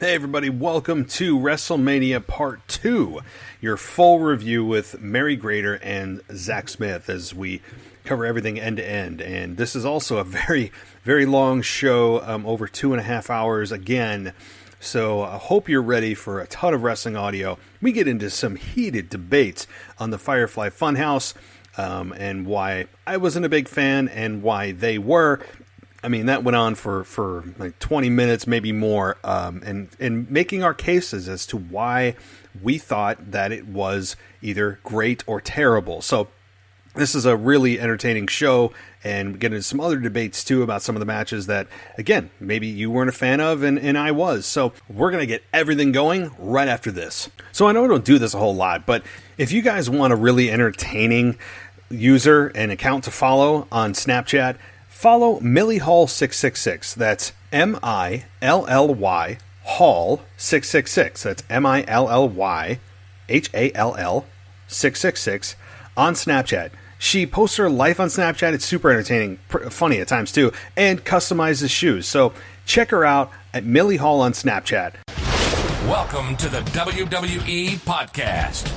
Hey everybody, welcome to WrestleMania Part 2, your full review with Mary Grater and Zach Smith as we cover everything end to end. And this is also a very, very long show, over 2.5 hours again. So I hope you're ready for a ton of wrestling audio. We get into some heated debates on the FireFly Fun House, and why I wasn't a big fan and why they were. I mean, that went on for like 20 minutes, maybe more, and making our cases as to why we thought that it was either great or terrible. So this is a really entertaining show, and we get into some other debates too about some of the matches that, again, maybe you weren't a fan of and I was. So we're going to get everything going right after this. So I know I don't do this a whole lot, but if you guys want a really entertaining user and account to follow on Snapchat, follow Millie Hall 666. That's MILLY Hall 666. That's MILLY HALL 666 on Snapchat. She posts her life on Snapchat. It's super entertaining, funny at times too, and customizes shoes. So check her out at Millie Hall on Snapchat. Welcome to the WWE Podcast,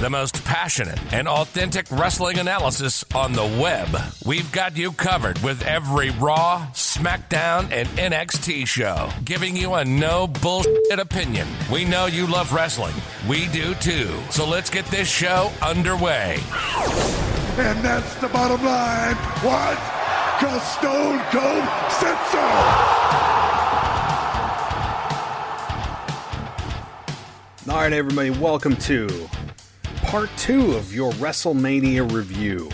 the most passionate and authentic wrestling analysis on the web. We've got you covered with every Raw, SmackDown, and NXT show, giving you a no bullshit opinion. We know you love wrestling. We do too. So let's get this show underway. And that's the bottom line. What? 'Cause Stone Cold said so. All right, everybody, welcome to Part 2 of your WrestleMania review.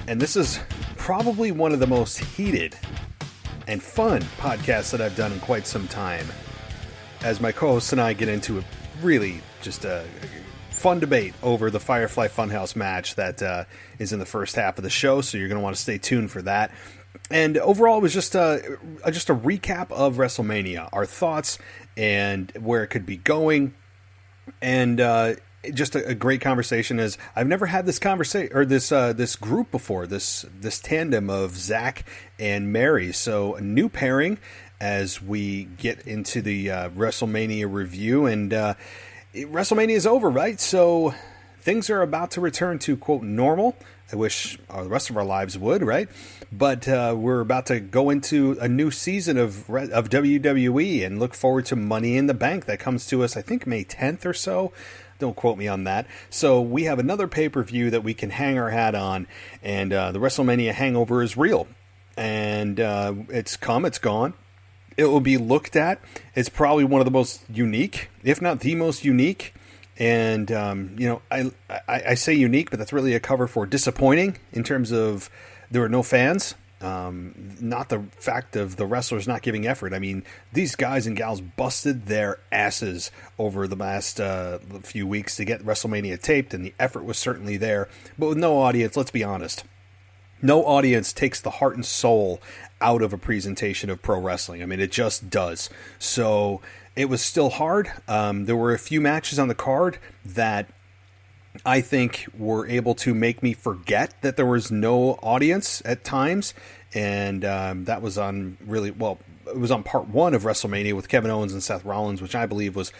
And this is probably one of the most heated and fun podcasts that I've done in quite some time, as my co-hosts and I get into a really just a fun debate over the FireFly Fun House match that is in the first half of the show, so you're going to want to stay tuned for that. And overall, it was just a recap of WrestleMania, our thoughts and where it could be going, and just a great conversation. As I've never had this conversation or this group before, this tandem of Zach and Mary. So a new pairing as we get into the WrestleMania review, and WrestleMania is over, right? So things are about to return to, quote, normal. I wish the rest of our lives would, right? But we're about to go into a new season of WWE and look forward to Money in the Bank that comes to us, I think, May 10th or so. Don't quote me on that. So we have another pay-per-view that we can hang our hat on, and the WrestleMania hangover is real. And it's come, it's gone. It will be looked at. It's probably one of the most unique, if not the most unique. And, I say unique, but that's really a cover for disappointing in terms of there were no fans. Not the fact of the wrestlers not giving effort. I mean, these guys and gals busted their asses over the last few weeks to get WrestleMania taped, and the effort was certainly there. But with no audience, let's be honest, no audience takes the heart and soul out of a presentation of pro wrestling. I mean, it just does. So it was still hard. There were a few matches on the card that I think were able to make me forget that there was no audience at times. And that was on it was on part 1 of WrestleMania with Kevin Owens and Seth Rollins, which I believe was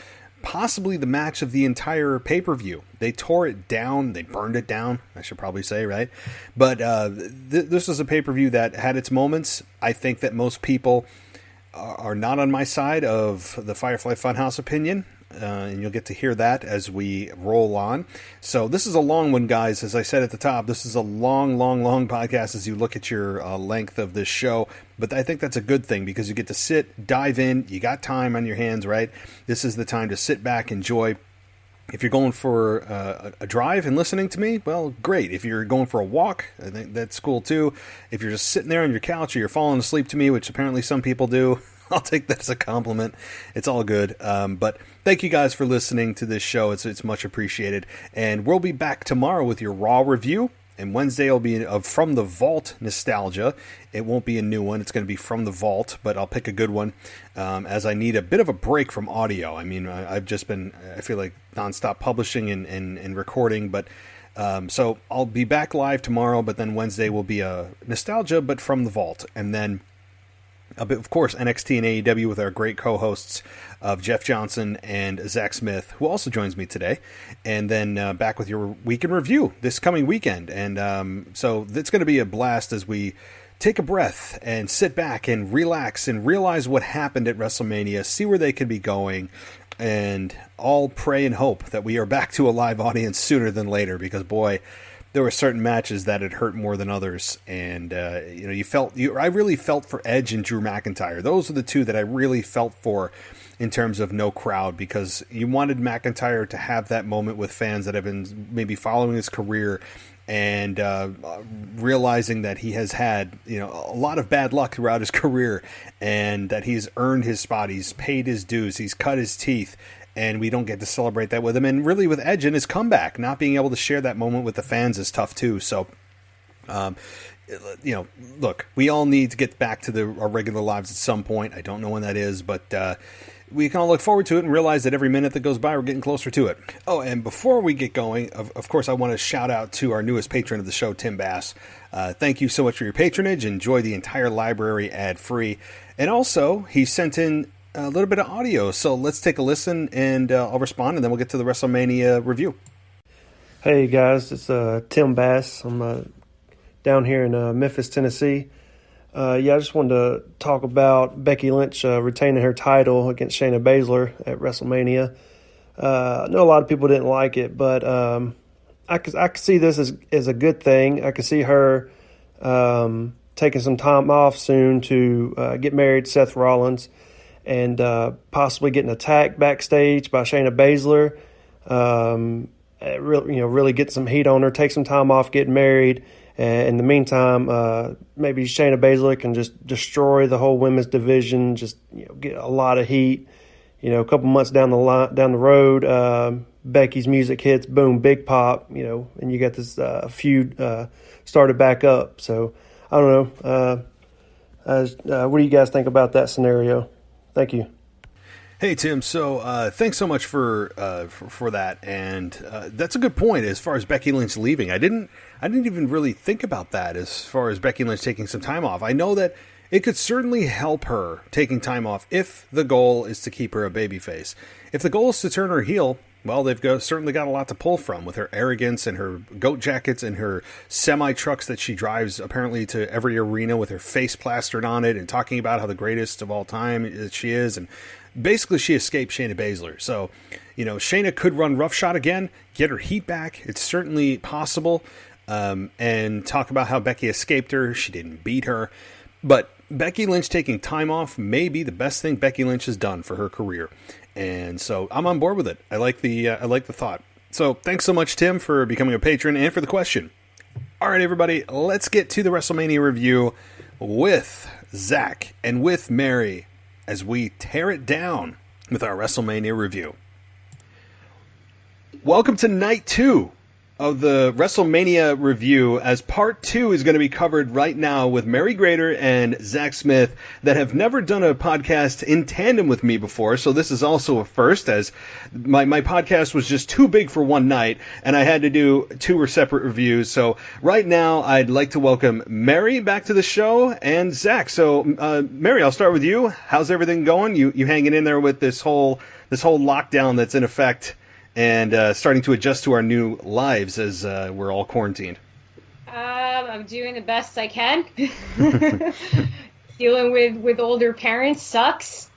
possibly the match of the entire pay-per-view. They tore it down. They burned it down, I should probably say, right? But this was a pay-per-view that had its moments. I think that most people are not on my side of the FireFly Funhouse opinion, and you'll get to hear that as we roll on. So this is a long one, guys. As I said at the top, this is a long podcast as you look at your length of this show, but I think that's a good thing because you get to sit, dive in, you got time on your hands, right? This is the time to sit back, enjoy. If you're going for a drive and listening to me, well, great. If you're going for a walk, I think that's cool too. If you're just sitting there on your couch or you're falling asleep to me, which apparently some people do, I'll take that as a compliment. It's all good. But thank you guys for listening to this show. It's much appreciated. And we'll be back tomorrow with your Raw review. And Wednesday will be From the Vault nostalgia. It won't be a new one. It's going to be From the Vault, but I'll pick a good one as I need a bit of a break from audio. I mean, I've just been, I feel like, nonstop publishing and recording, but so I'll be back live tomorrow, but then Wednesday will be a nostalgia, but From the Vault. And then Of course, NXT and AEW with our great co-hosts of Jeff Johnson and Zach Smith, who also joins me today. And then back with your week in review this coming weekend. And so it's going to be a blast as we take a breath and sit back and relax and realize what happened at WrestleMania, see where they could be going, and all pray and hope that we are back to a live audience sooner than later, because boy, there were certain matches that had hurt more than others, and I really felt for Edge and Drew McIntyre. Those are the two that I really felt for in terms of no crowd, because you wanted McIntyre to have that moment with fans that have been maybe following his career and realizing that he has had a lot of bad luck throughout his career, and that he's earned his spot, he's paid his dues, he's cut his teeth. And we don't get to celebrate that with him. And really with Edge and his comeback, not being able to share that moment with the fans is tough too. So, look, we all need to get back to our regular lives at some point. I don't know when that is, but we can all look forward to it and realize that every minute that goes by, we're getting closer to it. Oh, and before we get going, of course, I want to shout out to our newest patron of the show, Tim Bass. Thank you so much for your patronage. Enjoy the entire library ad-free. And also, he sent in a little bit of audio, so let's take a listen, and I'll respond, and then we'll get to the WrestleMania review. Hey guys, it's Tim Bass. I'm down here in Memphis, Tennessee. I just wanted to talk about Becky Lynch retaining her title against Shayna Baszler at WrestleMania. I know a lot of people didn't like it, but I could see this as a good thing. I could see her taking some time off soon to get married to Seth Rollins, and possibly getting attacked backstage by Shayna Baszler. Really get some heat on her, take some time off, get married. And in the meantime, maybe Shayna Baszler can just destroy the whole women's division, just get a lot of heat. A couple months down the road, Becky's music hits, boom, big pop. And you got this feud started back up. So I don't know. What do you guys think about that scenario? Thank you. Hey Tim, so thanks so much for that, and that's a good point as far as Becky Lynch leaving. I didn't even really think about that as far as Becky Lynch taking some time off. I know that it could certainly help her taking time off if the goal is to keep her a babyface. If the goal is to turn her heel, well, they've certainly got a lot to pull from with her arrogance and her goat jackets and her semi-trucks that she drives apparently to every arena with her face plastered on it and talking about how the greatest of all time she is. And basically she escaped Shayna Baszler. So, Shayna could run roughshod again, get her heat back. It's certainly possible. And talk about how Becky escaped her. She didn't beat her. But Becky Lynch taking time off may be the best thing Becky Lynch has done for her career. And so I'm on board with it. I like the thought. So thanks so much, Tim, for becoming a patron and for the question. All right, everybody, let's get to the WrestleMania review with Zach and with Mary as we tear it down with our WrestleMania review. Welcome to night 2 of the WrestleMania review, as part 2 is going to be covered right now with Mary Grater and Zach Smith that have never done a podcast in tandem with me before. So this is also a first, as my podcast was just too big for one night and I had to do 2 separate reviews. So right now I'd like to welcome Mary back to the show and Zach. So Mary, I'll start with you. How's everything going? You hanging in there with this whole lockdown that's in effect and starting to adjust to our new lives as we're all quarantined? I'm doing the best I can. Dealing with older parents sucks.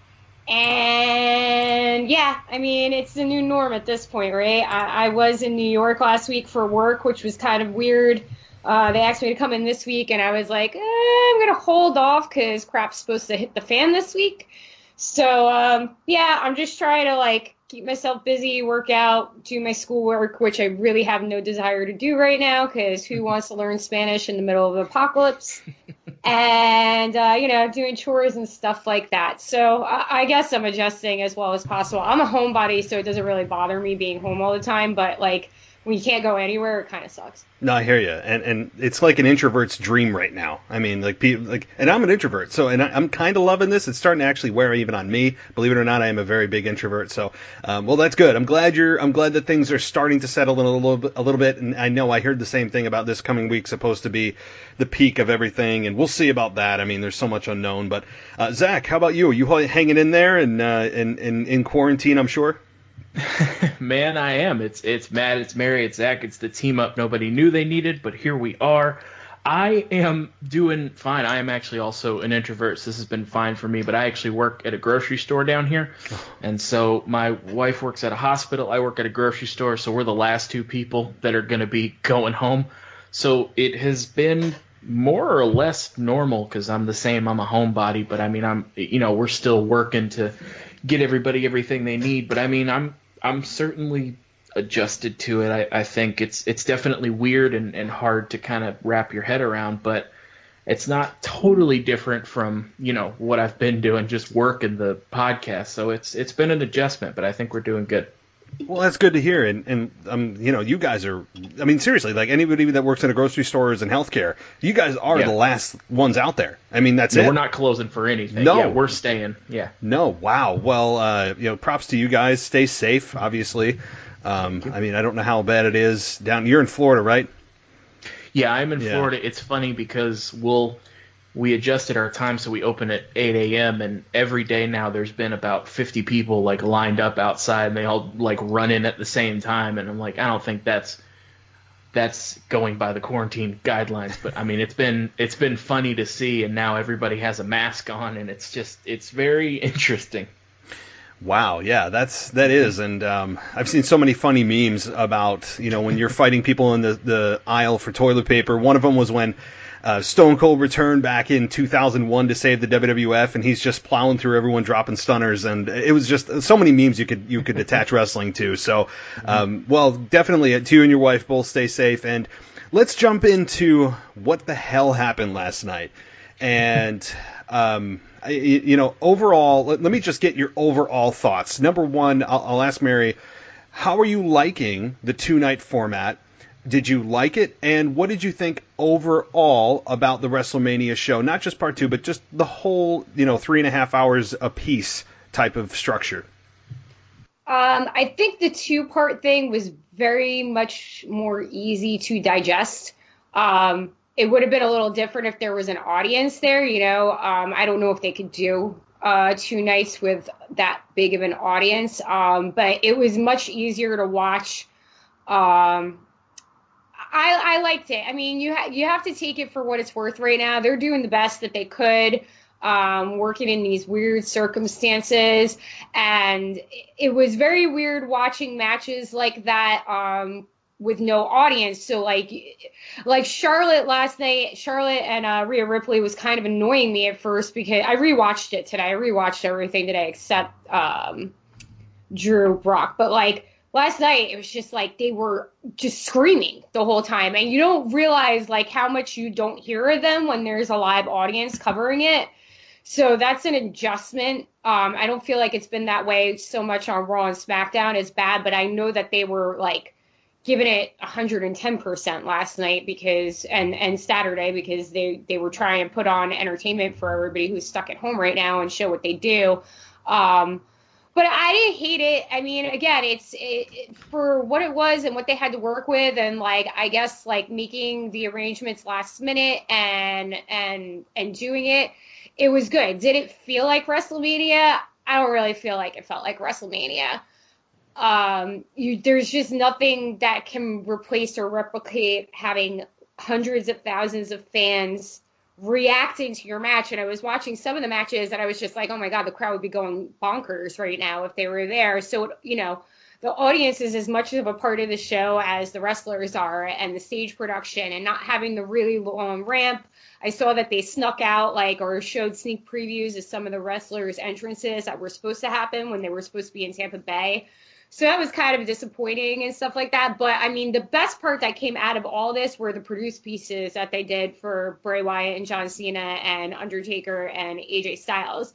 And yeah, I mean, it's the new norm at this point, right? I was in New York last week for work, which was kind of weird. They asked me to come in this week, and I was like, I'm going to hold off because crap's supposed to hit the fan this week. So, yeah, I'm just trying to, keep myself busy, work out, do my schoolwork, which I really have no desire to do right now because who wants to learn Spanish in the middle of an apocalypse? And, doing chores and stuff like that. So I guess I'm adjusting as well as possible. I'm a homebody, so it doesn't really bother me being home all the time. But, when you can't go anywhere, it kind of sucks. No, I hear you, and it's like an introvert's dream right now. I mean, like people, and I'm an introvert, so I'm kind of loving this. It's starting to actually wear even on me. Believe it or not, I am a very big introvert. So, well, that's good. I'm glad that things are starting to settle in a little bit. And I know I heard the same thing about this coming week supposed to be the peak of everything, and we'll see about that. I mean, there's so much unknown. But Zach, how about you? Are you hanging in there and in quarantine? I'm sure. Man, I am. It's Matt, it's Mary, it's Zach, it's the team up nobody knew they needed, but here we are. I am doing fine. I am actually also an introvert, so this has been fine for me, but I actually work at a grocery store down here, and so my wife works at a hospital, I work at a grocery store, so we're the last two people that are going to be going home. So it has been more or less normal because I'm the same. I'm a homebody, but I mean, we're still working to get everybody everything they need, but I mean, I'm certainly adjusted to it. I think it's definitely weird and hard to kind of wrap your head around, but it's not totally different from, what I've been doing, just working the podcast. So it's been an adjustment, but I think we're doing good. Well, that's good to hear. And you guys are, I mean, seriously, like anybody that works in a grocery store is in healthcare, you guys are the last ones out there. I mean, that's it. We're not closing for anything. No. Yeah, we're staying. Yeah. No. Wow. Well, props to you guys. Stay safe, obviously. I mean, I don't know how bad it is down. You're in Florida, right? Yeah, I'm in Florida. It's funny because we adjusted our time, so we open at 8 a.m. and every day now there's been about 50 people like lined up outside, and they all like run in at the same time. And I'm like, I don't think that's going by the quarantine guidelines. But I mean, it's been funny to see, and now everybody has a mask on, and it's very interesting. Wow, yeah, that is, and I've seen so many funny memes about when you're fighting people in the aisle for toilet paper. One of them was when Stone Cold returned back in 2001 to save the WWF, and he's just plowing through everyone, dropping stunners, and it was just so many memes you could attach wrestling to. So, well, definitely, to you and your wife, both stay safe, and let's jump into what the hell happened last night. And overall, let me just get your overall thoughts. Number one, I'll ask Mary, how are you liking the 2-night format? Did you like it? And what did you think overall about the WrestleMania show? Not just part 2, but just the whole, 3.5 hours a piece type of structure. I think the 2-part thing was very much more easy to digest. It would have been a little different if there was an audience there, I don't know if they could do 2 nights with that big of an audience, but it was much easier to watch. I liked it. I mean, you have to take it for what it's worth right now. They're doing the best that they could, working in these weird circumstances. And it was very weird watching matches like that with no audience. So like Charlotte last night, Charlotte and Rhea Ripley was kind of annoying me at first because I rewatched it today. I rewatched everything today except Drew Brock. But like, last night, it was just like they were just screaming the whole time. And you don't realize like how much you don't hear them when there's a live audience covering it. So that's an adjustment. I don't feel like it's been that way so much on Raw and SmackDown as bad, but I know that they were like giving it 110% last night and Saturday because they were trying to put on entertainment for everybody who's stuck at home right now and show what they do. But I didn't hate it. I mean, again, it's for what it was and what they had to work with, and like I guess like making the arrangements last minute and doing it. It was good. Did it feel like WrestleMania? I don't really feel like it felt like WrestleMania. There's just nothing that can replace or replicate having hundreds of thousands of fans reacting to your match. And I was watching some of the matches and I was just like, oh my God, the crowd would be going bonkers right now if they were there. So, the audience is as much of a part of the show as the wrestlers are, and the stage production and not having the really long ramp. I saw that they snuck out or showed sneak previews of some of the wrestlers' entrances that were supposed to happen when they were supposed to be in Tampa Bay. So that was kind of disappointing and stuff like that. But, I mean, the best part that came out of all this were the produced pieces that they did for Bray Wyatt and John Cena and Undertaker and AJ Styles.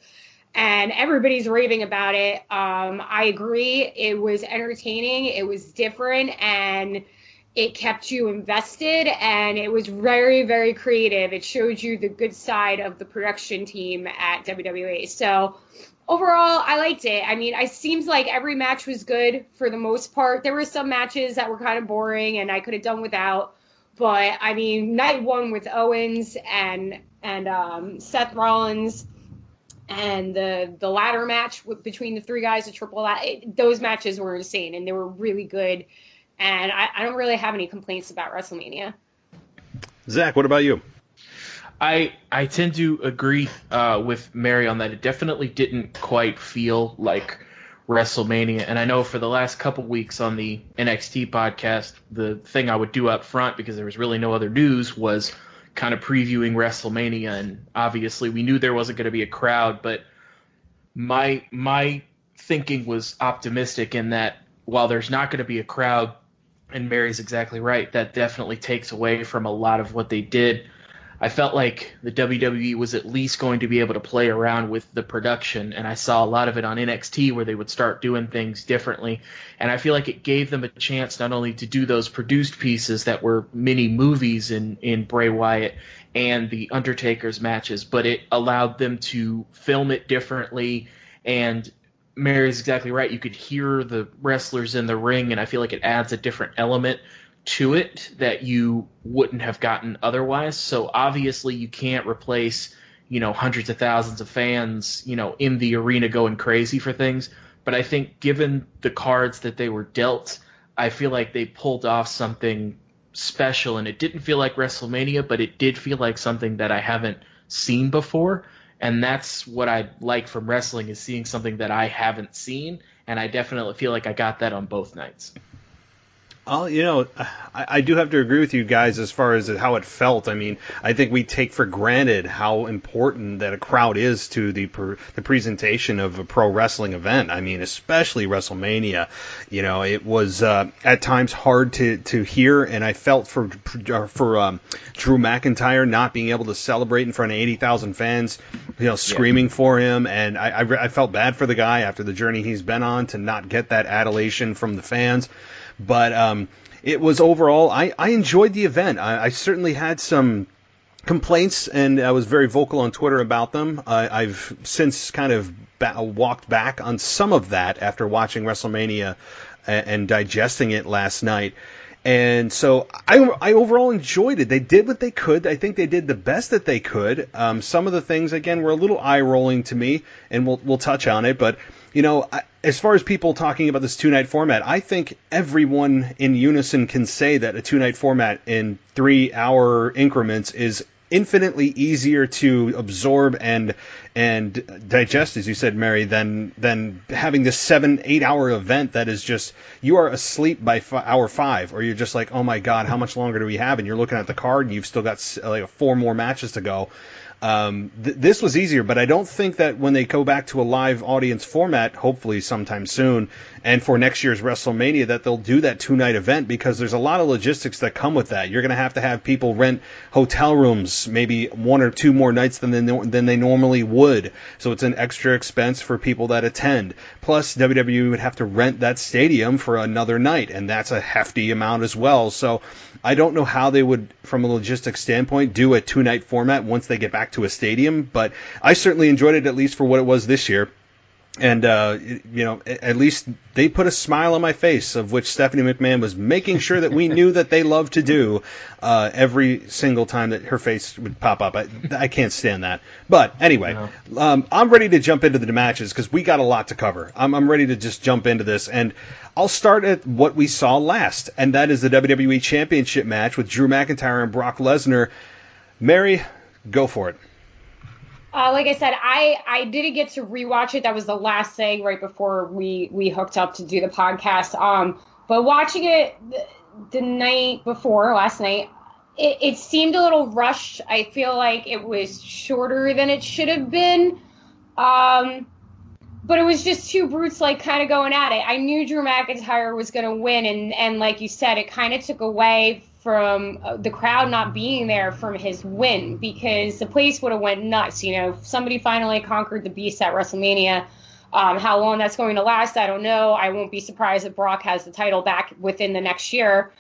And everybody's raving about it. I agree. It was entertaining. It was different. And it kept you invested, and it was very, very creative. It showed you the good side of the production team at WWE. So overall, I liked it. I mean, it seems like every match was good for the most part. There were some matches that were kind of boring and I could have done without. But I mean, night one with Owens and Seth Rollins, and the ladder match between the three guys, the triple ladder, those matches were insane and they were really good. And I don't really have any complaints about WrestleMania. Zach, what about you? I tend to agree with Mary on that. It definitely didn't quite feel like WrestleMania. And I know for the last couple weeks on the NXT podcast, the thing I would do up front, because there was really no other news, was kind of previewing WrestleMania. And obviously we knew there wasn't going to be a crowd, but my thinking was optimistic in that while there's not going to be a crowd, and Mary's exactly right, that definitely takes away from a lot of what they did. I felt like the WWE was at least going to be able to play around with the production, and I saw a lot of it on NXT where they would start doing things differently. And I feel like it gave them a chance not only to do those produced pieces that were mini movies in Bray Wyatt and the Undertaker's matches, but it allowed them to film it differently. And Mary's exactly right. You could hear the wrestlers in the ring, and I feel like it adds a different element to it that you wouldn't have gotten otherwise. So obviously you can't replace, hundreds of thousands of fans, in the arena going crazy for things. But I think given the cards that they were dealt, I feel like they pulled off something special, and it didn't feel like WrestleMania, but it did feel like something that I haven't seen before. And that's what I like from wrestling, is seeing something that I haven't seen. And I definitely feel like I got that on both nights. I do have to agree with you guys as far as how it felt. I mean, I think we take for granted how important that a crowd is to the presentation of a pro wrestling event. I mean, especially WrestleMania. It was at times hard to hear, and I felt for Drew McIntyre not being able to celebrate in front of 80,000 fans, screaming for him, and I felt bad for the guy after the journey he's been on to not get that adulation from the fans. But it was overall, I enjoyed the event. I certainly had some complaints, and I was very vocal on Twitter about them. I've since kind of walked back on some of that after watching WrestleMania and digesting it last night. And so I overall enjoyed it. They did what they could. I think they did the best that they could. Some of the things, again, were a little eye-rolling to me, and we'll touch on it. But, as far as people talking about this two-night format, I think everyone in unison can say that a two-night format in 3-hour increments is infinitely easier to absorb and digest, as you said, Mary, than having this 7-8 hour event that is just, you are asleep by hour 5, or you're just like, oh my god, how much longer do we have? And you're looking at the card and you've still got 4 more matches to go. This was easier, but I don't think that when they go back to a live audience format, hopefully sometime soon, and for next year's WrestleMania, that they'll do that 2-night event, because there's a lot of logistics that come with that. You're going to have people rent hotel rooms maybe 1 or 2 more nights than they normally would, so it's an extra expense for people that attend. Plus, WWE would have to rent that stadium for another night, and that's a hefty amount as well. So I don't know how they would, from a logistics standpoint, do a 2-night format once they get back to a stadium, but I certainly enjoyed it, at least for what it was this year. And, at least they put a smile on my face, of which Stephanie McMahon was making sure that we knew that they love to do every single time that her face would pop up. I can't stand that. But anyway, no. I'm ready to jump into the matches, because we got a lot to cover. I'm ready to just jump into this. And I'll start at what we saw last, and that is the WWE Championship match with Drew McIntyre and Brock Lesnar. Mary, go for it. Like I said, I didn't get to rewatch it. That was the last thing right before we hooked up to do the podcast. But watching it the night before, last night, it seemed a little rushed. I feel like it was shorter than it should have been. But it was just two brutes kind of going at it. I knew Drew McIntyre was going to win, and like you said, it kind of took away from the crowd not being there from his win, because the place would have went nuts. Somebody finally conquered the beast at WrestleMania. How long that's going to last, I don't know. I won't be surprised if Brock has the title back within the next year.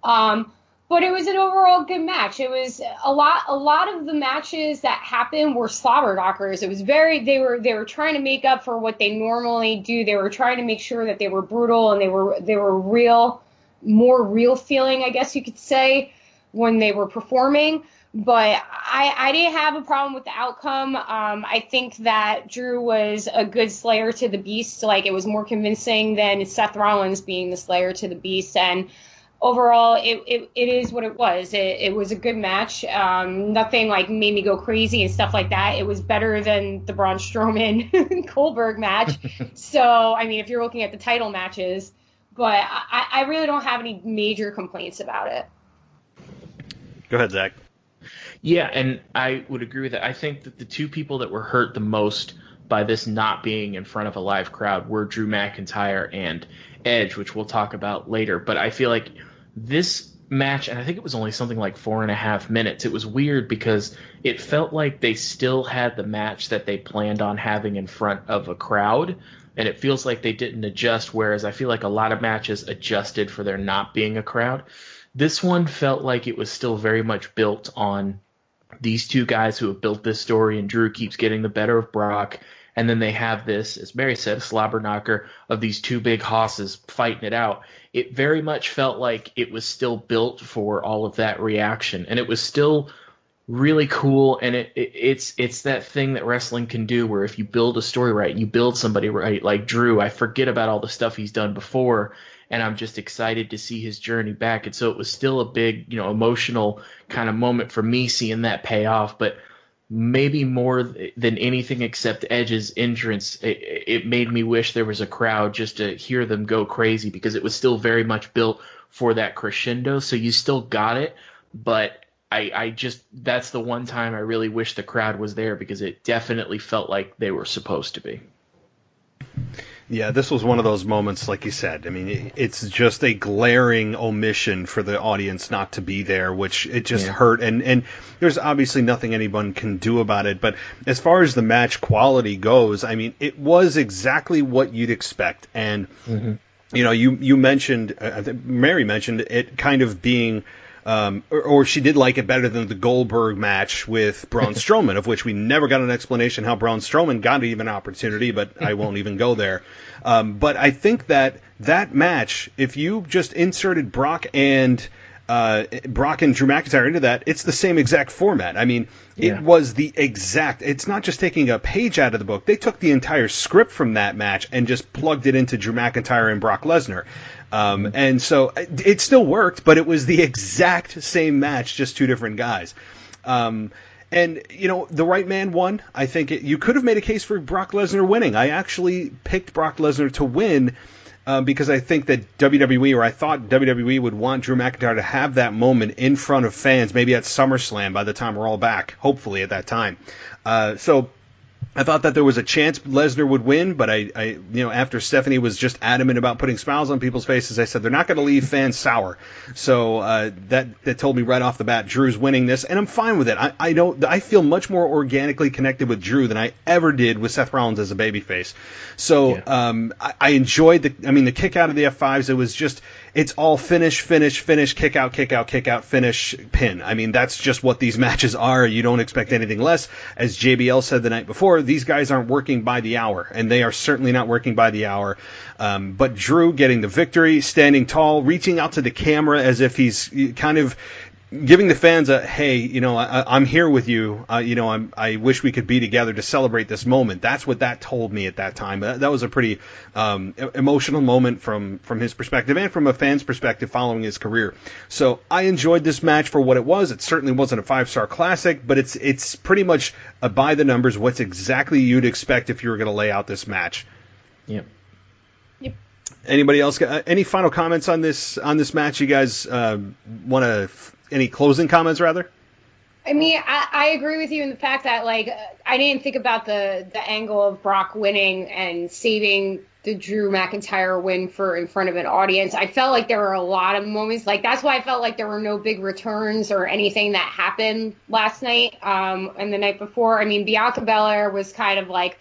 But it was an overall good match. It was a lot of the matches that happened were slobber knockers. It was they were trying to make up for what they normally do. They were trying to make sure that they were brutal and they were real, more real feeling, I guess you could say, when they were performing. But I didn't have a problem with the outcome. I think that Drew was a good slayer to the beast. Like, it was more convincing than Seth Rollins being the slayer to the beast. And overall, it is what it was. It was a good match. Nothing like made me go crazy and stuff like that. It was better than the Braun Strowman Goldberg match. So, I mean, if you're looking at the title matches, but I really don't have any major complaints about it. Go ahead, Zach. Yeah, and I would agree with that. I think that the two people that were hurt the most by this not being in front of a live crowd were Drew McIntyre and Edge, which we'll talk about later. But I feel like this match, and I think it was only something like 4.5 minutes, it was weird because it felt like they still had the match that they planned on having in front of a crowd, and it feels like they didn't adjust, whereas I feel like a lot of matches adjusted for there not being a crowd. This one felt like it was still very much built on these two guys who have built this story, and Drew keeps getting the better of Brock. And then they have this, as Mary said, a slobber knocker of these two big hosses fighting it out. It very much felt like it was still built for all of that reaction. And it was still really cool. And it's that thing that wrestling can do where if you build a story right, you build somebody right, like Drew, I forget about all the stuff he's done before, and I'm just excited to see his journey back. And so it was still a big, emotional kind of moment for me seeing that pay off. But maybe more than anything except Edge's entrance, it made me wish there was a crowd just to hear them go crazy, because it was still very much built for that crescendo. So you still got it, but I just, that's the one time I really wish the crowd was there, because it definitely felt like they were supposed to be. Yeah, this was one of those moments, like you said. I mean, it's just a glaring omission for the audience not to be there, which it just hurt. And there's obviously nothing anyone can do about it. But as far as the match quality goes, I mean, it was exactly what you'd expect. And, you mentioned, I think Mary mentioned it kind of being... or she did like it better than the Goldberg match with Braun Strowman, of which we never got an explanation how Braun Strowman got even an opportunity, but I won't even go there. But I think that match, if you just inserted Brock and Drew McIntyre into that, it's the same exact format. I mean, it was the exact, it's not just taking a page out of the book. They took the entire script from that match and just plugged it into Drew McIntyre and Brock Lesnar. And so it still worked, but it was the exact same match, just two different guys. And, the right man won. I think you could have made a case for Brock Lesnar winning. I actually picked Brock Lesnar to win because I think that I thought WWE would want Drew McIntyre to have that moment in front of fans, maybe at SummerSlam by the time we're all back, hopefully at that time. So I thought that there was a chance Lesnar would win, but I after Stephanie was just adamant about putting smiles on people's faces, I said they're not going to leave fans sour. So that told me right off the bat Drew's winning this, and I'm fine with it. I feel much more organically connected with Drew than I ever did with Seth Rollins as a babyface. So I enjoyed the kick out of the F5s. It was just, it's all finish, kick out, finish, pin. I mean, that's just what these matches are. You don't expect anything less. As JBL said the night before, these guys aren't working by the hour, and they are certainly not working by the hour. But Drew getting the victory, standing tall, reaching out to the camera as if he's kind of giving the fans a, hey, I'm here with you. I wish we could be together to celebrate this moment. That's what that told me at that time. That was a pretty emotional moment from his perspective and from a fan's perspective following his career. So I enjoyed this match for what it was. It certainly wasn't a 5-star classic, but it's pretty much a by the numbers, what's exactly you'd expect if you were going to lay out this match. Yep. Anybody else got any final comments on this match? You guys want to? Any closing comments, rather? I mean, I agree with you in the fact that, I didn't think about the angle of Brock winning and saving the Drew McIntyre win for in front of an audience. I felt like there were a lot of moments. That's why I felt like there were no big returns or anything that happened last night and the night before. I mean, Bianca Belair was kind of like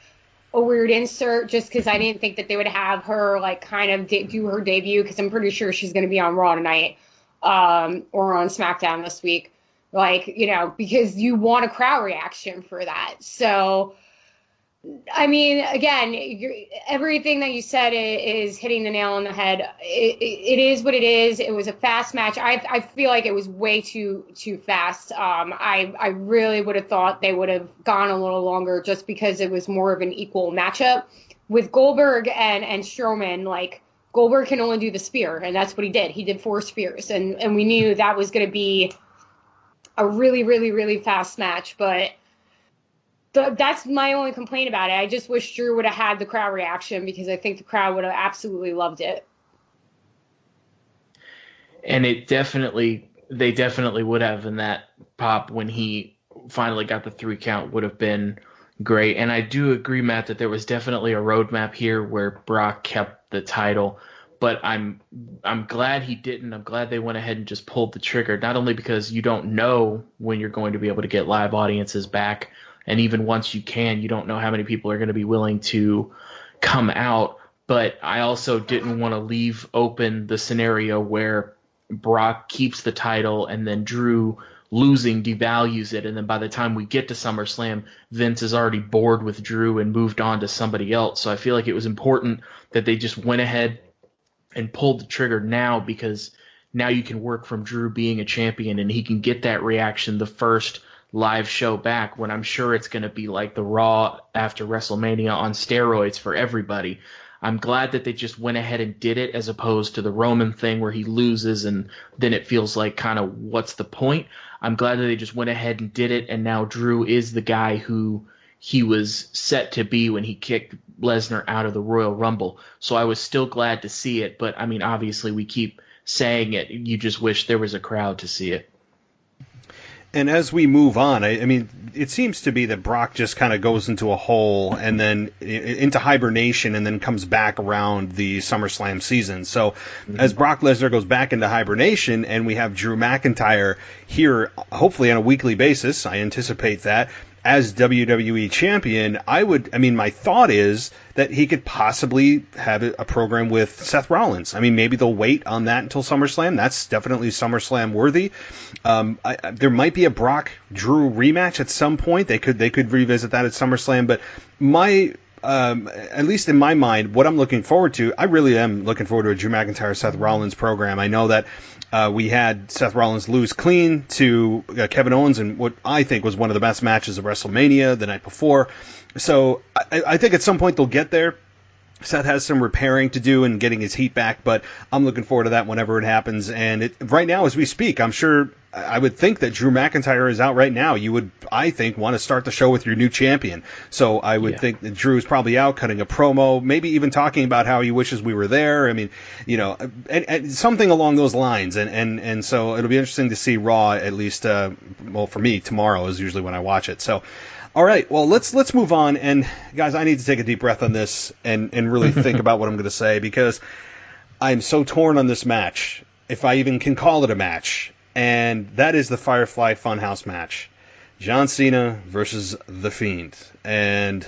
a weird insert just because I didn't think that they would have her, kind of do her debut, because I'm pretty sure she's going to be on Raw tonight. or on SmackDown this week. Like, because you want a crowd reaction for that. So, I mean, again, everything that you said is hitting the nail on the head. It is what it is. It was a fast match. I feel like it was way too fast. I really would have thought they would have gone a little longer just because it was more of an equal matchup. With Goldberg and Strowman, like, Goldberg can only do the spear, and that's what he did. He did 4 spears, and we knew that was going to be a really, really, really fast match, but that's my only complaint about it. I just wish Drew would have had the crowd reaction because I think the crowd would have absolutely loved it. And they definitely would have, and that pop when he finally got the 3 count would have been great. And I do agree, Matt, that there was definitely a roadmap here where Brock kept the title. But I'm glad he didn't. I'm glad they went ahead and just pulled the trigger, not only because you don't know when you're going to be able to get live audiences back, and even once you can, you don't know how many people are going to be willing to come out, but I also didn't want to leave open the scenario where Brock keeps the title and then Drew losing devalues it, and then by the time we get to SummerSlam, Vince is already bored with Drew and moved on to somebody else. So I feel like it was important that they just went ahead and pulled the trigger now, because now you can work from Drew being a champion and he can get that reaction the first live show back, when I'm sure it's going to be like the Raw after WrestleMania on steroids for everybody. I'm glad that they just went ahead and did it, as opposed to the Roman thing where he loses and then it feels like kind of what's the point. I'm glad that they just went ahead and did it, and now Drew is the guy who he was set to be when he kicked Lesnar out of the Royal Rumble. So I was still glad to see it, but I mean, obviously we keep saying it. You just wish there was a crowd to see it. And as we move on, I mean, it seems to be that Brock just kind of goes into a hole and then into hibernation and then comes back around the SummerSlam season. So as Brock Lesnar goes back into hibernation and we have Drew McIntyre here, hopefully on a weekly basis, I anticipate that, as WWE champion, my thought is that he could possibly have a program with Seth Rollins. I mean, maybe they'll wait on that until SummerSlam. That's definitely SummerSlam worthy. There might be a Brock Drew rematch at some point. They could revisit that at SummerSlam, but at least in my mind, what I'm looking forward to, I really am looking forward to a Drew McIntyre Seth Rollins program. I know that we had Seth Rollins lose clean to Kevin Owens in what I think was one of the best matches of WrestleMania the night before. So I think at some point they'll get there. Seth has some repairing to do and getting his heat back, but I'm looking forward to that whenever it happens. And right now, as we speak, I would think that Drew McIntyre is out right now. You would, I think, want to start the show with your new champion. So I would think that Drew's probably out cutting a promo, maybe even talking about how he wishes we were there. I mean, and something along those lines. And so it'll be interesting to see Raw, at least, for me, tomorrow is usually when I watch it. So, all right, well, let's move on. And guys, I need to take a deep breath on this and really think about what I'm going to say, because I'm so torn on this match, if I even can call it a match. And that is the FireFly Fun House match. John Cena versus The Fiend. And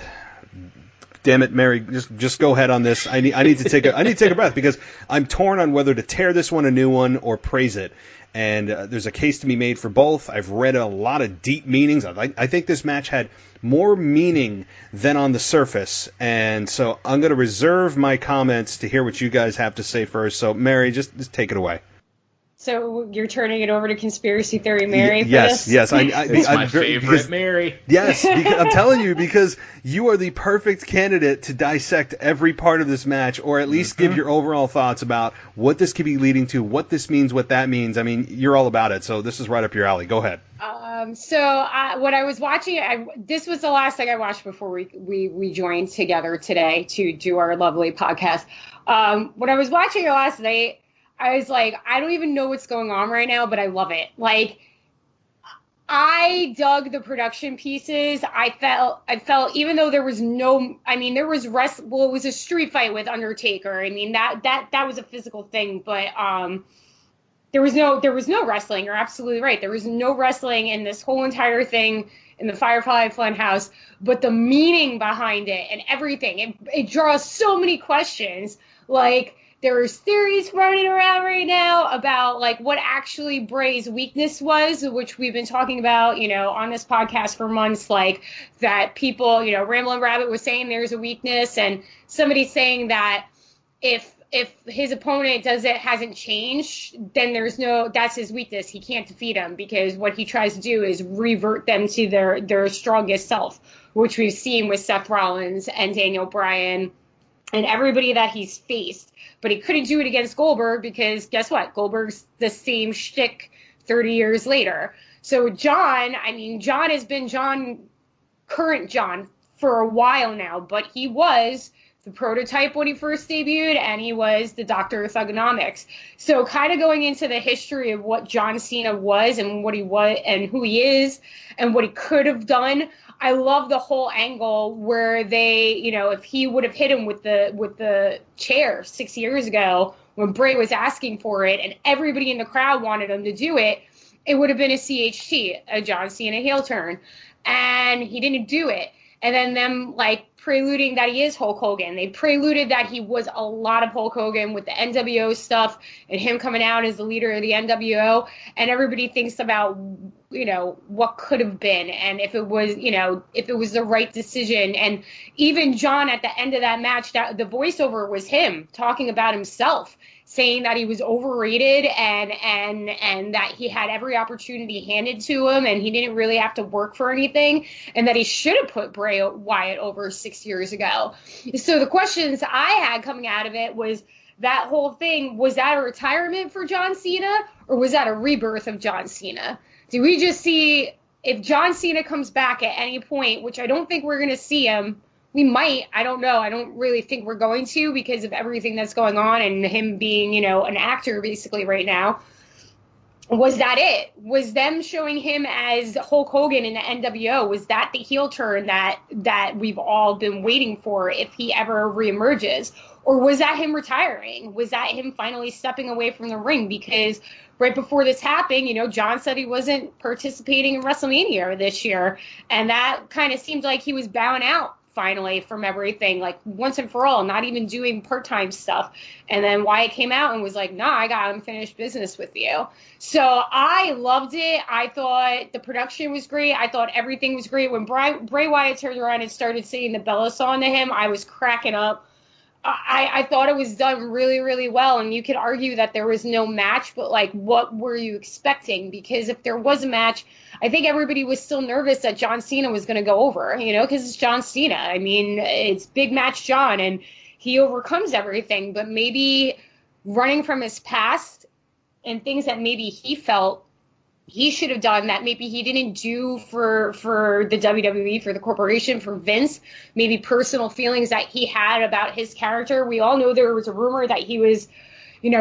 damn it, Mary, just go ahead on this. I need to take a breath, because I'm torn on whether to tear this one a new one or praise it. And there's a case to be made for both. I've read a lot of deep meanings. I think this match had more meaning than on the surface. And so I'm going to reserve my comments to hear what you guys have to say first. So, Mary, just take it away. So you're turning it over to Conspiracy Theory Mary for yes, this? Yes, it's my favorite Mary. Yes, because, I'm telling you, because you are the perfect candidate to dissect every part of this match, or at least give your overall thoughts about what this could be leading to, what this means, what that means. I mean, you're all about it, so this is right up your alley. Go ahead. When I was watching, this was the last thing I watched before we joined together today to do our lovely podcast. When I was watching it last night, I was like, I don't even know what's going on right now, but I love it. Like, I dug the production pieces. I felt even though there was it was a street fight with Undertaker. I mean, that was a physical thing, but there was no wrestling. You're absolutely right. There was no wrestling in this whole entire thing in the FireFly Fun House, but the meaning behind it and everything, it draws so many questions. Like, there's theories running around right now about like what actually Bray's weakness was, which we've been talking about, on this podcast for months, like that people, Ramblin' Rabbit was saying there's a weakness, and somebody saying that if his opponent hasn't changed, then that's his weakness. He can't defeat him because what he tries to do is revert them to their strongest self, which we've seen with Seth Rollins and Daniel Bryan and everybody that he's faced. But he couldn't do it against Goldberg because guess what? Goldberg's the same shtick 30 years later. So John has been current John for a while now, but he was the prototype when he first debuted, and he was the Doctor of Thugonomics. So kind of going into the history of what John Cena was and what he was and who he is and what he could have done, I love the whole angle where they, if he would have hit him with the chair 6 years ago when Bray was asking for it and everybody in the crowd wanted him to do it, it would have been a CHT, a John Cena heel turn. And he didn't do it. And then them preluding that he is Hulk Hogan. They preluded that he was a lot of Hulk Hogan with the NWO stuff and him coming out as the leader of the NWO. And everybody thinks about, what could have been and if it was the right decision. And even John at the end of that match, that the voiceover was him talking about himself, saying that he was overrated and that he had every opportunity handed to him and he didn't really have to work for anything and that he should have put Bray Wyatt over 6 years ago. So the questions I had coming out of it was that whole thing, was that a retirement for John Cena or was that a rebirth of John Cena? Do we just see if John Cena comes back at any point, which I don't think we're going to see him. We might. I don't know. I don't really think we're going to because of everything that's going on and him being, an actor basically right now. Was that it? Was them showing him as Hulk Hogan in the NWO? Was that the heel turn that we've all been waiting for if he ever reemerges? Or was that him retiring? Was that him finally stepping away from the ring? Because right before this happened, John said he wasn't participating in WrestleMania this year. And that kind of seemed like he was bowing out finally from everything, like once and for all, not even doing part-time stuff. And then Wyatt came out and was like, nah, I got unfinished business with you. So I loved it. I thought the production was great. I thought everything was great. When Bray Wyatt turned around and started singing the Bella song to him, I was cracking up. I thought it was done really, really well. And you could argue that there was no match, but what were you expecting? Because if there was a match, I think everybody was still nervous that John Cena was going to go over, because it's John Cena. I mean, it's big match John, and he overcomes everything. But maybe running from his past and things that maybe he felt he should have done that maybe he didn't do for the WWE, for the corporation, for Vince, maybe personal feelings that he had about his character. We all know there was a rumor that he was,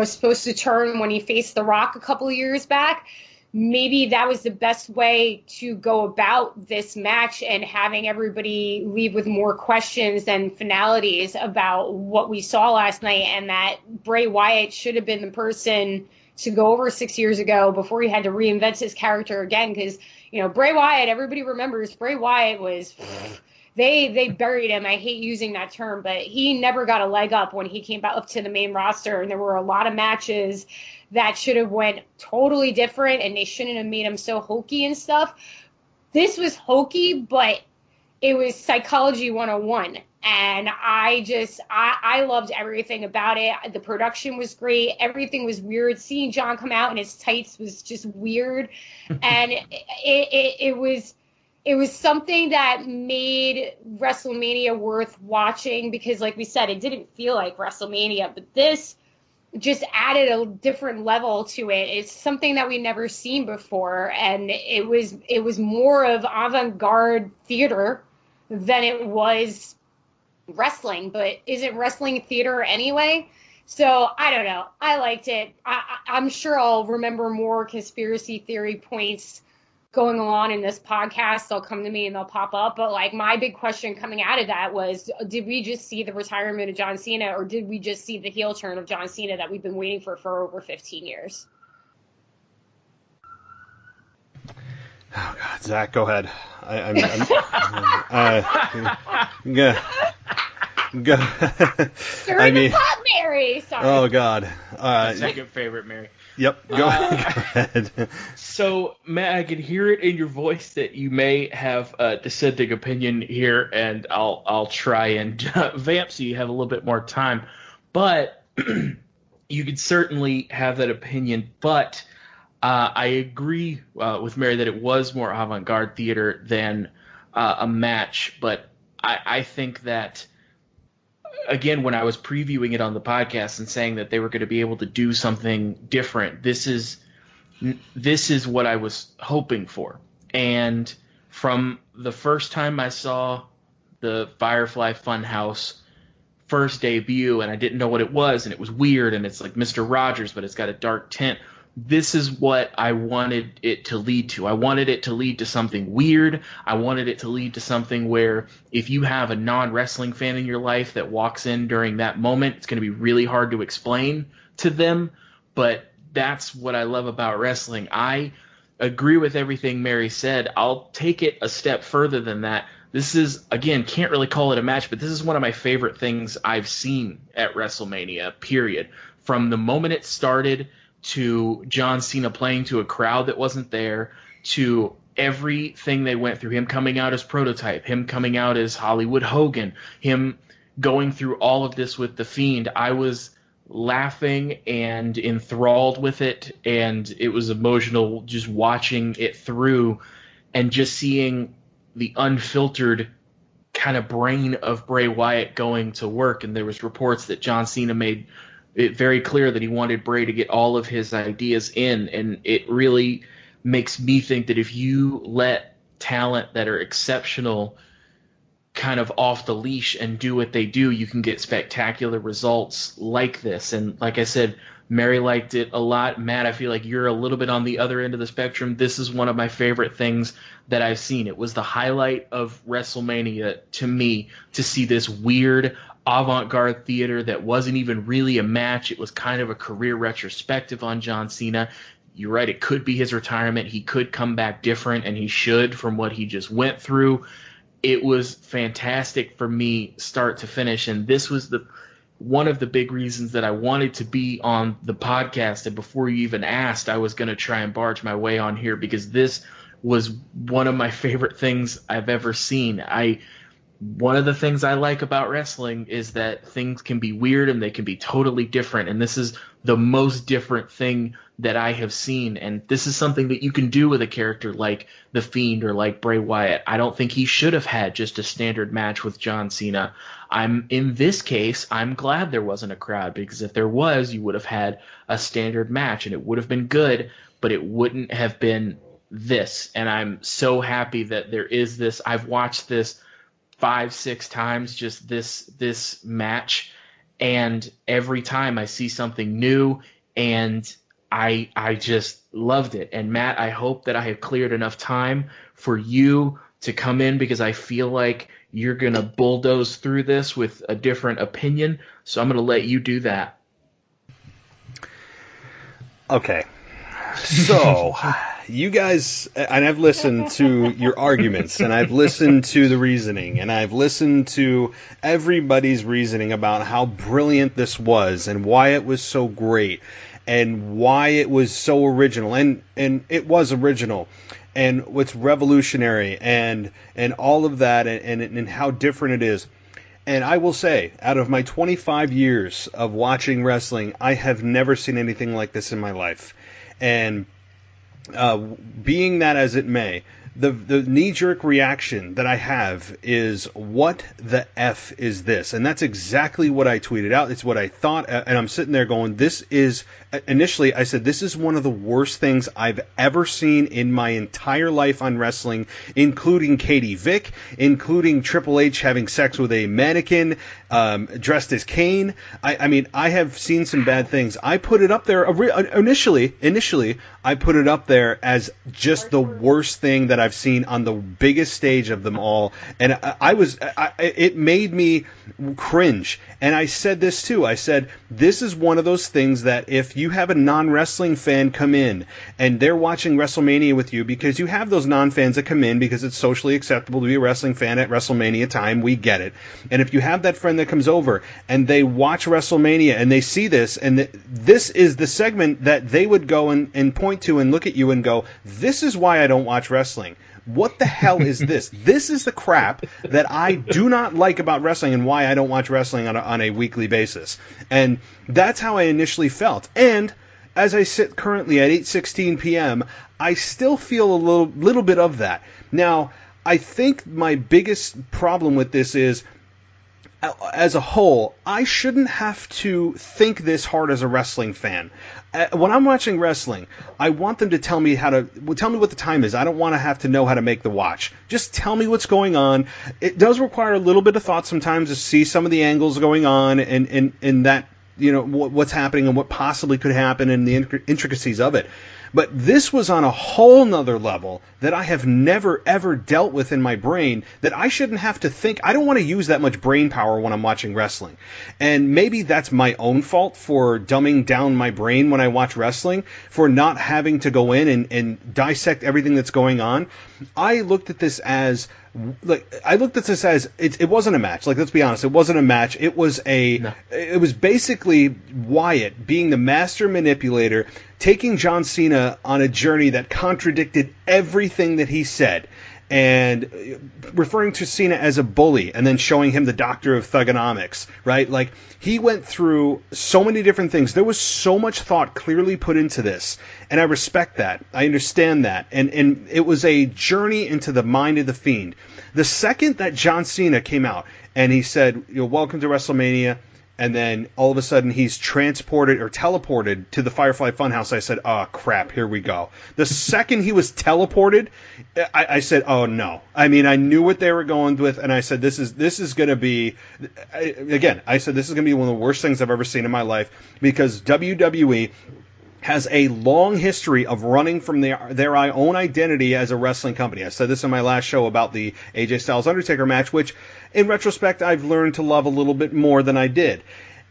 supposed to turn when he faced The Rock a couple of years back. Maybe that was the best way to go about this match and having everybody leave with more questions than finalities about what we saw last night, and that Bray Wyatt should have been the person to go over 6 years ago before he had to reinvent his character again. Because, Bray Wyatt, everybody remembers Bray Wyatt was, they buried him. I hate using that term, but he never got a leg up when he came up to the main roster. And there were a lot of matches that should have went totally different and they shouldn't have made him so hokey and stuff. This was hokey, but it was psychology 101. And I loved everything about it. The production was great. Everything was weird. Seeing John come out in his tights was just weird. And it was something that made WrestleMania worth watching because, like we said, it didn't feel like WrestleMania. But this just added a different level to it. It's something that we've never seen before. And it was more of avant-garde theater than it was wrestling, but isn't wrestling theater anyway? So I don't know. I liked it. I'm sure I'll remember more conspiracy theory points going along in this podcast. They'll come to me and they'll pop up. But my big question coming out of that was, did we just see the retirement of John Cena, or did we just see the heel turn of John Cena that we've been waiting for over 15 years? Oh God, Zach, go ahead. I'm Go. Stir the pot, Mary. Sorry. Oh God. Second favorite, Mary. Yep. Go ahead. So, Matt, I can hear it in your voice that you may have a dissenting opinion here, and I'll try and vamp so you have a little bit more time. But you could certainly have that opinion. But I agree with Mary that it was more avant-garde theater than a match. But I think that, again, when I was previewing it on the podcast and saying that they were going to be able to do something different, this is what I was hoping for. And from the first time I saw the FireFly Fun House first debut, and I didn't know what it was, and it was weird, and it's like Mr. Rogers, but it's got a dark tint. This is what I wanted it to lead to. I wanted it to lead to something weird. I wanted it to lead to something where if you have a non-wrestling fan in your life that walks in during that moment, it's going to be really hard to explain to them. But that's what I love about wrestling. I agree with everything Mary said. I'll take it a step further than that. This is, again, can't really call it a match, but this is one of my favorite things I've seen at WrestleMania, period. From the moment it started to John Cena playing to a crowd that wasn't there, to everything they went through, him coming out as Prototype, him coming out as Hollywood Hogan, him going through all of this with The Fiend. I was laughing and enthralled with it, and it was emotional just watching it through and just seeing the unfiltered kind of brain of Bray Wyatt going to work. And there was reports that John Cena made it very clear that he wanted Bray to get all of his ideas in, and it really makes me think that if you let talent that are exceptional kind of off the leash and do what they do, you can get spectacular results like this. And like I said, Mary liked it a lot. Matt, I feel like you're a little bit on the other end of the spectrum. This is one of my favorite things that I've seen. It was the highlight of WrestleMania to me, to see this weird avant-garde theater that wasn't even really a match. It was kind of a career retrospective on John Cena. You're right, it could be his retirement. He could come back different, and he should, from what he just went through. It was fantastic for me start to finish, and this was one of the big reasons that I wanted to be on the podcast. And before you even asked, I was going to try and barge my way on here because this was one of my favorite things I've ever seen. One of the things I like about wrestling is that things can be weird and they can be totally different. And this is the most different thing that I have seen. And this is something that you can do with a character like The Fiend or like Bray Wyatt. I don't think he should have had just a standard match with John Cena. In this case, I'm glad there wasn't a crowd, because if there was, you would have had a standard match and it would have been good, but it wouldn't have been this. And I'm so happy that there is this. I've watched this 5-6 times, just this match, and every time I see something new, and I just loved it. And Matt, I hope that I have cleared enough time for you to come in, because I feel like you're gonna bulldoze through this with a different opinion, so I'm gonna let you do that. Okay, so you guys, and I've listened to your arguments, and I've listened to the reasoning, and I've listened to everybody's reasoning about how brilliant this was and why it was so great and why it was so original, and it was original, and what's revolutionary, and all of that, and how different it is. And I will say, out of my 25 years of watching wrestling, I have never seen anything like this in my life. And being that as it may, the knee-jerk reaction that I have is, what the F is this? And that's exactly what I tweeted out. It's what I thought, and I'm sitting there going, this is, initially I said, this is one of the worst things I've ever seen in my entire life on wrestling, including Katie Vick, including Triple H having sex with a mannequin dressed as Kane. I mean, I have seen some bad things. I put it up there, initially, I put it up there as just the worst thing that I've seen on the biggest stage of them all, and it made me cringe. And I said this too. I said, this is one of those things that if you have a non-wrestling fan come in and they're watching WrestleMania with you, because you have those non-fans that come in because it's socially acceptable to be a wrestling fan at WrestleMania time, we get it. And if you have that friend that comes over and they watch WrestleMania and they see this, and this is the segment that they would go and point to and look at you and go, this is why I don't watch wrestling. What the hell is this? This is the crap that I do not like about wrestling and why I don't watch wrestling on a weekly basis. And that's how I initially felt. And as I sit currently at 8:16 p.m., I still feel a little bit of that. Now, I think my biggest problem with this is, as a whole, I shouldn't have to think this hard as a wrestling fan. When I'm watching wrestling, I want them to tell me what the time is. I don't want to have to know how to make the watch. Just tell me what's going on. It does require a little bit of thought sometimes to see some of the angles going on and that, what's happening and what possibly could happen and the intricacies of it. But this was on a whole nother level that I have never, ever dealt with in my brain, that I shouldn't have to think. I don't want to use that much brain power when I'm watching wrestling. And maybe that's my own fault for dumbing down my brain when I watch wrestling, for not having to go in and dissect everything that's going on. I looked at this as it wasn't a match. Like, let's be honest, it wasn't a match. It was it was basically Wyatt being the master manipulator, taking John Cena on a journey that contradicted everything that he said, and referring to Cena as a bully, and then showing him the doctor of thugonomics, right? Like, he went through so many different things. There was so much thought clearly put into this, and I respect that. I understand that. And it was a journey into the mind of the Fiend. The second that John Cena came out and he said, welcome to WrestleMania, and then all of a sudden he's transported or teleported to the FireFly Fun House, I said, oh, crap, here we go. The second he was teleported, I said, oh, no. I mean, I knew what they were going with, and I said, this is going to be, again, I said, this is going to be one of the worst things I've ever seen in my life, because WWE has a long history of running from their own identity as a wrestling company. I said this in my last show about the AJ Styles Undertaker match, which in retrospect I've learned to love a little bit more than I did.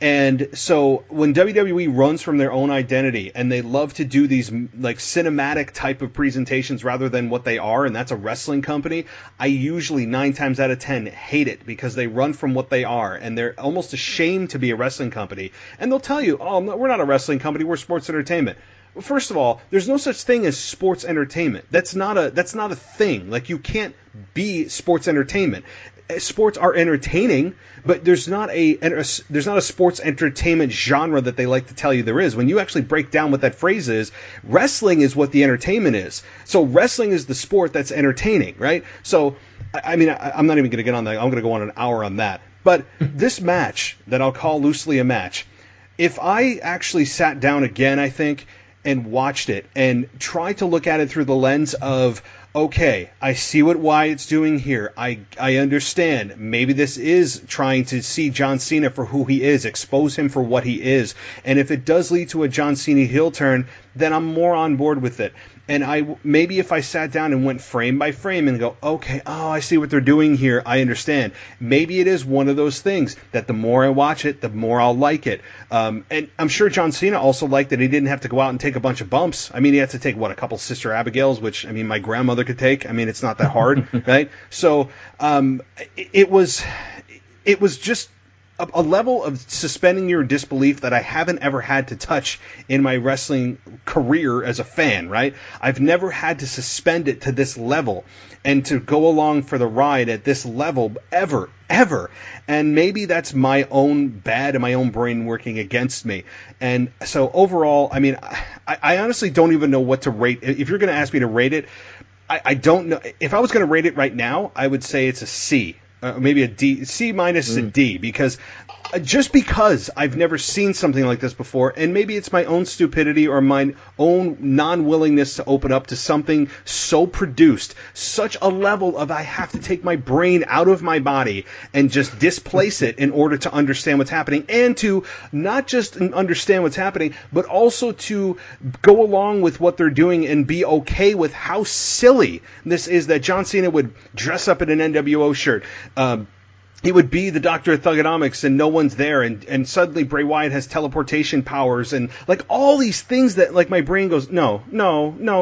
And so when WWE runs from their own identity and they love to do these like cinematic type of presentations rather than what they are, and that's a wrestling company, I usually 9 times out of 10 hate it, because they run from what they are and they're almost ashamed to be a wrestling company. And they'll tell you, oh, no, we're not a wrestling company, we're sports entertainment. Well, first of all, there's no such thing as sports entertainment. That's not a thing. Like, you can't be sports entertainment. Sports are entertaining, but there's not a sports entertainment genre that they like to tell you there is. When you actually break down what that phrase is, wrestling is what the entertainment is. So wrestling is the sport that's entertaining, right? So, I mean, I'm not even going to get on that. I'm going to go on an hour on that. But this match that I'll call loosely a match, if I actually sat down again, I think, and watched it and tried to look at it through the lens of, okay, I see what Wyatt's doing here. I understand. Maybe this is trying to see John Cena for who he is, expose him for what he is. And if it does lead to a John Cena heel turn, then I'm more on board with it. And maybe if I sat down and went frame by frame and go, okay, I see what they're doing here, I understand. Maybe it is one of those things that the more I watch it, the more I'll like it. And I'm sure John Cena also liked that he didn't have to go out and take a bunch of bumps. I mean, he had to take, a couple Sister Abigails, which, I mean, my grandmother could take. I mean, it's not that hard, right? So it was just a level of suspending your disbelief that I haven't ever had to touch in my wrestling career as a fan, right? I've never had to suspend it to this level and to go along for the ride at this level ever. And maybe that's my own bad and my own brain working against me. And so overall, I mean, I honestly don't even know what to rate. If you're going to ask me to rate it, I don't know. If I was going to rate it right now, I would say it's a C. Maybe a D, C minus a D, because just because I've never seen something like this before, and maybe it's my own stupidity or my own non-willingness to open up to something so produced, such a level of I have to take my brain out of my body and just displace it in order to understand what's happening, and to not just understand what's happening, but also to go along with what they're doing and be okay with how silly this is, that John Cena would dress up in an NWO shirt. He would be the Doctor of Thugonomics and no one's there, and suddenly Bray Wyatt has teleportation powers, and like all these things that like my brain goes, no,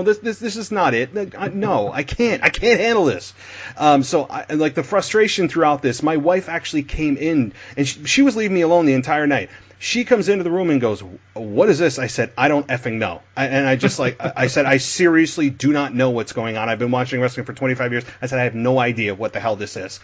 this is not it. No, I can't handle this. So like the frustration throughout this, my wife actually came in and she was leaving me alone the entire night. She comes into the room and goes, "What is this?" I said, "I don't effing know." I said, "I seriously do not know what's going on. I've been watching wrestling for 25 years. I said, I have no idea what the hell this is."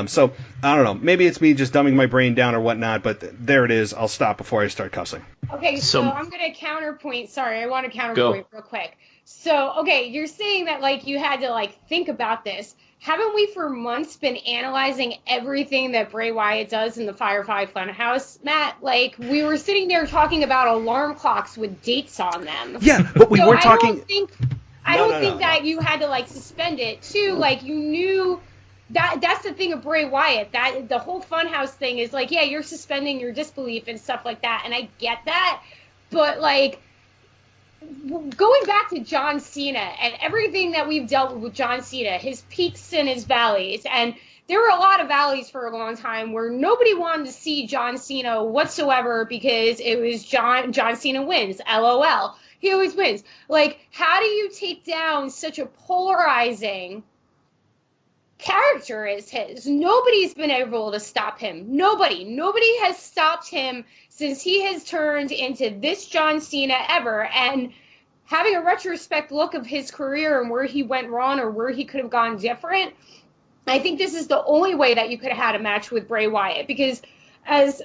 So, I don't know. Maybe it's me just dumbing my brain down or whatnot, but there it is. I'll stop before I start cussing. Okay, so I'm going to counterpoint. Sorry, I want to counterpoint real quick. So, okay, you're saying that, like, you had to, like, think about this. Haven't we for months been analyzing everything that Bray Wyatt does in the FireFly Fun House, Matt? Like, we were sitting there talking about alarm clocks with dates on them. Yeah, but we weren't talking... I don't think that you had to, like, suspend it, too. Like, you knew... That's the thing of Bray Wyatt. That the whole Funhouse thing is, like, yeah, you're suspending your disbelief and stuff like that, and I get that. But, like... going back to John Cena and everything that we've dealt with John Cena, his peaks and his valleys, and there were a lot of valleys for a long time where nobody wanted to see John Cena whatsoever because it was John Cena wins, LOL. He always wins. Like, how do you take down such a polarizing character as his? Nobody's been able to stop him. Nobody has stopped him since he has turned into this John Cena ever. And having a retrospect look of his career and where he went wrong or where he could have gone different, I think this is the only way that you could have had a match with Bray Wyatt, because as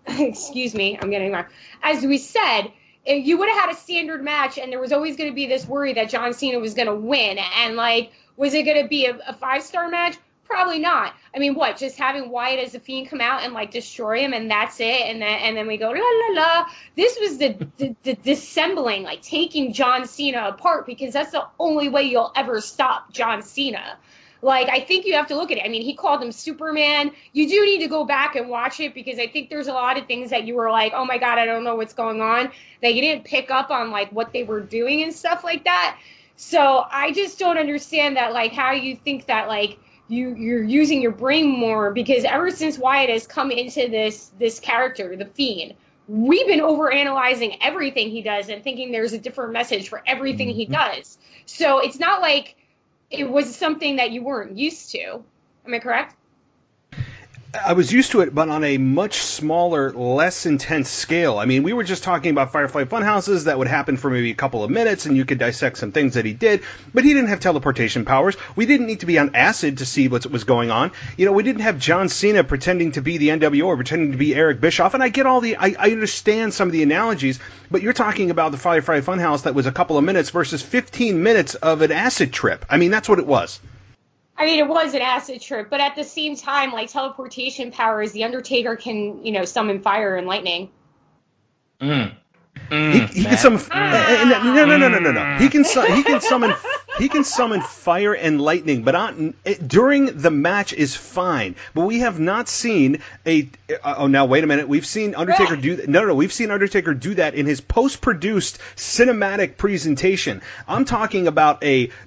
excuse me, I'm getting wrong. As we said, you would have had a standard match and there was always going to be this worry that John Cena was going to win. And, like, was it going to be a 5-star match? Probably not. I mean, what, just having Wyatt as a Fiend come out and, like, destroy him and that's it, and then we go, la, la, la. This was the dissembling, like, taking John Cena apart, because that's the only way you'll ever stop John Cena. Like, I think you have to look at it. I mean, he called him Superman. You do need to go back and watch it, because I think there's a lot of things that you were like, oh, my God, I don't know what's going on, that you didn't pick up on, like, what they were doing and stuff like that. So I just don't understand that, like, how you think that, like, you're using your brain more, because ever since Wyatt has come into this character, the Fiend, we've been overanalyzing everything he does and thinking there's a different message for everything he does. So it's not like it was something that you weren't used to. Am I correct? I was used to it, but on a much smaller, less intense scale. I mean, we were just talking about FireFly Fun Houses that would happen for maybe a couple of minutes, and you could dissect some things that he did, but he didn't have teleportation powers. We didn't need to be on acid to see what was going on. You know, we didn't have John Cena pretending to be the NWO or pretending to be Eric Bischoff, and I get all I understand some of the analogies, but you're talking about the FireFly Fun House that was a couple of minutes versus 15 minutes of an acid trip. I mean, that's what it was. I mean, it was an acid trip, but at the same time, like, teleportation powers, The Undertaker can, you know, summon fire and lightning. He can summon. No. He can summon fire and lightning, but during the match is fine. But we have not seen now wait a minute. We've seen Undertaker do that. No. We've seen Undertaker do that in his post-produced cinematic presentation. I'm talking about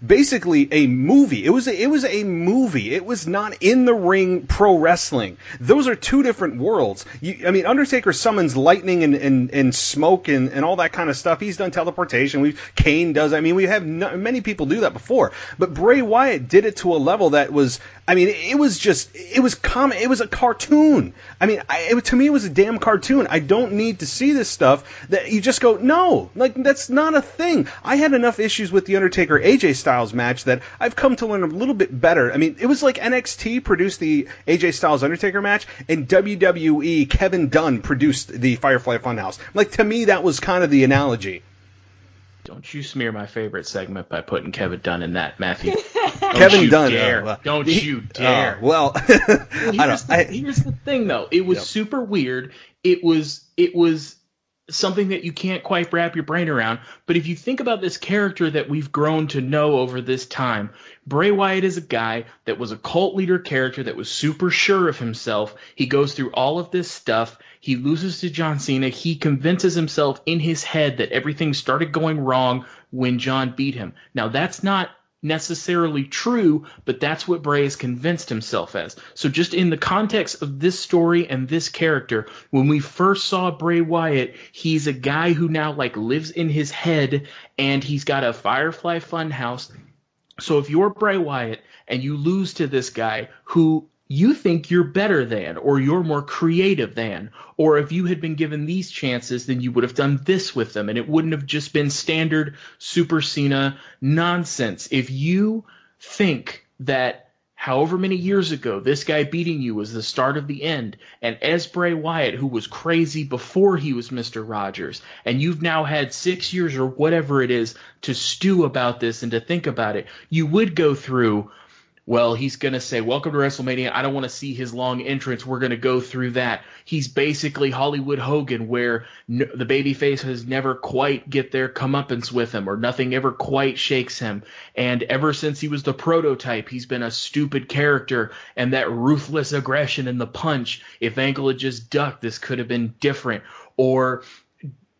basically a movie. It was a movie. It was not in the ring pro wrestling. Those are two different worlds. I mean, Undertaker summons lightning and smoke and all that kind of stuff.'s done teleportation. Kane does. I mean, we have many people do that before. But Bray Wyatt did it to a level that was, I mean, it was common. It was a cartoon. I mean, to me, it was a damn cartoon. I don't need to see this stuff that you just go, no, like, that's not a thing. I had enough issues with the Undertaker AJ Styles match that I've come to learn a little bit better. I mean, it was like NXT produced the AJ Styles Undertaker match and WWE Kevin Dunn produced the FireFly Fun House. Like, to me, that was kind of the analogy. Don't you smear my favorite segment by putting Kevin Dunn in that, Matthew. Kevin Dunn. Don't you dare. Well, here's the thing, though. It was super weird. It was something that you can't quite wrap your brain around. But if you think about this character that we've grown to know over this time, Bray Wyatt is a guy that was a cult leader character that was super sure of himself. He goes through all of this stuff. He loses to John Cena. He convinces himself in his head that everything started going wrong when John beat him. Now, that's not necessarily true, but that's what Bray has convinced himself as. So just in the context of this story and this character, when we first saw Bray Wyatt, he's a guy who now lives in his head, and he's got a FireFly Fun House. So if you're Bray Wyatt and you lose to this guy who you think you're better than, or you're more creative than, or if you had been given these chances, then you would have done this with them, and it wouldn't have just been standard Super Cena nonsense. If you think that however many years ago this guy beating you was the start of the end, and as Bray Wyatt, who was crazy before he was Mr. Rogers, and you've now had 6 years or whatever it is to stew about this and to think about it, you would go through, well, he's going to say, welcome to WrestleMania. I don't want to see his long entrance. We're going to go through that. He's basically Hollywood Hogan, where the babyface has never quite get their comeuppance with him, or nothing ever quite shakes him. And ever since he was the prototype, he's been a stupid character. And that ruthless aggression and the punch, if Angle had just ducked, this could have been different. Or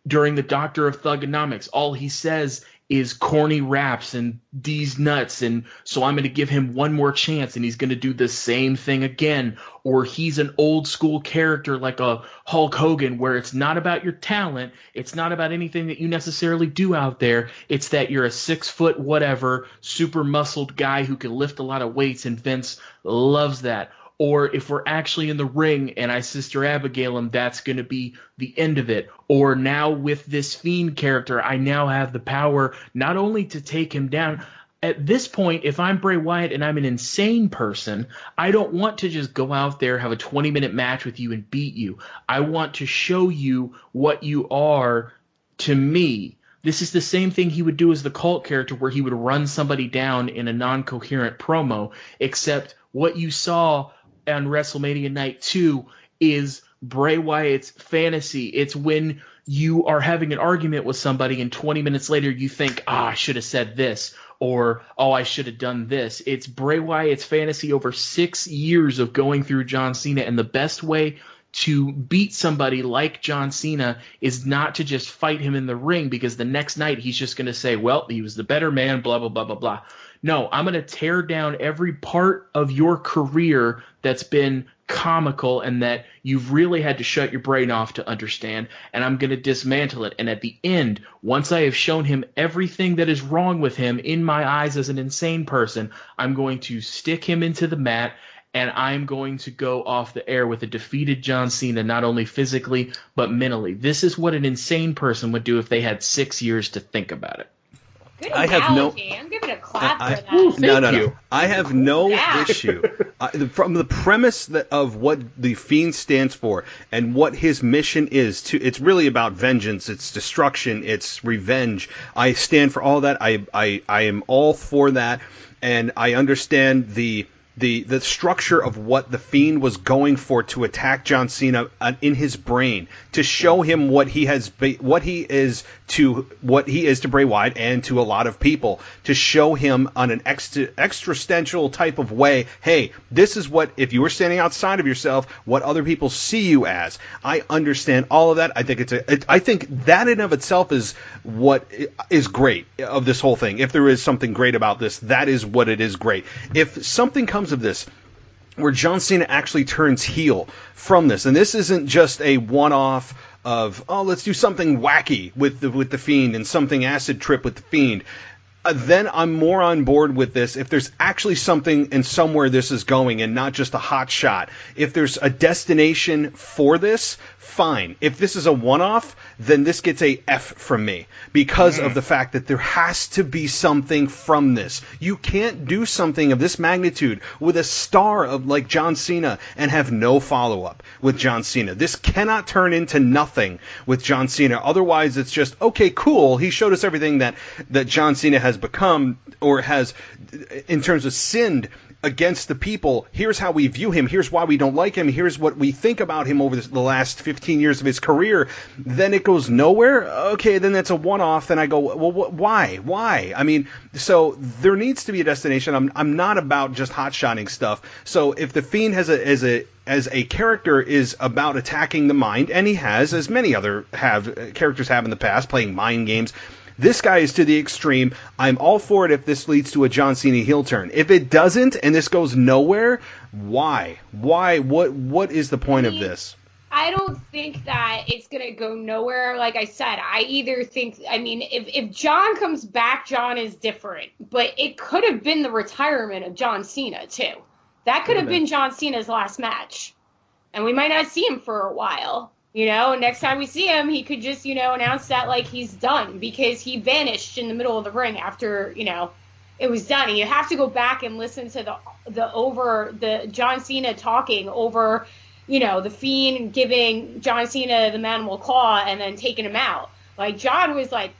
during the Doctor of Thugonomics, all he says is corny raps and these nuts, and so I'm going to give him one more chance, and he's going to do the same thing again. Or he's an old school character like a Hulk Hogan, where it's not about your talent, it's not about anything that you necessarily do out there, it's that you're a 6 foot whatever super muscled guy who can lift a lot of weights, and Vince loves that. Or if we're actually in the ring and I Sister Abigail him, that's going to be the end of it. Or now with this Fiend character, I now have the power not only to take him down. At this point, if I'm Bray Wyatt and I'm an insane person, I don't want to just go out there, have a 20-minute match with you and beat you. I want to show you what you are to me. This is the same thing he would do as the cult character, where he would run somebody down in a non-coherent promo, except what you saw on WrestleMania Night 2 is Bray Wyatt's fantasy. It's when you are having an argument with somebody and 20 minutes later you think, I should have said this, or, I should have done this. It's Bray Wyatt's fantasy over 6 years of going through John Cena, and the best way to beat somebody like John Cena is not to just fight him in the ring, because the next night he's just going to say, well, he was the better man, blah, blah, blah, blah, blah. No, I'm going to tear down every part of your career that's been comical and that you've really had to shut your brain off to understand, and I'm going to dismantle it. And at the end, once I have shown him everything that is wrong with him in my eyes as an insane person, I'm going to stick him into the mat, and I'm going to go off the air with a defeated John Cena, not only physically but mentally. This is what an insane person would do if they had 6 years to think about it. Good analogy. I'm giving a clap for that. No. I have no issue. From the premise of what the Fiend stands for and what his mission is, it's really about vengeance, it's destruction, it's revenge. I stand for all that. I am all for that, and I understand the structure of what the Fiend was going for to attack John Cena in his brain, to show him what he is to Bray Wyatt and to a lot of people, to show him on an existential type of way, hey, this is what, if you were standing outside of yourself, what other people see you as. I understand all of that. I think that in of itself is what is great of this whole thing. If there is something great about this, that is what it is great. If something comes of this where John Cena actually turns heel from this, and this isn't just a one-off of, let's do something wacky with the Fiend and something acid trip with the Fiend, then I'm more on board with this. If there's actually something and somewhere this is going and not just a hot shot, if there's a destination for this fine. If this is a one-off, then this gets a F from me because of the fact that there has to be something from this. You can't do something of this magnitude with a star of like John Cena and have no follow-up with John Cena. This cannot turn into nothing with John Cena. Otherwise, it's just, okay, cool. He showed us everything that John Cena has become or has, in terms of sinned against the people. Here's how we view him. Here's why we don't like him. Here's what we think about him over the last 15 years of his career. Then it goes nowhere. Okay, then that's a one-off. Then I go, well, why? I mean, so there needs to be a destination. I'm not about just hot-shotting stuff. So if the Fiend as a character is about attacking the mind, and he has, as many other characters have in the past, playing mind games. This guy is to the extreme. I'm all for it if this leads to a John Cena heel turn. If it doesn't and this goes nowhere, why? What is the point of this? I don't think that it's going to go nowhere. Like I said, if John comes back, John is different. But it could have been the retirement of John Cena, too. That could have been John Cena's last match. And we might not see him for a while. Next time we see him, he could just, announce that, like, he's done because he vanished in the middle of the ring after, it was done. And you have to go back and listen to the John Cena talking over, the Fiend giving John Cena the Manimal Claw and then taking him out. Like, John was, like,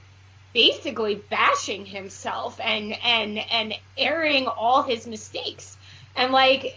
basically bashing himself and airing all his mistakes. And like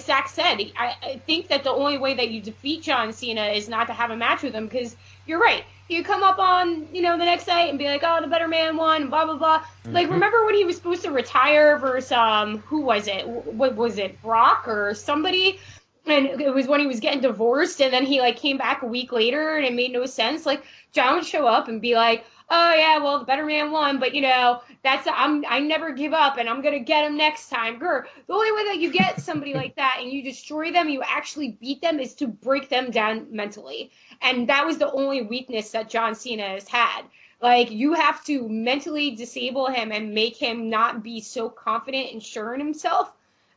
Zach said, I think that the only way that you defeat John Cena is not to have a match with him, because you're right. You come up on, the next night and be like, oh, the better man won, blah, blah, blah. Mm-hmm. Like, remember when he was supposed to retire versus, who was it? What was it, Brock or somebody? And it was when he was getting divorced, and then he, like, came back a week later, and it made no sense. Like, John would show up and be like, oh, yeah, well, the better man won, but, I never give up, and I'm going to get him next time. The only way that you get somebody like that and you destroy them, you actually beat them, is to break them down mentally. And that was the only weakness that John Cena has had. Like, you have to mentally disable him and make him not be so confident and sure in himself,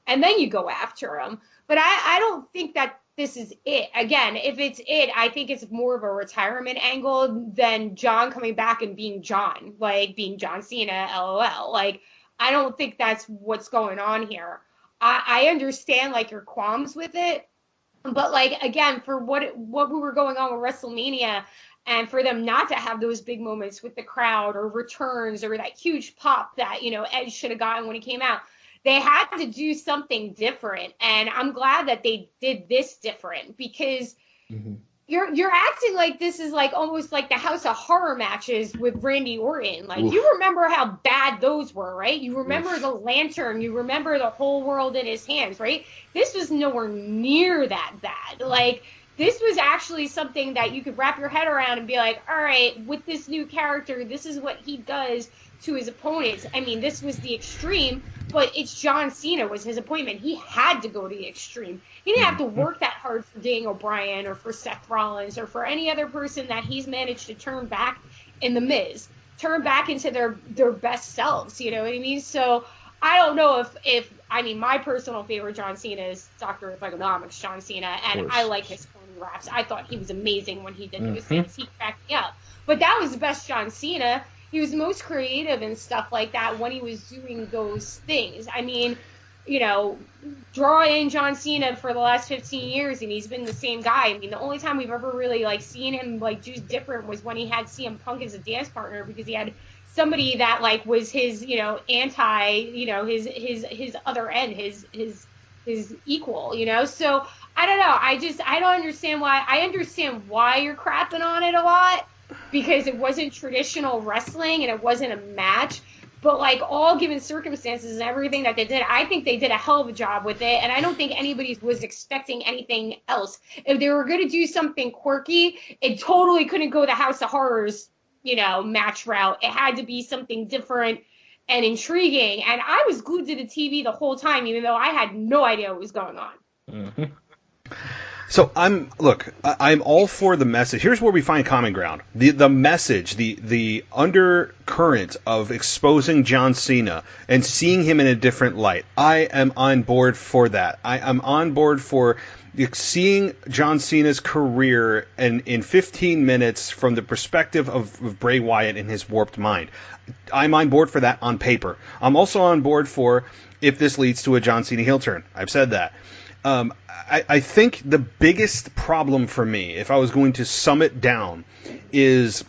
and then you go after him. But I don't think that this is it. Again, if it's it, I think it's more of a retirement angle than John coming back and being John, like being John Cena, LOL. Like, I don't think that's what's going on here. I understand, like, your qualms with it, but, like, again, for what we were going on with WrestleMania, and for them not to have those big moments with the crowd or returns or that huge pop that, Edge should have gotten when he came out, they had to do something different, and I'm glad that they did this different, because you're acting like this is like almost like the House of Horror matches with Randy Orton. Like, you remember how bad those were, right? You remember the lantern, you remember the whole world in his hands, right? This was nowhere near that bad. Like, this was actually something that you could wrap your head around and be like, all right, with this new character, this is what he does to his opponents. I mean, this was the extreme, but it's John Cena was his appointment. He had to go to the extreme. He didn't have to work that hard for Daniel Bryan or for Seth Rollins or for any other person that he's managed to turn back in The Miz, turn back into their best selves, you know what I mean? So I don't know if my personal favorite John Cena is Dr. Thuganomics John Cena, and I like his corny raps. I thought he was amazing when he did those things. He cracked me up. But that was the best John Cena. He was most creative and stuff like that when he was doing those things. I mean, draw in John Cena for the last 15 years, and he's been the same guy. I mean, the only time we've ever really, like, seen him, like, do different was when he had CM Punk as a dance partner, because he had somebody that, like, was his, anti, his other end, his equal, So, I don't know. I don't understand why. I understand why you're crapping on it a lot, because it wasn't traditional wrestling and it wasn't a match. But, like, all given circumstances and everything that they did, I think they did a hell of a job with it. And I don't think anybody was expecting anything else. If they were going to do something quirky, it totally couldn't go the House of Horrors, match route. It had to be something different and intriguing. And I was glued to the TV the whole time, even though I had no idea what was going on. So I'm all for the message. Here's where we find common ground. The message, the undercurrent of exposing John Cena and seeing him in a different light. I am on board for that. I am on board for seeing John Cena's career in 15 minutes from the perspective of Bray Wyatt and his warped mind. I'm on board for that on paper. I'm also on board for if this leads to a John Cena heel turn. I've said that. I think the biggest problem for me, if I was going to sum it down, is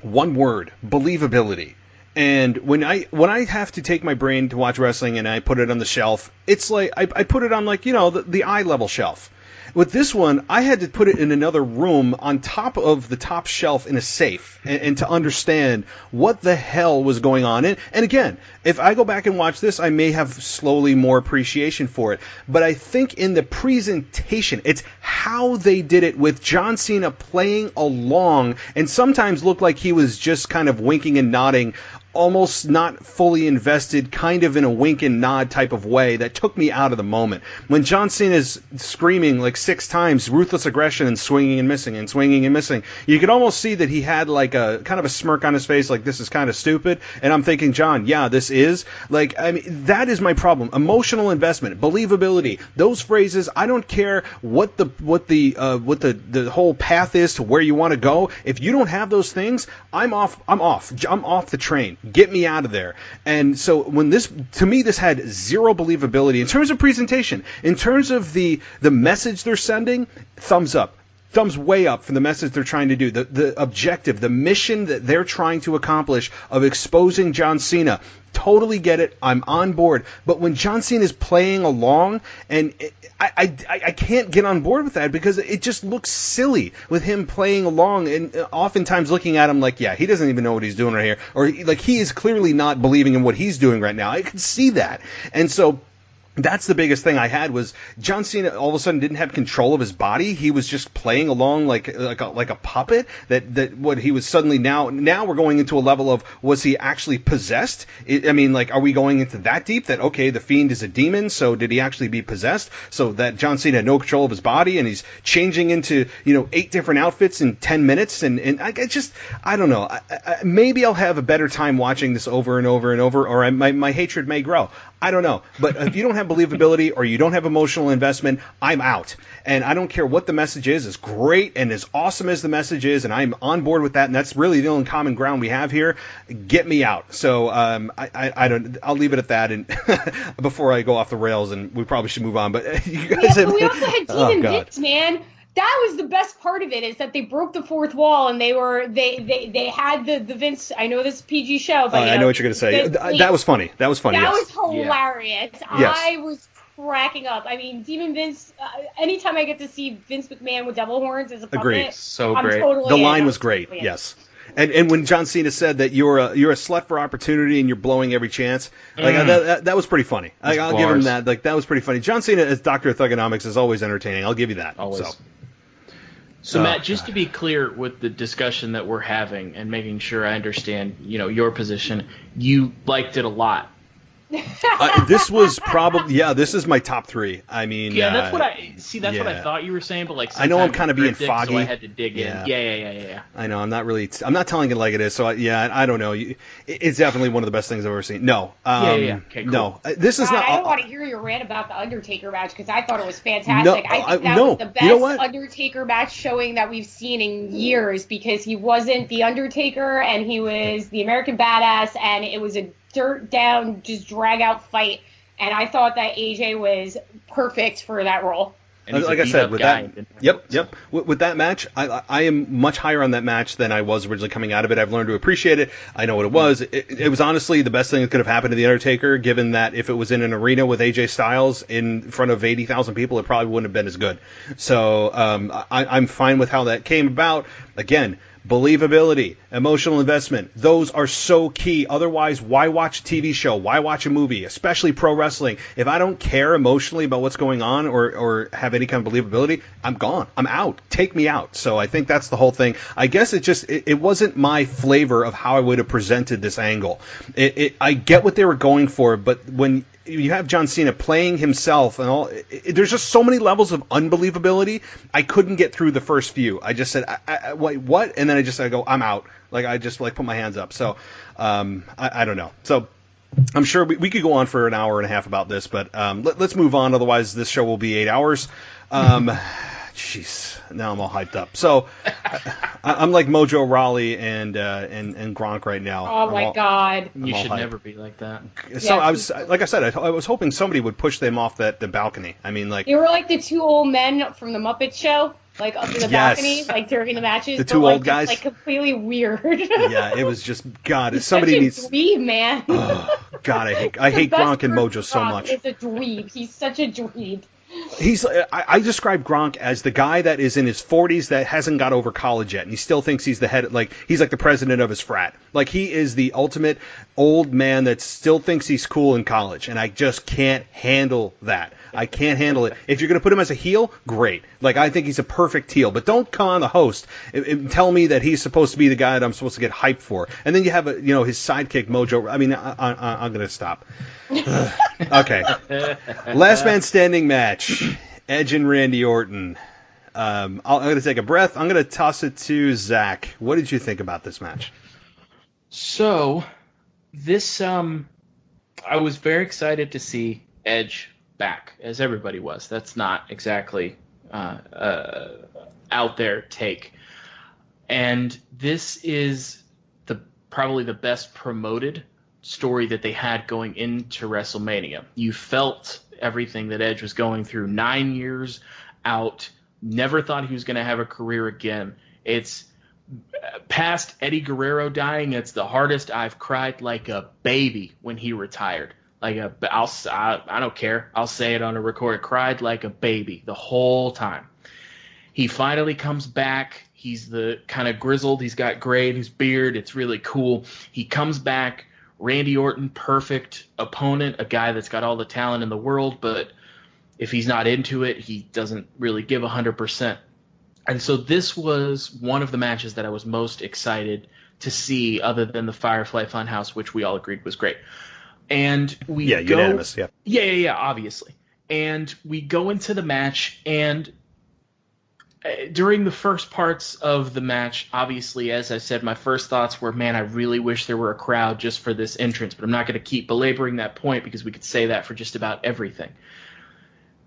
one word: believability. And when I have to take my brain to watch wrestling and I put it on the shelf, it's like I put it on the eye level shelf. With this one, I had to put it in another room on top of the top shelf in a safe and to understand what the hell was going on. And again, if I go back and watch this, I may have slowly more appreciation for it. But I think in the presentation, it's how they did it with John Cena playing along and sometimes looked like he was just kind of winking and nodding, almost not fully invested, kind of in a wink and nod type of way that took me out of the moment. When John Cena's screaming like 6 times, ruthless aggression and swinging and missing and swinging and missing, you could almost see that he had like a kind of a smirk on his face, like this is kind of stupid. And I'm thinking, John, yeah, this is. Like, I mean, that is my problem. Emotional investment, believability, those phrases. I don't care what the whole path is to where you want to go. If you don't have those things, I'm off the train. Get me out of there. And so when this had zero believability in terms of presentation, in terms of the message they're sending. Thumbs up. Thumbs way up for the message they're trying to do, the objective, the mission that they're trying to accomplish of exposing John Cena. Totally get it. I'm on board. But when John Cena is playing along, and I can't get on board with that because it just looks silly with him playing along and oftentimes looking at him like, yeah, he doesn't even know what he's doing right here. Or like he is clearly not believing in what he's doing right now. I could see that. And so that's the biggest thing I had was John Cena all of a sudden didn't have control of his body. He was just playing along like a puppet. That what he was suddenly now we're going into a level of, was he actually possessed? Are we going into that deep that, okay, the Fiend is a demon, so did he actually be possessed? So that John Cena had no control of his body and he's changing into 8 different outfits in 10 minutes and I don't know. Maybe I'll have a better time watching this over and over and over, or my hatred may grow. I don't know. But if you don't have believability or you don't have emotional investment, I'm out. And I don't care what the message is. As great and as awesome as the message is, and I'm on board with that, and that's really the only common ground we have here. Get me out. So I'll leave it at that. And before I go off the rails, and we probably should move on. But you guys but we also had Demon Vince, man. That was the best part of it, is that they broke the fourth wall and they had the Vince. I know this is a PG show, but I know what you're going to say. That was funny. That was funny. That yes. was hilarious. Yes. I was cracking up. I mean, Demon Vince. Anytime I get to see Vince McMahon with devil horns as a puppet, agreed. So I'm great. Totally the line was great. Yes. And when John Cena said that you're a slut for opportunity and you're blowing every chance, that was pretty funny. I'll give him that. Like, that was pretty funny. John Cena as Dr. Thugonomics is always entertaining. I'll give you that. Always. So Matt, just to be clear with the discussion that we're having and making sure I understand, your position, you liked it a lot. This was probably, this is my top 3. I mean, that's what I thought you were saying, but I know I'm kind of being foggy, so I had to dig in. Yeah. I know I'm not telling it like it is. So I don't know. It's definitely one of the best things I've ever seen. No, Okay, cool. No, this is not. I don't want to hear your rant about the Undertaker match because I thought it was fantastic. I think that was the best Undertaker match showing that we've seen in years, because he wasn't the Undertaker and he was the American Badass, and it was a dirt down, just drag out fight, and I thought that AJ was perfect for that role. Like I said, with that match, I am much higher on that match than I was originally coming out of it. I've learned to appreciate it. I know what it was. It was honestly the best thing that could have happened to The Undertaker, given that if it was in an arena with AJ Styles in front of 80,000 people, it probably wouldn't have been as good. So I'm fine with how that came about. Again, believability, emotional investment, those are so key. Otherwise, why watch a TV show? Why watch a movie, especially pro wrestling? If I don't care emotionally about what's going on or have any kind of believability, I'm gone. I'm out. Take me out. So I think that's the whole thing. I guess it wasn't my flavor of how I would have presented this angle. I get what they were going for, but when you have John Cena playing himself and all. There's just so many levels of unbelievability. I couldn't get through the first few. I just said, wait, what? And then I go, I'm out. Like, I just like put my hands up. So, I don't know. So, I'm sure we could go on for an hour and a half about this, but let's move on. Otherwise, this show will be 8 hours. Jeez, now I'm all hyped up. So I'm like Mojo Rawley and Gronk right now. Oh my God! You should never be like that. So I was, like I said, I was hoping somebody would push them off the balcony. I mean, like they were like the two old men from the Muppet Show, like up in the balcony, like during the matches. The two old guys, like completely weird. Yeah, it was just God. He's somebody such a needs. Dweeb, man. Oh, God, I hate Gronk and Mojo so much. He's a dweeb. He's such a dweeb. I describe Gronk as the guy that is in his 40s that hasn't got over college yet, and he still thinks he's the head, like he's like the president of his frat. Like he is the ultimate old man that still thinks he's cool in college, and I just can't handle that. I can't handle it. If you're going to put him as a heel, great. Like I think he's a perfect heel, but don't come on the host and tell me that he's supposed to be the guy that I'm supposed to get hyped for. And then you have his sidekick Mojo. I mean, I'm going to stop. Okay. Last man standing match. Edge and Randy Orton. I'm going to take a breath. I'm going to toss it to Zach. What did you think about this match? So, this I was very excited to see Edge back, as everybody was. That's not exactly out there take. And this is probably the best promoted story that they had going into WrestleMania. You felt everything that Edge was going through. 9 years out, never thought he was going to have a career again. It's past Eddie Guerrero dying. It's the hardest I've cried like a baby when he retired. I don't care. I'll say it on a record. Cried like a baby the whole time. He finally comes back. He's the kind of grizzled. He's got gray in his beard. It's really cool. He comes back. Randy Orton, perfect opponent, a guy that's got all the talent in the world, but if he's not into it, he doesn't really give 100%. And so this was one of the matches that I was most excited to see, other than the Firefly Fun House, which we all agreed was great. And unanimous, yeah. Yeah, obviously. And we go into the match, and during the first parts of the match, obviously, as I said, my first thoughts were, man, I really wish there were a crowd just for this entrance, but I'm not going to keep belaboring that point because we could say that for just about everything.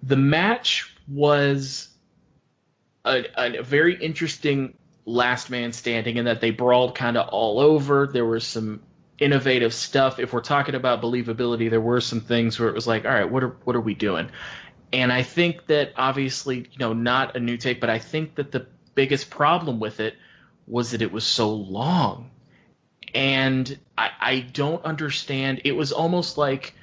The match was a very interesting last man standing in that they brawled kind of all over. There was some innovative stuff. If we're talking about believability, there were some things where it was like, all right, what are we doing? And I think that obviously, not a new take, but I think that the biggest problem with it was that it was so long. And I don't understand. It was almost like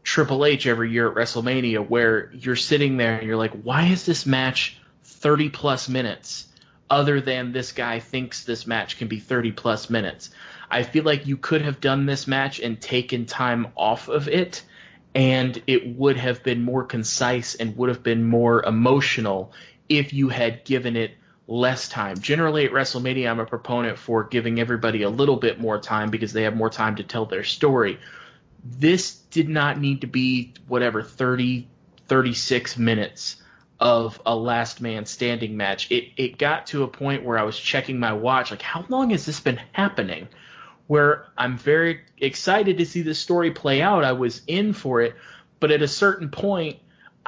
Triple H every year at WrestleMania, where you're sitting there and you're like, why is this match 30 plus minutes other than this guy thinks this match can be 30 plus minutes? I feel like you could have done this match and taken time off of it, and it would have been more concise and would have been more emotional if you had given it less time. Generally at WrestleMania, I'm a proponent for giving everybody a little bit more time because they have more time to tell their story. This did not need to be 30, 36 minutes of a last man standing match. It got to a point where I was checking my watch, like, how long has this been happening? Where I'm very excited to see this story play out. I was in for it, but at a certain point,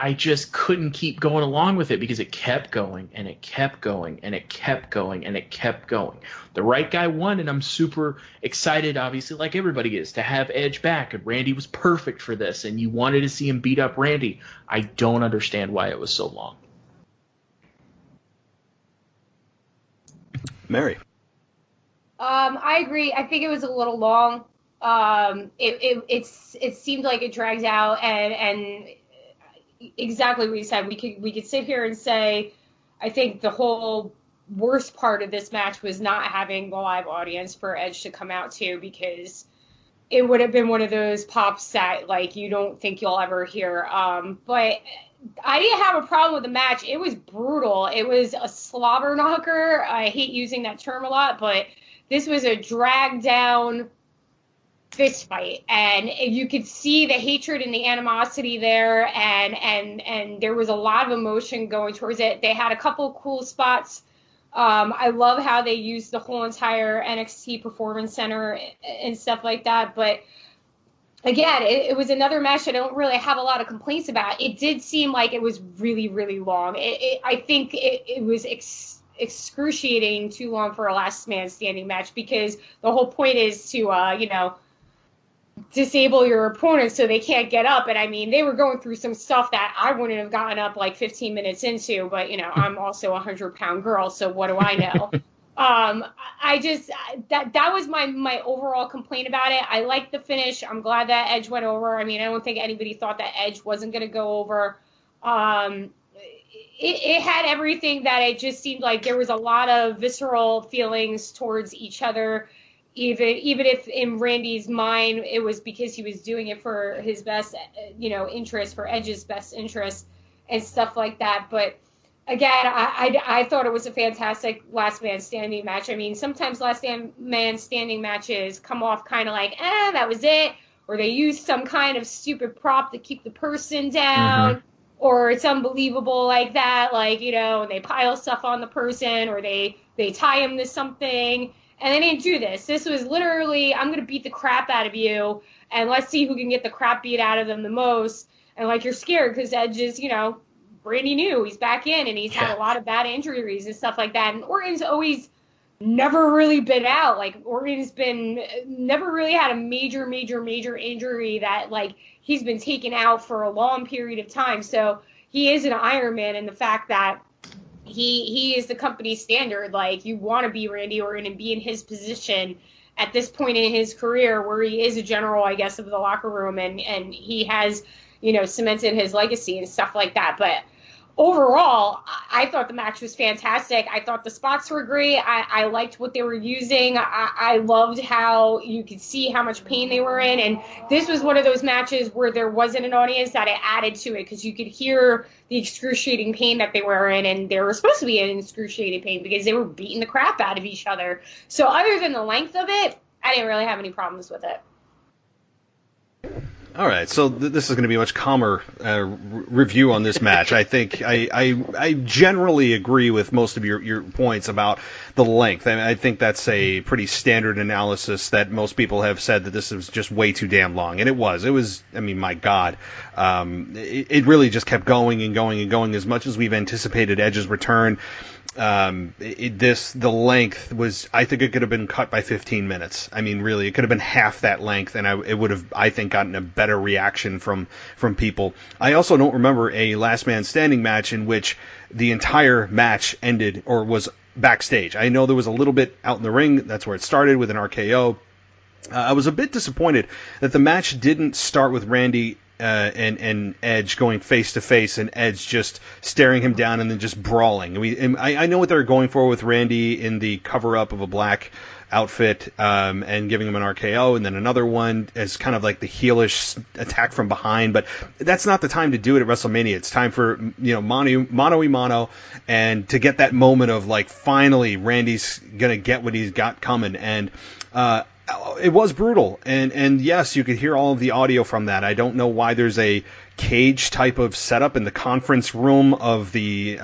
I just couldn't keep going along with it because it kept going and it kept going and it kept going and it kept going. The right guy won, and I'm super excited, obviously, like everybody is, to have Edge back. And Randy was perfect for this, and you wanted to see him beat up Randy. I don't understand why it was so long. Mary. I agree. I think it was a little long. It seemed like it drags out, and exactly what you said. We could sit here and say, I think the whole worst part of this match was not having the live audience for Edge to come out to, because it would have been one of those pops that like you don't think you'll ever hear. But I didn't have a problem with the match. It was brutal. It was a slobber knocker. I hate using that term a lot, but this was a drag down fist fight, and you could see the hatred and the animosity there, and there was a lot of emotion going towards it. They had a couple cool spots. I love how they used the whole entire NXT Performance Center and stuff like that, but again, it was another match I don't really have a lot of complaints about. It did seem like it was really, really long. I think it was excruciating too long for a last man standing match, because the whole point is to, disable your opponent so they can't get up. And I mean, they were going through some stuff that I wouldn't have gotten up like 15 minutes into, but I'm also a 100-pound girl, so what do I know? That was my overall complaint about it. I liked the finish. I'm glad that Edge went over. I mean, I don't think anybody thought that Edge wasn't going to go over. It had everything that it just seemed like there was a lot of visceral feelings towards each other. Even if in Randy's mind it was because he was doing it for his best, interest, for Edge's best interest and stuff like that. But again, I thought it was a fantastic last man standing match. I mean, sometimes last man standing matches come off kind of like, that was it, or they use some kind of stupid prop to keep the person down, or it's unbelievable like that, and they pile stuff on the person, or they tie him to something. And they didn't do this. This was literally, I'm going to beat the crap out of you, and let's see who can get the crap beat out of them the most. And, you're scared because Edge is, Brady new. He's back in, and he's had a lot of bad injuries and stuff like that. And Orton's always never really been out. Orton's never really had a major injury that, he's been taken out for a long period of time. So he is an Iron Man, and the fact that he is the company standard. You want to be Randy Orton and be in his position at this point in his career where he is a general, I guess, of the locker room, and he has, cemented his legacy and stuff like that. But overall, I thought the match was fantastic. I thought the spots were great. I liked what they were using. I loved how you could see how much pain they were in. And this was one of those matches where there wasn't an audience that it added to it, because you could hear the excruciating pain that they were in. And they were supposed to be in excruciating pain because they were beating the crap out of each other. So other than the length of it, I didn't really have any problems with it. All right, so this is going to be a much calmer review on this match. I think I generally agree with most of your points about the length. I think that's a pretty standard analysis that most people have said that this was just way too damn long, and it was. It was. I mean, my God, it really just kept going and going and going. As much as we've anticipated Edge's return, the length was, I think it could have been cut by 15 minutes. I mean, really, it could have been half that length, and it would have, I think, gotten a better reaction from people. I also don't remember a last man standing match in which the entire match ended or was backstage. I know there was a little bit out in the ring. That's where it started with an RKO. I was a bit disappointed that the match didn't start with Randy and Edge going face to face, and Edge just staring him down and then just brawling. I know what they're going for with Randy in the cover up of a black outfit and giving him an RKO, and then another one as kind of like the heelish attack from behind. But that's not the time to do it at WrestleMania. It's time for mano a mano, and to get that moment of finally Randy's gonna get what he's got coming. And it was brutal, and yes, you could hear all of the audio from that. I don't know why there's a cage type of setup in the conference room of the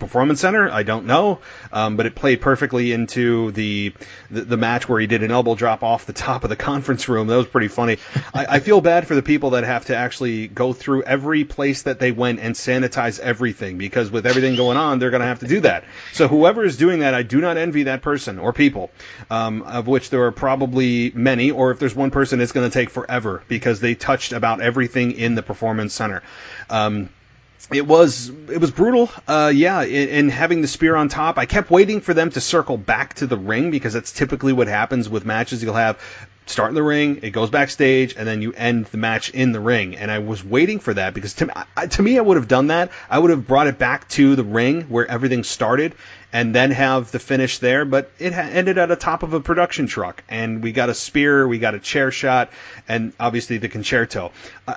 performance center. I don't know, but it played perfectly into the match where he did an elbow drop off the top of the conference room. That was pretty funny. I feel bad for the people that have to actually go through every place that they went and sanitize everything, because with everything going on, they're going to have to do that. So whoever is doing that, I do not envy that person or people, of which there are probably many, or if there's one person, it's going to take forever, because they touched about everything in the performance center. It was brutal. And having the spear on top, I kept waiting for them to circle back to the ring, because that's typically what happens with matches. You'll have start in the ring, it goes backstage, and then you end the match in the ring. And I was waiting for that, because to me, I would have done that. I would have brought it back to the ring where everything started, and then have the finish there. But it ended at the top of a production truck, and we got a spear, we got a chair shot, and obviously the concerto.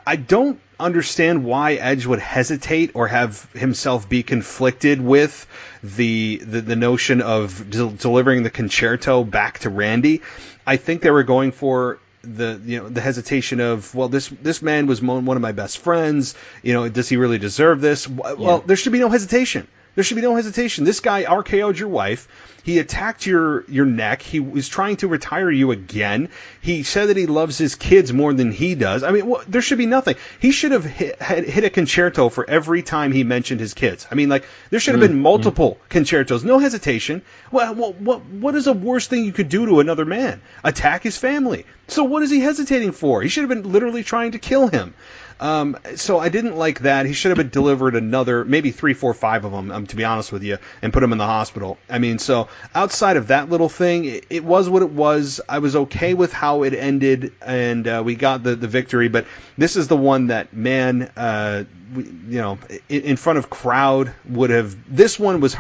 I don't understand why Edge would hesitate or have himself be conflicted with the notion of delivering the concerto back to Randy. I think they were going for the hesitation of, well, this man was one of my best friends. Does he really deserve this? Well, there should be no hesitation. There should be no hesitation. This guy RKO'd your wife. He attacked your neck. He was trying to retire you again. He said that he loves his kids more than he does. I mean, there should be nothing. He should have hit a concerto for every time he mentioned his kids. I mean, there should have been multiple concertos. No hesitation. Well, what is the worst thing you could do to another man? Attack his family. So what is he hesitating for? He should have been literally trying to kill him. So I didn't like that. He should have been delivered another, maybe 3, 4, 5 of them, to be honest with you, and put him in the hospital. I mean, so outside of that little thing, it was what it was. I was okay with how it ended, and we got the victory. But this is the one that, man, in front of crowd would have. This one was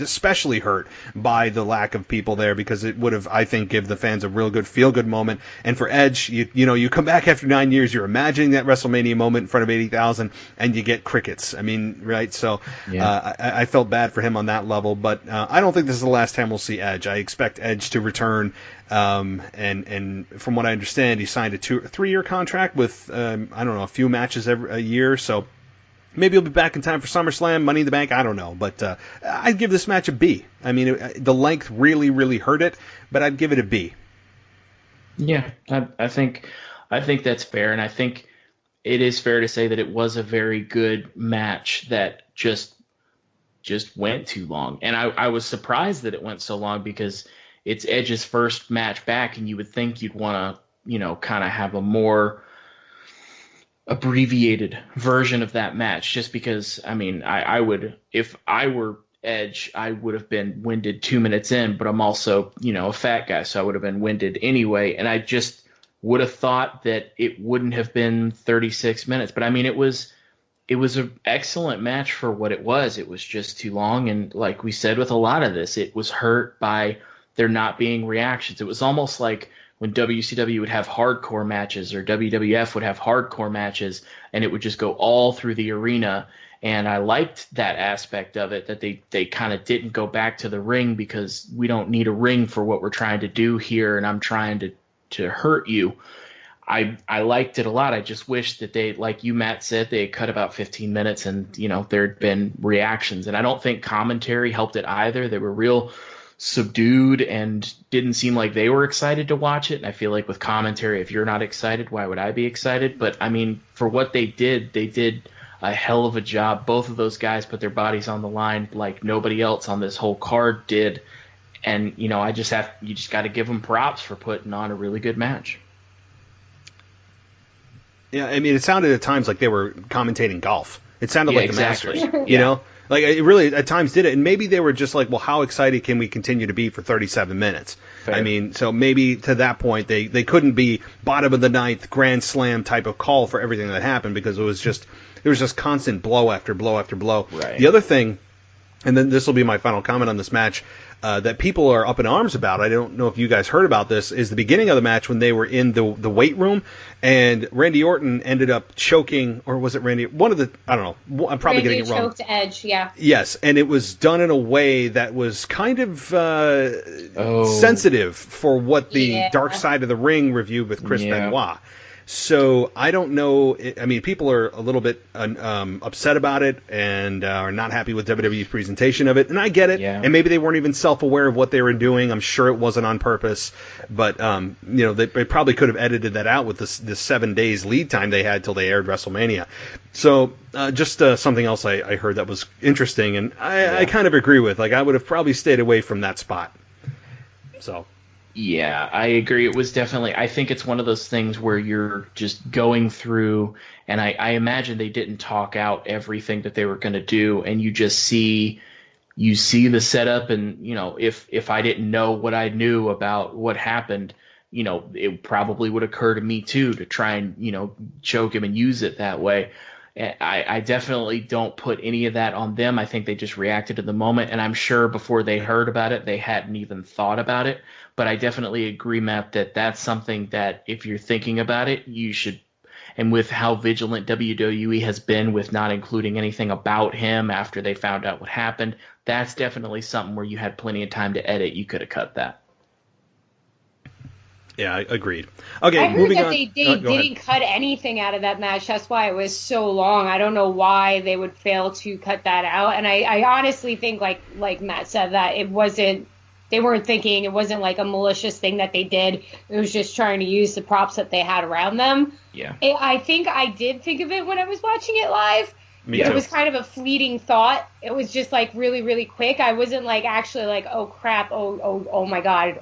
especially hurt by the lack of people there, because it would have, I think, give the fans a real good feel-good moment. And for Edge, you come back after 9 years, you're imagining that WrestleMania moment in front of 80,000, and you get crickets. I mean, right? So I felt bad for him on that level, but I don't think this is the last time we'll see Edge. I expect Edge to return, and from what I understand, he signed a 3-year contract with a few matches a year. So maybe he'll be back in time for SummerSlam, Money in the Bank. I don't know, but I'd give this match a B. I mean, the length really, really hurt it, but I'd give it a B. Yeah, I think that's fair, and I think it is fair to say that it was a very good match that just went too long. And I was surprised that it went so long, because it's Edge's first match back, and you would think you'd want to, kind of have a more abbreviated version of that match, just because, I mean, I would, if I were Edge, I would have been winded 2 minutes in, but I'm also, a fat guy, so I would have been winded anyway. And I just would have thought that it wouldn't have been 36 minutes. But I mean, it was an excellent match for what it was. It was just too long. And like we said, with a lot of this, it was hurt by there not being reactions. It was almost like when WCW would have hardcore matches, or WWF would have hardcore matches, and it would just go all through the arena. And I liked that aspect of it, that they kind of didn't go back to the ring, because we don't need a ring for what we're trying to do here, and I'm trying to hurt you. I liked it a lot. I just wish that they, like you, Matt, said, they had cut about 15 minutes and, there'd been reactions. And I don't think commentary helped it either. They were real subdued and didn't seem like they were excited to watch it. And I feel like with commentary, if you're not excited, why would I be excited? But I mean, for what they did a hell of a job. Both of those guys put their bodies on the line like nobody else on this whole card did. And, you just got to give them props for putting on a really good match. Yeah, I mean, it sounded at times like they were commentating golf. It sounded like exactly. the Masters, you know? Like, it really, at times, did it. And maybe they were just like, well, how excited can we continue to be for 37 minutes? Fair. I mean, so maybe to that point, they couldn't be bottom of the ninth, grand slam type of call for everything that happened, because there was just constant blow after blow after blow. Right. The other thing, and then this will be my final comment on this match, that people are up in arms about, I don't know if you guys heard about this, is the beginning of the match when they were in the weight room, and Randy Orton ended up choking, or was it Randy? One of the, I don't know, I'm probably getting it wrong. Randy choked Edge, yeah. Yes, and it was done in a way that was kind of sensitive for what the Dark Side of the Ring reviewed with Chris Benoit. So I don't know. I mean, people are a little bit upset about it and are not happy with WWE's presentation of it, and I get it. Yeah. And maybe they weren't even self-aware of what they were doing. I'm sure it wasn't on purpose, but they probably could have edited that out with the 7 days lead time they had till they aired WrestleMania. So just something else I heard that was interesting, and I kind of agree with. Like, I would have probably stayed away from that spot. So. Yeah, I agree. It was definitely, I think it's one of those things where you're just going through, and I imagine they didn't talk out everything that they were going to do, and you just see the setup, and, if I didn't know what I knew about what happened, it probably would occur to me too, to try and, choke him and use it that way. I definitely don't put any of that on them. I think they just reacted to the moment, and I'm sure before they heard about it, they hadn't even thought about it. But I definitely agree, Matt, that that's something that if you're thinking about it, you should. And with how vigilant WWE has been with not including anything about him after they found out what happened, that's definitely something where you had plenty of time to edit. You could have cut that. Yeah, agreed. Okay, I heard moving that on. they Go ahead. didn't cut anything out of that match. That's why it was so long. I don't know why they would fail to cut that out. And I honestly think, like Matt said, that it wasn't. They weren't thinking. It wasn't like a malicious thing that they did. It was just trying to use the props that they had around them. Yeah. I think I did think of it when I was watching it live. Me too. It was kind of a fleeting thought. It was just like really, really quick. I wasn't like actually like, oh crap, oh my god,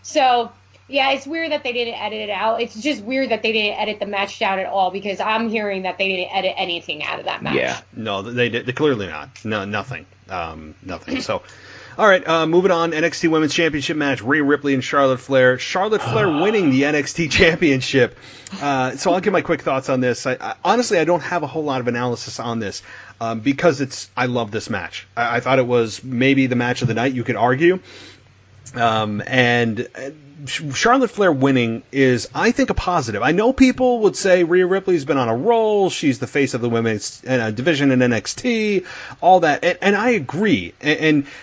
So yeah, it's weird that they didn't edit it out. It's just weird that they didn't edit the match down at all, because I'm hearing that they didn't edit anything out of that match. Yeah. No, they clearly not. No, nothing. Nothing. So, all right, moving on. NXT Women's Championship match: Rhea Ripley and Charlotte Flair. Charlotte Flair winning the NXT Championship. So I'll give my quick thoughts on this. Honestly, I don't have a whole lot of analysis on this because I love this match. I thought it was maybe the match of the night, you could argue. And Charlotte Flair winning is, I think, a positive. I know people would say Rhea Ripley's been on a roll. She's the face of the women's division in NXT, all that. And I agree.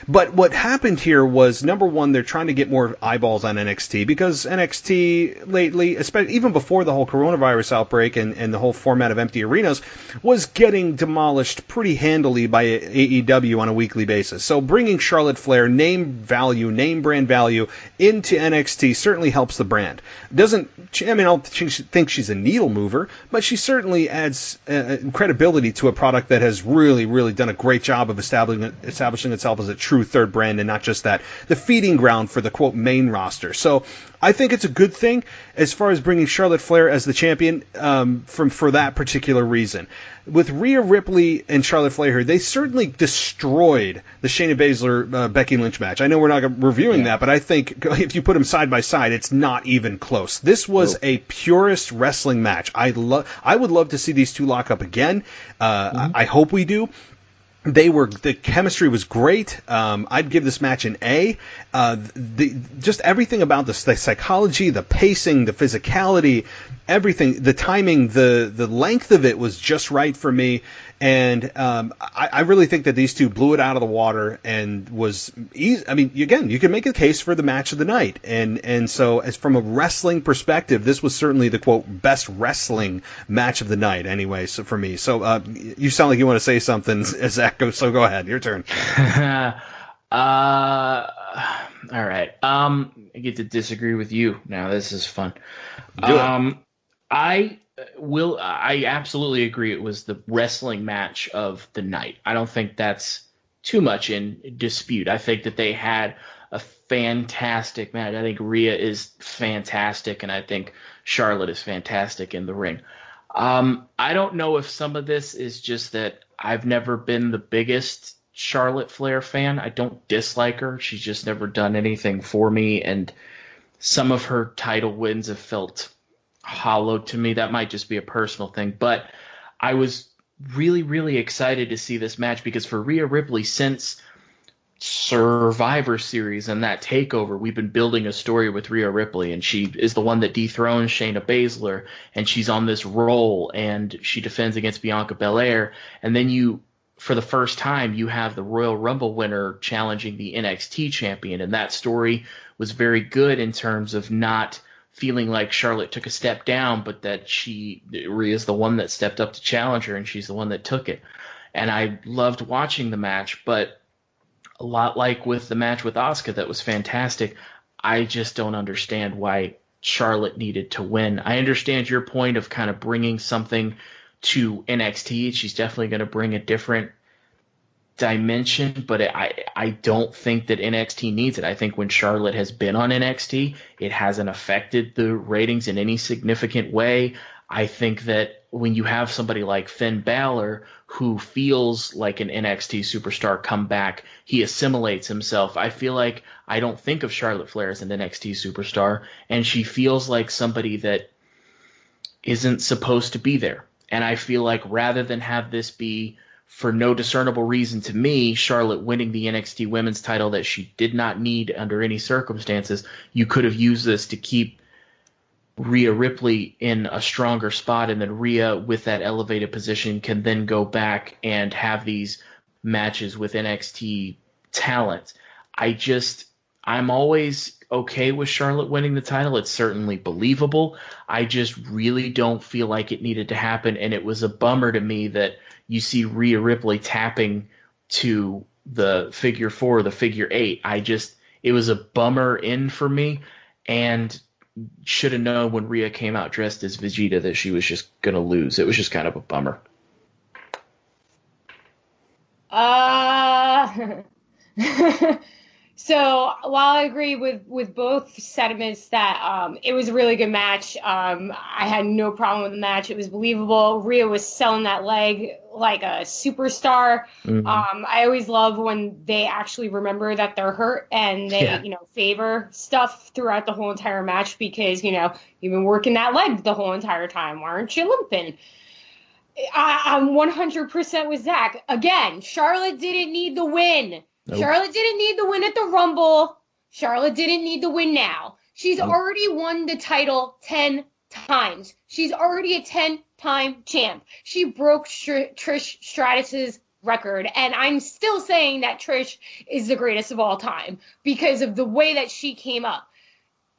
But what happened here was, number one, they're trying to get more eyeballs on NXT, because NXT lately, especially even before the whole coronavirus outbreak and the whole format of empty arenas, was getting demolished pretty handily by AEW on a weekly basis. So bringing Charlotte Flair, name brand value, into NXT certainly helps the brand. I don't think she's a needle mover, but she certainly adds credibility to a product that has really, really done a great job of establishing itself as a true third brand, and not just the feeding ground for the quote main roster. So I think it's a good thing as far as bringing Charlotte Flair as the champion for that particular reason. With Rhea Ripley and Charlotte Flair here, they certainly destroyed the Shayna Baszler Becky Lynch match. I know we're not reviewing that, but I think if you put them side by side, it's not even close. This was a purist wrestling match. I would love to see these two lock up again. I hope we do. The chemistry was great. I'd give this match an A. Just everything about this, the psychology, the pacing, the physicality, everything, the timing, the length of it was just right for me. And I really think that these two blew it out of the water and was easy. I mean, again, you can make a case for the match of the night. And so, as from a wrestling perspective, this was certainly the quote best wrestling match of the night. Anyway, so for me, so you sound like you want to say something, Zach. So go ahead, your turn. All right. I get to disagree with you now. This is fun. Do it. I absolutely agree. It was the wrestling match of the night. I don't think that's too much in dispute. I think that they had a fantastic match. I think Rhea is fantastic, and I think Charlotte is fantastic in the ring. I don't know if some of this is just that I've never been the biggest Charlotte Flair fan. I don't dislike her. She's just never done anything for me, and some of her title wins have felt hollow to me. That might just be a personal thing, but I was really, really excited to see this match because for Rhea Ripley, since Survivor Series and that takeover, we've been building a story with Rhea Ripley, and she is the one that dethroned Shayna Baszler, and she's on this roll, and she defends against Bianca Belair, and then for the first time, you have the Royal Rumble winner challenging the NXT champion, and that story was very good in terms of not feeling like Charlotte took a step down, but that Rhea's the one that stepped up to challenge her, and she's the one that took it. And I loved watching the match, but a lot like with the match with Asuka that was fantastic, I just don't understand why Charlotte needed to win. I understand your point of kind of bringing something to NXT. She's definitely going to bring a different dimension, but I don't think that NXT needs it. I think when Charlotte has been on NXT, it hasn't affected the ratings in any significant way. I think that when you have somebody like Finn Balor, who feels like an NXT superstar come back, he assimilates himself. I feel like I don't think of Charlotte Flair as an NXT superstar, and she feels like somebody that isn't supposed to be there. And I feel like rather than have this be, for no discernible reason to me, Charlotte winning the NXT women's title that she did not need under any circumstances, you could have used this to keep Rhea Ripley in a stronger spot, and then Rhea with that elevated position can then go back and have these matches with NXT talent. I'm always okay with Charlotte winning the title. It's certainly believable. I just really don't feel like it needed to happen, and it was a bummer to me that you see Rhea Ripley tapping to the figure 4, the figure 8. It was a bummer in for me, and should have known when Rhea came out dressed as Vegeta that she was just going to lose. It was just kind of a bummer. So while I agree with both sentiments that it was a really good match, I had no problem with the match. It was believable. Rhea was selling that leg like a superstar. Mm-hmm. I always love when they actually remember that they're hurt and they, favor stuff throughout the whole entire match because, you've been working that leg the whole entire time. Why aren't you limping? I'm 100% with Zach. Again, Charlotte didn't need the win. Nope. Charlotte didn't need the win at the Rumble. Charlotte didn't need the win now. She's already won the title 10 times. She's already a 10-time champ. She broke Trish Stratus's record, and I'm still saying that Trish is the greatest of all time because of the way that she came up.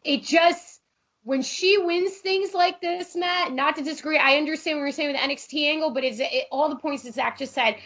It just, when she wins things like this, Matt, not to disagree, I understand what you're saying with the NXT angle, but all the points that Zach just said,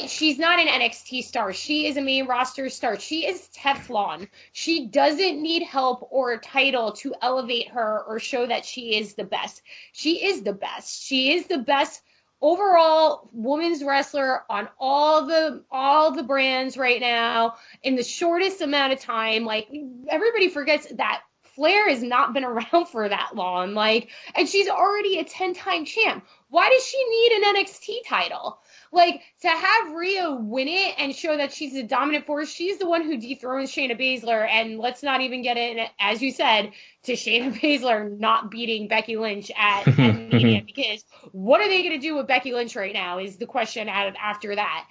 she's not an NXT star. She is a main roster star. She is Teflon. She doesn't need help or a title to elevate her or show that she is the best. She is the best. She is the best overall women's wrestler on all the brands right now in the shortest amount of time. Like, everybody forgets that Flair has not been around for that long. Like, and she's already a 10-time champ. Why does she need an NXT title? Like, to have Rhea win it and show that she's a dominant force, she's the one who dethrones Shayna Baszler, and let's not even get in, as you said, to Shayna Baszler not beating Becky Lynch at Mania, because what are they going to do with Becky Lynch right now is the question after that.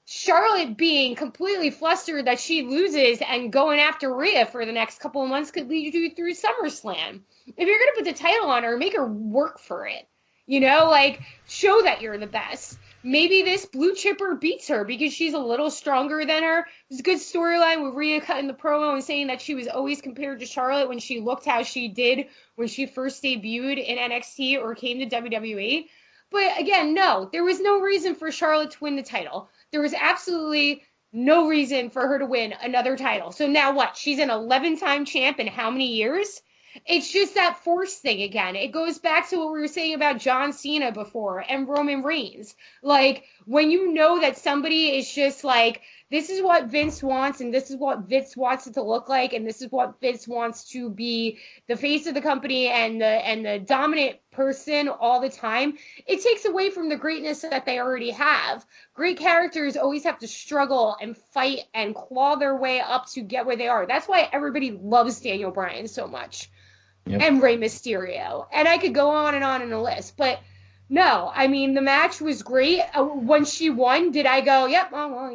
Charlotte being completely flustered that she loses and going after Rhea for the next couple of months could lead you through SummerSlam. If you're going to put the title on her, make her work for it. Show that you're the best. Maybe this blue chipper beats her because she's a little stronger than her. There's a good storyline with Rhea cutting the promo and saying that she was always compared to Charlotte when she looked how she did when she first debuted in NXT or came to WWE. But again, no, there was no reason for Charlotte to win the title. There was absolutely no reason for her to win another title. So now what? She's an 11-time champ in how many years? It's just that force thing again. It goes back to what we were saying about John Cena before and Roman Reigns. Like, when you know that somebody is just like, this is what Vince wants and this is what Vince wants it to look like and this is what Vince wants to be the face of the company and the dominant person all the time, it takes away from the greatness that they already have. Great characters always have to struggle and fight and claw their way up to get where they are. That's why everybody loves Daniel Bryan so much. Yep. And Rey Mysterio. And I could go on in the list. But no, I mean, the match was great. When she won, did I go, yep, well,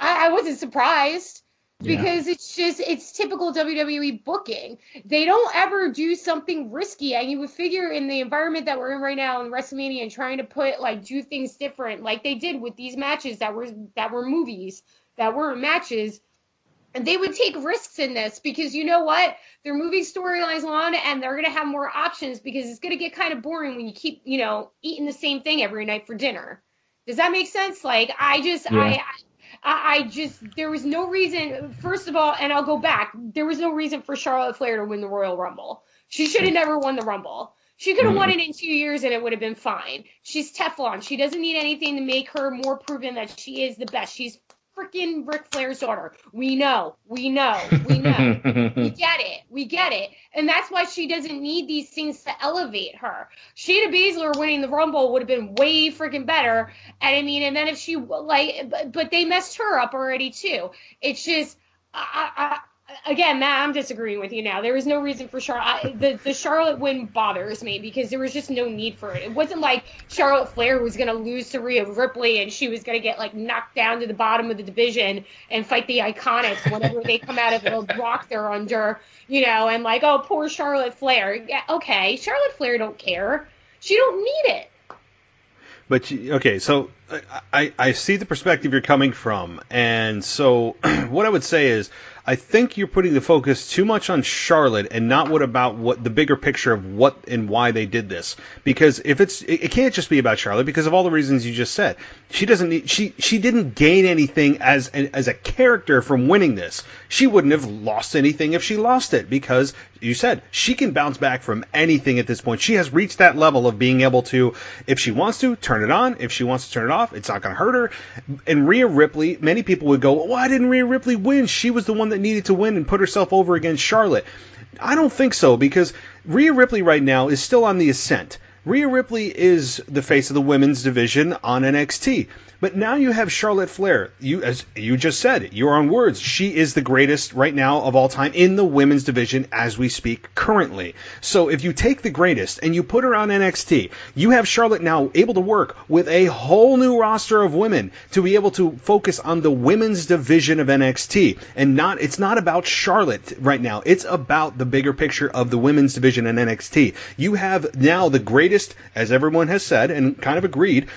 I wasn't surprised. Because it's typical WWE booking. They don't ever do something risky. And you would figure in the environment that we're in right now in WrestleMania and trying to do things different like they did with these matches that were movies, that weren't matches. And they would take risks in this because you know what? They're moving storylines on and they're going to have more options because it's going to get kind of boring when you keep, eating the same thing every night for dinner. Does that make sense? Like, I just, there was no reason, first of all, and I'll go back, there was no reason for Charlotte Flair to win the Royal Rumble. She should have never won the Rumble. She could have won it in 2 years and it would have been fine. She's Teflon. She doesn't need anything to make her more proven that she is the best. She's freaking Ric Flair's daughter. We know. We get it. And that's why she doesn't need these things to elevate her. Shayna Baszler winning the Rumble would have been way freaking better. And I mean, and then if she, but they messed her up already too. It's just, again, Matt, I'm disagreeing with you now. There was no reason for Charlotte. The Charlotte win bothers me because there was just no need for it. It wasn't like Charlotte Flair was going to lose to Rhea Ripley and she was going to get knocked down to the bottom of the division and fight the Iconics whenever they come out of the rock they're under, and oh, poor Charlotte Flair. Yeah, okay, Charlotte Flair don't care. She don't need it. But, okay, so I see the perspective you're coming from, and so what I would say is I think you're putting the focus too much on Charlotte and not what the bigger picture of what and why they did this. Because if it can't just be about Charlotte because of all the reasons you just said. She didn't gain anything as a character from winning this. She wouldn't have lost anything if she lost it because you said she can bounce back from anything at this point. She has reached that level of being able to, if she wants to, turn it on. If she wants to turn it off, it's not going to hurt her. And Rhea Ripley, many people would go, why didn't Rhea Ripley win? She was the one that needed to win and put herself over against Charlotte. I don't think so because Rhea Ripley right now is still on the ascent. Rhea Ripley is the face of the women's division on NXT. But now you have Charlotte Flair. As you just said, your own words, she is the greatest right now of all time in the women's division as we speak currently. So if you take the greatest and you put her on NXT, you have Charlotte now able to work with a whole new roster of women to be able to focus on the women's division of NXT. And it's not about Charlotte right now. It's about the bigger picture of the women's division in NXT. You have now the greatest, as everyone has said and kind of agreed,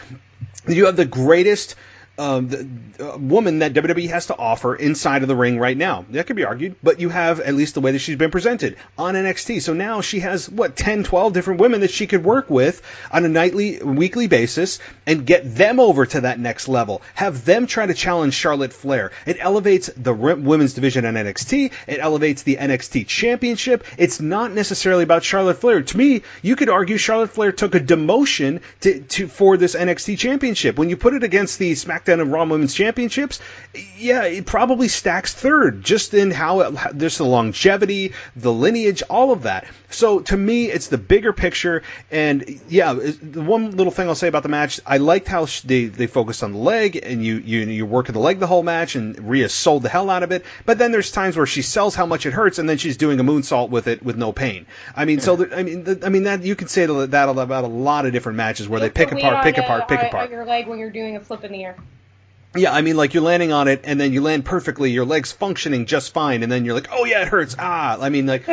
you have the greatest woman that WWE has to offer inside of the ring right now. That could be argued, but you have at least the way that she's been presented on NXT. So now she has, 10, 12 different women that she could work with on a nightly, weekly basis and get them over to that next level. Have them try to challenge Charlotte Flair. It elevates the women's division on NXT. It elevates the NXT championship. It's not necessarily about Charlotte Flair. To me, you could argue Charlotte Flair took a demotion for this NXT championship. When you put it against the SmackDown and Raw Women's Championships, yeah, it probably stacks third just in how there's the longevity, the lineage, all of that. So to me, it's the bigger picture. And yeah, the one little thing I'll say about the match, I liked how they focused on the leg and you work the leg the whole match, and Rhea sold the hell out of it. But then there's times where she sells how much it hurts, and then she's doing a moonsault with it with no pain. I mean, so that you could say that about a lot of different matches where they pick apart. On your leg when you're doing a flip in the air. Yeah, I mean, like you're landing on it, and then you land perfectly, your leg's functioning just fine, and then you're like, oh yeah, it hurts, I mean, like,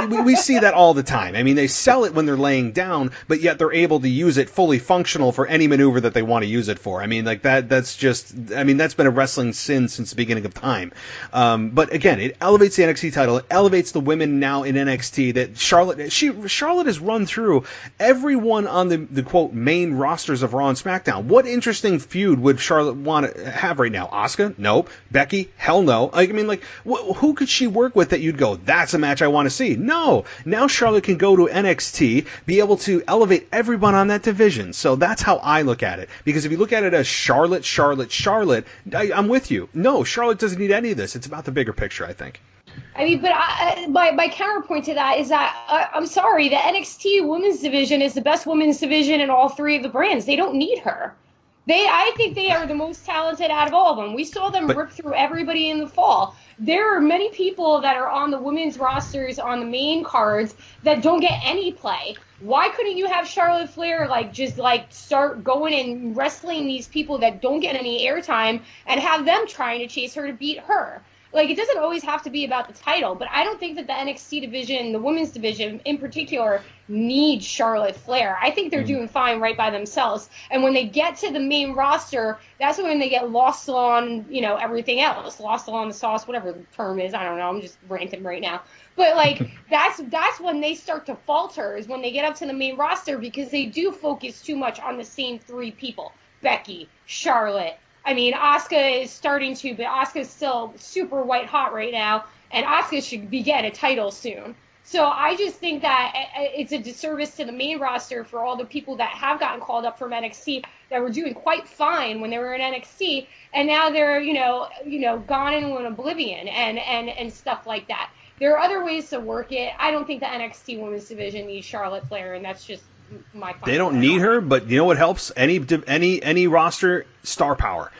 we see that all the time. I mean, they sell it when they're laying down, but yet they're able to use it fully functional for any maneuver that they want to use it for. I mean, like, that's been a wrestling sin since the beginning of time. But again, it elevates the NXT title, it elevates the women now in NXT, that Charlotte has run through everyone on the quote, main rosters of Raw and SmackDown. What interesting feud would Charlotte want to have right now? Asuka? Nope. Becky? Hell no. I mean, like, who could she work with that you'd go, that's a match I want to see? No. Now Charlotte can go to NXT, be able to elevate everyone on that division. So that's how I look at it. Because if you look at it as Charlotte, I'm with you. No, Charlotte doesn't need any of this. It's about the bigger picture, I think. I mean, but my counterpoint to that is that, I'm sorry, the NXT women's division is the best women's division in all three of the brands. They don't need her. I think they are the most talented out of all of them. We saw them rip through everybody in the fall. There are many people that are on the women's rosters on the main cards that don't get any play. Why couldn't you have Charlotte Flair start going and wrestling these people that don't get any airtime and have them trying to chase her to beat her? Like, it doesn't always have to be about the title, but I don't think that the NXT division, the women's division in particular, needs Charlotte Flair. I think they're doing fine right by themselves. And when they get to the main roster, that's when they get lost on, everything else. Lost on the sauce, whatever the term is. I don't know. I'm just ranting right now. But, like, that's when they start to falter, is when they get up to the main roster, because they do focus too much on the same three people. Becky, Charlotte. I mean, Asuka is starting to, but Asuka's still super white hot right now, and Asuka should get a title soon. So I just think that it's a disservice to the main roster for all the people that have gotten called up from NXT that were doing quite fine when they were in NXT, and now they're, gone into oblivion and stuff like that. There are other ways to work it. I don't think the NXT women's division needs Charlotte Flair, and that's just my final. They don't need her, but you know what helps any roster? Star power.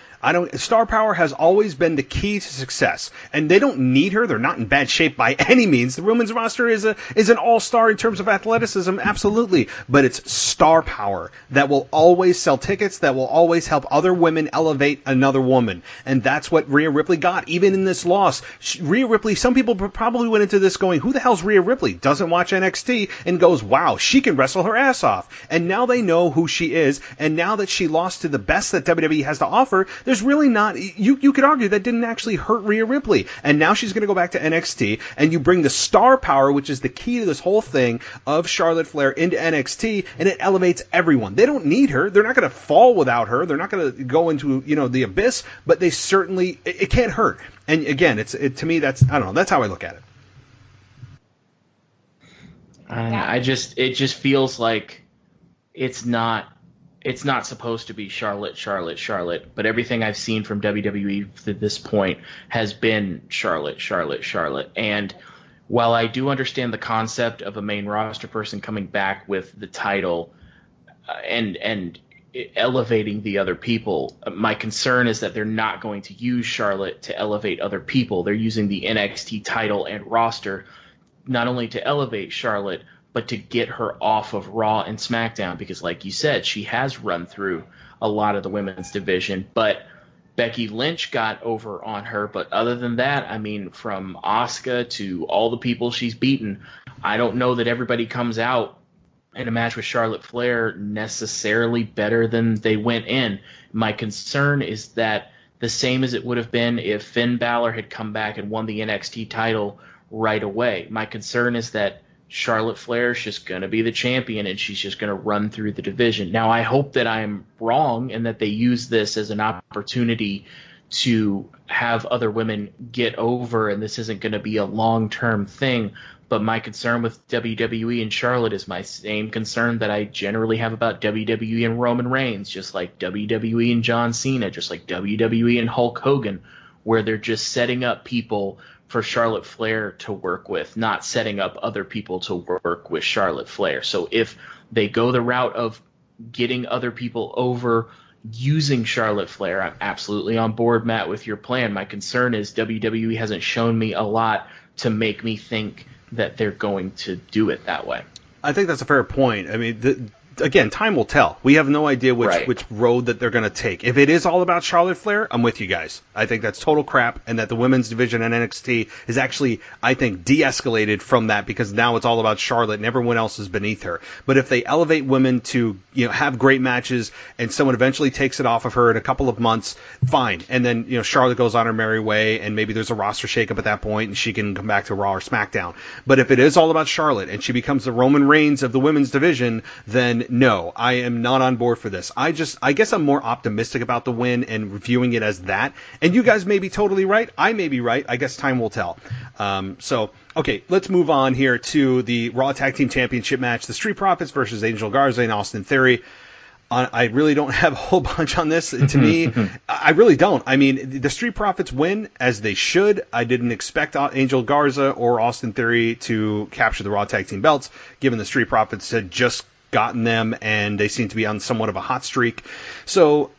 Star power has always been the key to success, and they don't need her. They're not in bad shape by any means. The women's roster is an all-star in terms of athleticism, absolutely, but it's star power that will always sell tickets, that will always help other women elevate another woman, and that's what Rhea Ripley got. Even in this loss, Rhea Ripley, some people probably went into this going, who the hell's Rhea Ripley? Doesn't watch NXT, and goes, wow, she can wrestle her ass off. And now they know who she is, and now that she lost to the best that WWE has to offer, there's really not, you could argue that didn't actually hurt Rhea Ripley. And now she's going to go back to NXT, and you bring the star power, which is the key to this whole thing, of Charlotte Flair into NXT, and it elevates everyone. They don't need her. They're not going to fall without her. They're not going to go into, the abyss, but they certainly, it can't hurt. And again, to me, that's, I don't know, that's how I look at it. It just feels like it's not supposed to be Charlotte, but everything I've seen from WWE to this point has been Charlotte. And while I do understand the concept of a main roster person coming back with the title and elevating the other people, my concern is that they're not going to use Charlotte to elevate other people. They're using the NXT title and roster not only to elevate Charlotte, but to get her off of Raw and SmackDown, because like you said, she has run through a lot of the women's division, but Becky Lynch got over on her. But other than that, I mean, from Asuka to all the people she's beaten, I don't know that everybody comes out in a match with Charlotte Flair necessarily better than they went in. My concern is that the same as it would have been if Finn Balor had come back and won the NXT title right away. My concern is that Charlotte Flair is just going to be the champion and she's just going to run through the division. Now, I hope that I'm wrong and that they use this as an opportunity to have other women get over and this isn't going to be a long-term thing. But my concern with WWE and Charlotte is my same concern that I generally have about WWE and Roman Reigns, just like WWE and John Cena, just like WWE and Hulk Hogan, where they're just setting up people for Charlotte Flair to work with, not setting up other people to work with Charlotte Flair. So if they go the route of getting other people over using Charlotte Flair, I'm absolutely on board, Matt, with your plan. My concern is WWE hasn't shown me a lot to make me think that they're going to do it that way. I think that's a fair point. I mean, again, time will tell. We have no idea which road that they're going to take. If it is all about Charlotte Flair, I'm with you guys. I think that's total crap, and that the women's division in NXT is actually, I think, de-escalated from that because now it's all about Charlotte and everyone else is beneath her. But if they elevate women to have great matches and someone eventually takes it off of her in a couple of months, fine. And then Charlotte goes on her merry way, and maybe there's a roster shakeup at that point, and she can come back to Raw or SmackDown. But if it is all about Charlotte and she becomes the Roman Reigns of the women's division, then no, I am not on board for this. I guess I'm more optimistic about the win and viewing it as that. And you guys may be totally right. I may be right. I guess time will tell. Okay, let's move on here to the Raw Tag Team Championship match. The Street Profits versus Angel Garza and Austin Theory. I really don't have a whole bunch on this. To me, I really don't. I mean, the Street Profits win as they should. I didn't expect Angel Garza or Austin Theory to capture the Raw Tag Team belts, given the Street Profits had just gotten them, and they seem to be on somewhat of a hot streak. So,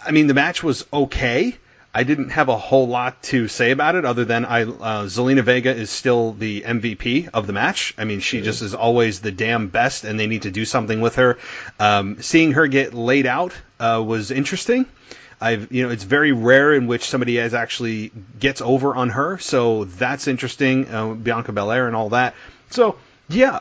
I mean, the match was okay. I didn't have a whole lot to say about it other than Zelina Vega is still the MVP of the match. I mean, she just is always the damn best, and they need to do something with her. Seeing her get laid out was interesting. It's very rare in which somebody actually gets over on her, so that's interesting. Bianca Belair and all that. So, yeah,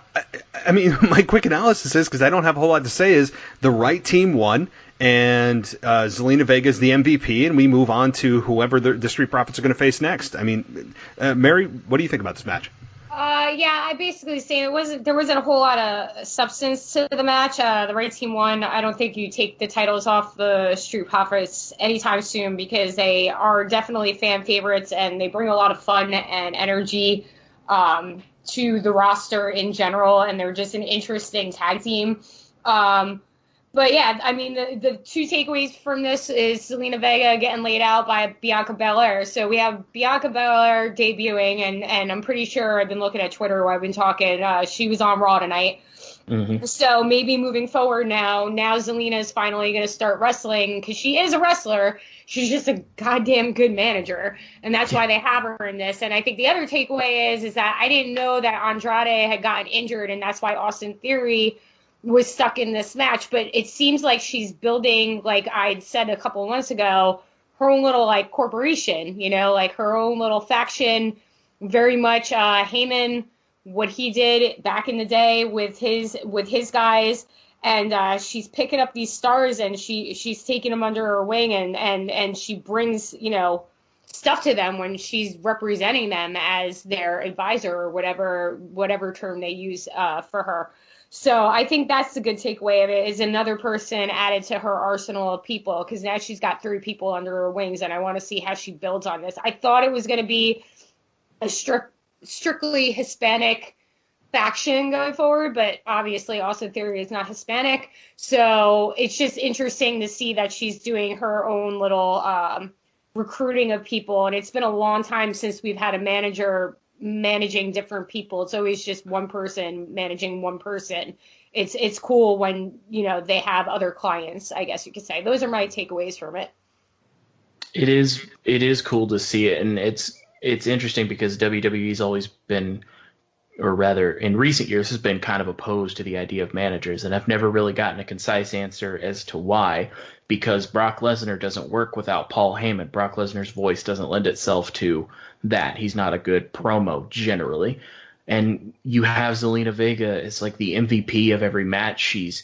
I mean, my quick analysis is, because I don't have a whole lot to say, is the right team won, and Zelina Vega is the MVP, and we move on to whoever the Street Profits are going to face next. I mean, Mary, what do you think about this match? I basically say there wasn't a whole lot of substance to the match. The right team won. I don't think you take the titles off the Street Profits anytime soon, because they are definitely fan favorites, and they bring a lot of fun and energy to the roster in general, and they're just an interesting tag team. But yeah, I mean, the two takeaways from this is Zelina Vega getting laid out by Bianca Belair. So we have Bianca Belair debuting, and I'm pretty sure I've been looking at Twitter while I've been talking. She was on Raw tonight. Mm-hmm. So maybe moving forward now Zelina is finally going to start wrestling because she is a wrestler. She's just a goddamn good manager, and that's why they have her in this. And I think the other takeaway is that I didn't know that Andrade had gotten injured, and that's why Austin Theory was stuck in this match. But it seems like she's building, like I'd said a couple of months ago, her own little like corporation, like her own little faction, very much Heyman, what he did back in the day with his guys. And she's picking up these stars, and she's taking them under her wing, and she brings, stuff to them when she's representing them as their advisor or whatever term they use for her. So I think that's the good takeaway of it, is another person added to her arsenal of people, because now she's got 3 people under her wings, and I want to see how she builds on this. I thought it was going to be a strictly Hispanic faction going forward, but obviously Austin Theory is not Hispanic. So it's just interesting to see that she's doing her own little recruiting of people. And it's been a long time since we've had a manager managing different people. It's always just one person managing one person. It's cool when, they have other clients, I guess you could say. Those are my takeaways from it. It is cool to see it. And it's interesting because WWE's always been, or rather in recent years, has been kind of opposed to the idea of managers. And I've never really gotten a concise answer as to why, because Brock Lesnar doesn't work without Paul Heyman. Brock Lesnar's voice doesn't lend itself to that. He's not a good promo generally. And you have Zelina Vega as like the MVP of every match she's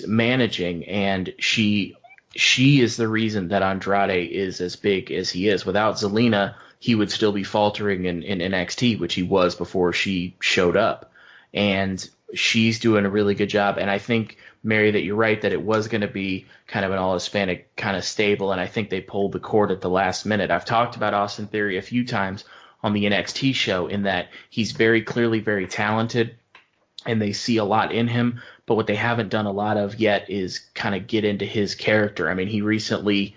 managing, and she is the reason that Andrade is as big as he is. Without Zelina, he would still be faltering in NXT, which he was before she showed up. And she's doing a really good job. And I think, Mary, that you're right, that it was going to be kind of an all-Hispanic kind of stable, and I think they pulled the cord at the last minute. I've talked about Austin Theory a few times on the NXT show in that he's very clearly very talented, and they see a lot in him. But what they haven't done a lot of yet is kind of get into his character. I mean, he recently,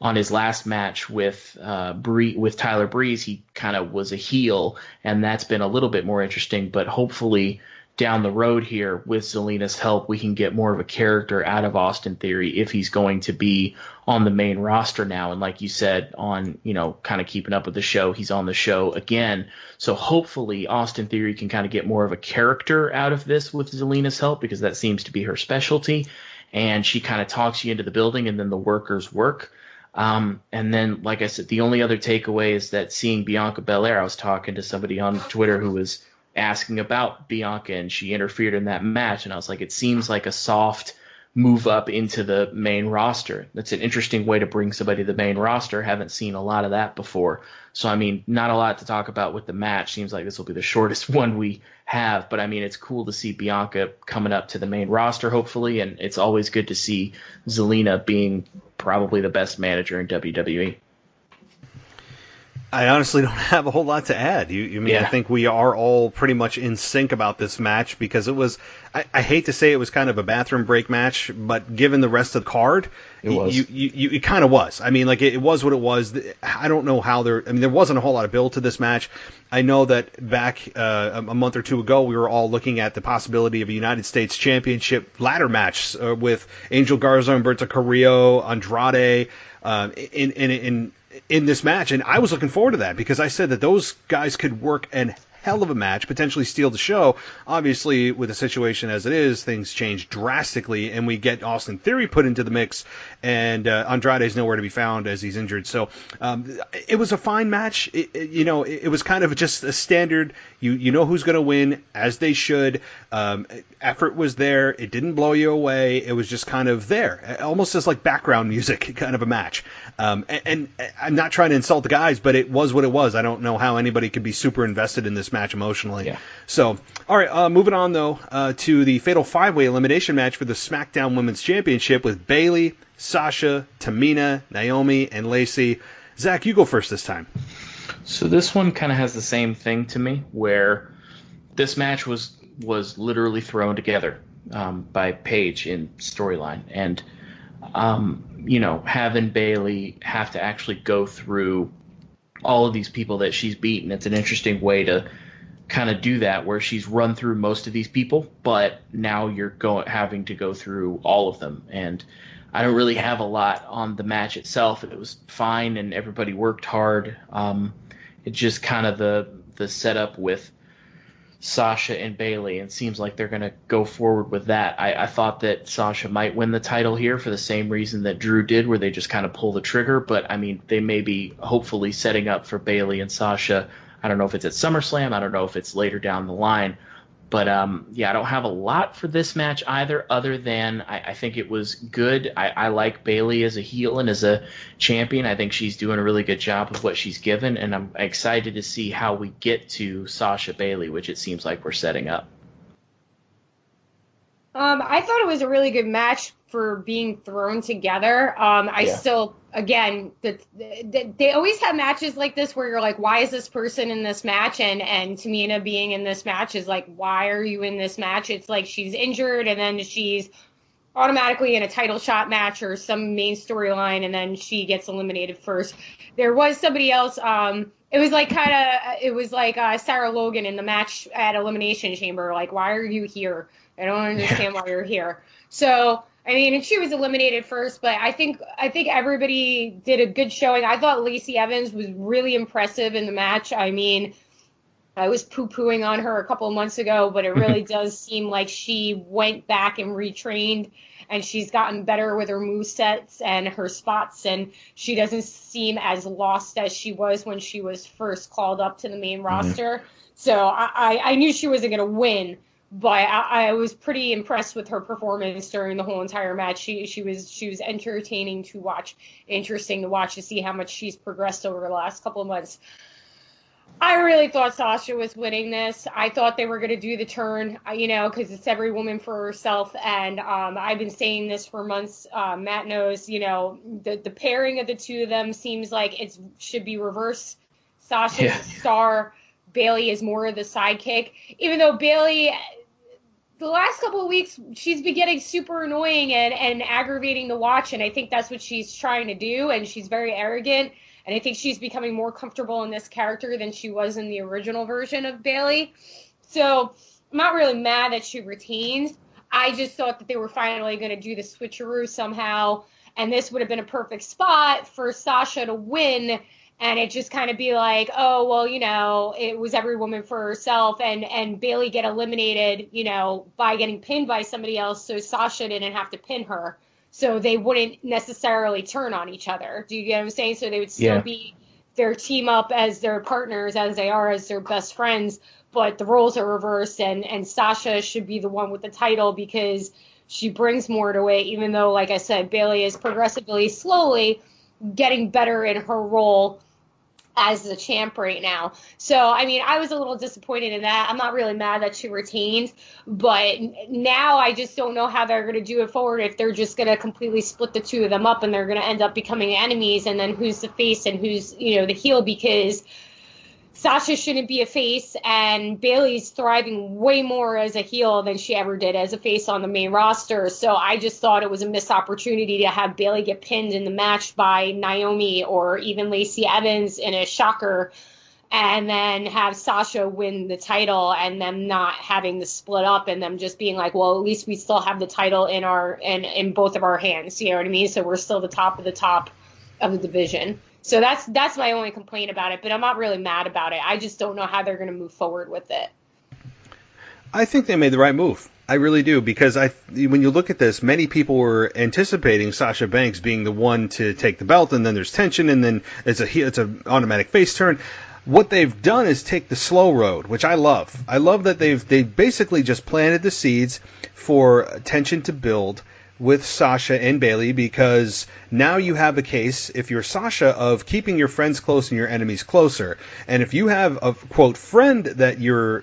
on his last match with Tyler Breeze, he kind of was a heel, and that's been a little bit more interesting. But hopefully down the road here, with Zelina's help, we can get more of a character out of Austin Theory if he's going to be on the main roster now. And like you said, on, kind of keeping up with the show, he's on the show again. So hopefully Austin Theory can kind of get more of a character out of this with Zelina's help, because that seems to be her specialty. And she kind of talks you into the building, and then the workers work. And then, like I said, the only other takeaway is that seeing Bianca Belair, I was talking to somebody on Twitter who was asking about Bianca, and she interfered in that match, and I was like, it seems like a soft move up into the main roster. That's an interesting way to bring somebody to the main roster. Haven't seen a lot of that before. So, I mean, not a lot to talk about with the match. Seems like this will be the shortest one we have, but I mean, it's cool to see Bianca coming up to the main roster, hopefully, and it's always good to see Zelina being probably the best manager in WWE. I honestly don't have a whole lot to add. I think we are all pretty much in sync about this match, because it was, I hate to say it was kind of a bathroom break match, but given the rest of the card, it kind of was. I mean, like, it was what it was. I don't know how there wasn't a whole lot of build to this match. I know that back a month or two ago, we were all looking at the possibility of a United States Championship ladder match with Angel Garza, Humberto Carrillo, Andrade, in this match, and I was looking forward to that, because I said that those guys could work an hell of a match, potentially steal the show. Obviously, with the situation as it is, things change drastically, and we get Austin Theory put into the mix, and Andrade's nowhere to be found as he's injured. So it was a fine match. It was kind of just a standard, you know who's going to win, as they should. Effort was there. It didn't blow you away. It was just kind of there, almost as like background music kind of a match. And I'm not trying to insult the guys, but it was what it was. I don't know how anybody could be super invested in this match emotionally. Yeah. So, all right, moving on, though, to the Fatal 5-Way Elimination match for the SmackDown Women's Championship with Bayley, Sasha, Tamina, Naomi, and Lacey. Zach, you go first this time. So this one kind of has the same thing to me, where this match was literally thrown together. by Paige in storyline, and having Bayley have to actually go through all of these people that she's beaten. It's an interesting way to kind of do that, where she's run through most of these people, but now you're having to go through all of them. And I don't really have a lot on the match itself. It was fine, and everybody worked hard. It's just kind of the setup with Sasha and Bayley, and it seems like they're going to go forward with that. I thought that Sasha might win the title here for the same reason that Drew did, where they just kind of pull the trigger. But, I mean, they may be hopefully setting up for Bayley and Sasha. I don't know if it's at SummerSlam. I don't know if it's later down the line. But, I don't have a lot for this match either, other than I think it was good. I like Bayley as a heel and as a champion. I think she's doing a really good job of what she's given, and I'm excited to see how we get to Sasha Bayley, which it seems like we're setting up. I thought it was a really good match for being thrown together. Still, again, they always have matches like this where you're like, why is this person in this match? And Tamina being in this match is like, why are you in this match? It's like she's injured and then she's automatically in a title shot match or some main storyline, and then she gets eliminated first. There was somebody else. It was like Sarah Logan in the match at Elimination Chamber. Like, why are you here? I don't understand why you're here. So, I mean, and she was eliminated first, but I think everybody did a good showing. I thought Lacey Evans was really impressive in the match. I mean, I was poo-pooing on her a couple of months ago, but it really does seem like she went back and retrained, and she's gotten better with her movesets and her spots, and she doesn't seem as lost as she was when she was first called up to the main roster. So I knew she wasn't going to win, but I was pretty impressed with her performance during the whole entire match. She was entertaining to watch, interesting to watch, to see how much she's progressed over the last couple of months. I really thought Sasha was winning this. I thought they were going to do the turn, because it's every woman for herself. And I've been saying this for months. Matt knows, the pairing of the two of them seems like it should be reversed. Sasha's the star. Bayley is more of the sidekick. Even though Bayley, the last couple of weeks, she's been getting super annoying and aggravating to watch. And I think that's what she's trying to do. And she's very arrogant. And I think she's becoming more comfortable in this character than she was in the original version of Bayley. So I'm not really mad that she retains. I just thought that they were finally going to do the switcheroo somehow. And this would have been a perfect spot for Sasha to win. And it just kind of be like, oh, well, it was every woman for herself. And Bayley get eliminated, by getting pinned by somebody else. So Sasha didn't have to pin her. So they wouldn't necessarily turn on each other. Do you get what I'm saying? So they would still be their team up as their partners, as they are as their best friends, but the roles are reversed, and Sasha should be the one with the title because she brings more to it, even though, like I said, Bayley is progressively, slowly getting better in her role as the champ right now. So, I mean, I was a little disappointed in that. I'm not really mad that she retained, but now I just don't know how they're going to do it forward, if they're just going to completely split the two of them up and they're going to end up becoming enemies, and then who's the face and who's, the heel, because Sasha shouldn't be a face, and Bayley's thriving way more as a heel than she ever did as a face on the main roster. So I just thought it was a missed opportunity to have Bayley get pinned in the match by Naomi or even Lacey Evans in a shocker, and then have Sasha win the title, and them not having the split up, and them just being like, well, at least we still have the title in both of our hands. You know what I mean? So we're still the top of the division. So that's my only complaint about it, but I'm not really mad about it. I just don't know how they're going to move forward with it. I think they made the right move. I really do, because when you look at this, many people were anticipating Sasha Banks being the one to take the belt, and then there's tension, and then it's an automatic face turn. What they've done is take the slow road, which I love. I love that they basically just planted the seeds for tension to build with Sasha and Bayley, because now you have a case, if you're Sasha, of keeping your friends close and your enemies closer. And if you have a quote friend that you're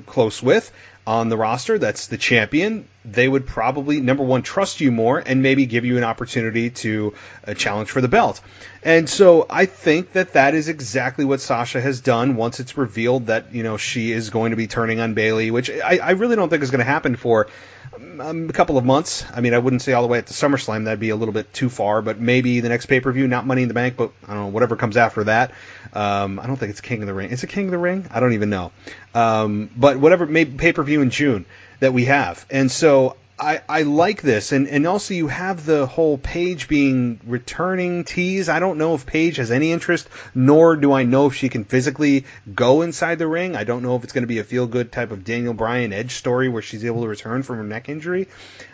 close with, on the roster that's the champion, they would probably, number one, trust you more and maybe give you an opportunity to challenge for the belt. And so I think that is exactly what Sasha has done once it's revealed that, she is going to be turning on Bayley, which I really don't think is going to happen for a couple of months. I mean, I wouldn't say all the way at the SummerSlam. That'd be a little bit too far, but maybe the next pay-per-view, not Money in the Bank, but I don't know, whatever comes after that. I don't think it's King of the Ring. Is it King of the Ring? I don't even know. But whatever, maybe pay-per-view in June that we have. And so I like this. And also you have the whole Paige being returning tease. I don't know if Paige has any interest, nor do I know if she can physically go inside the ring. I don't know if it's going to be a feel-good type of Daniel Bryan Edge story where she's able to return from her neck injury.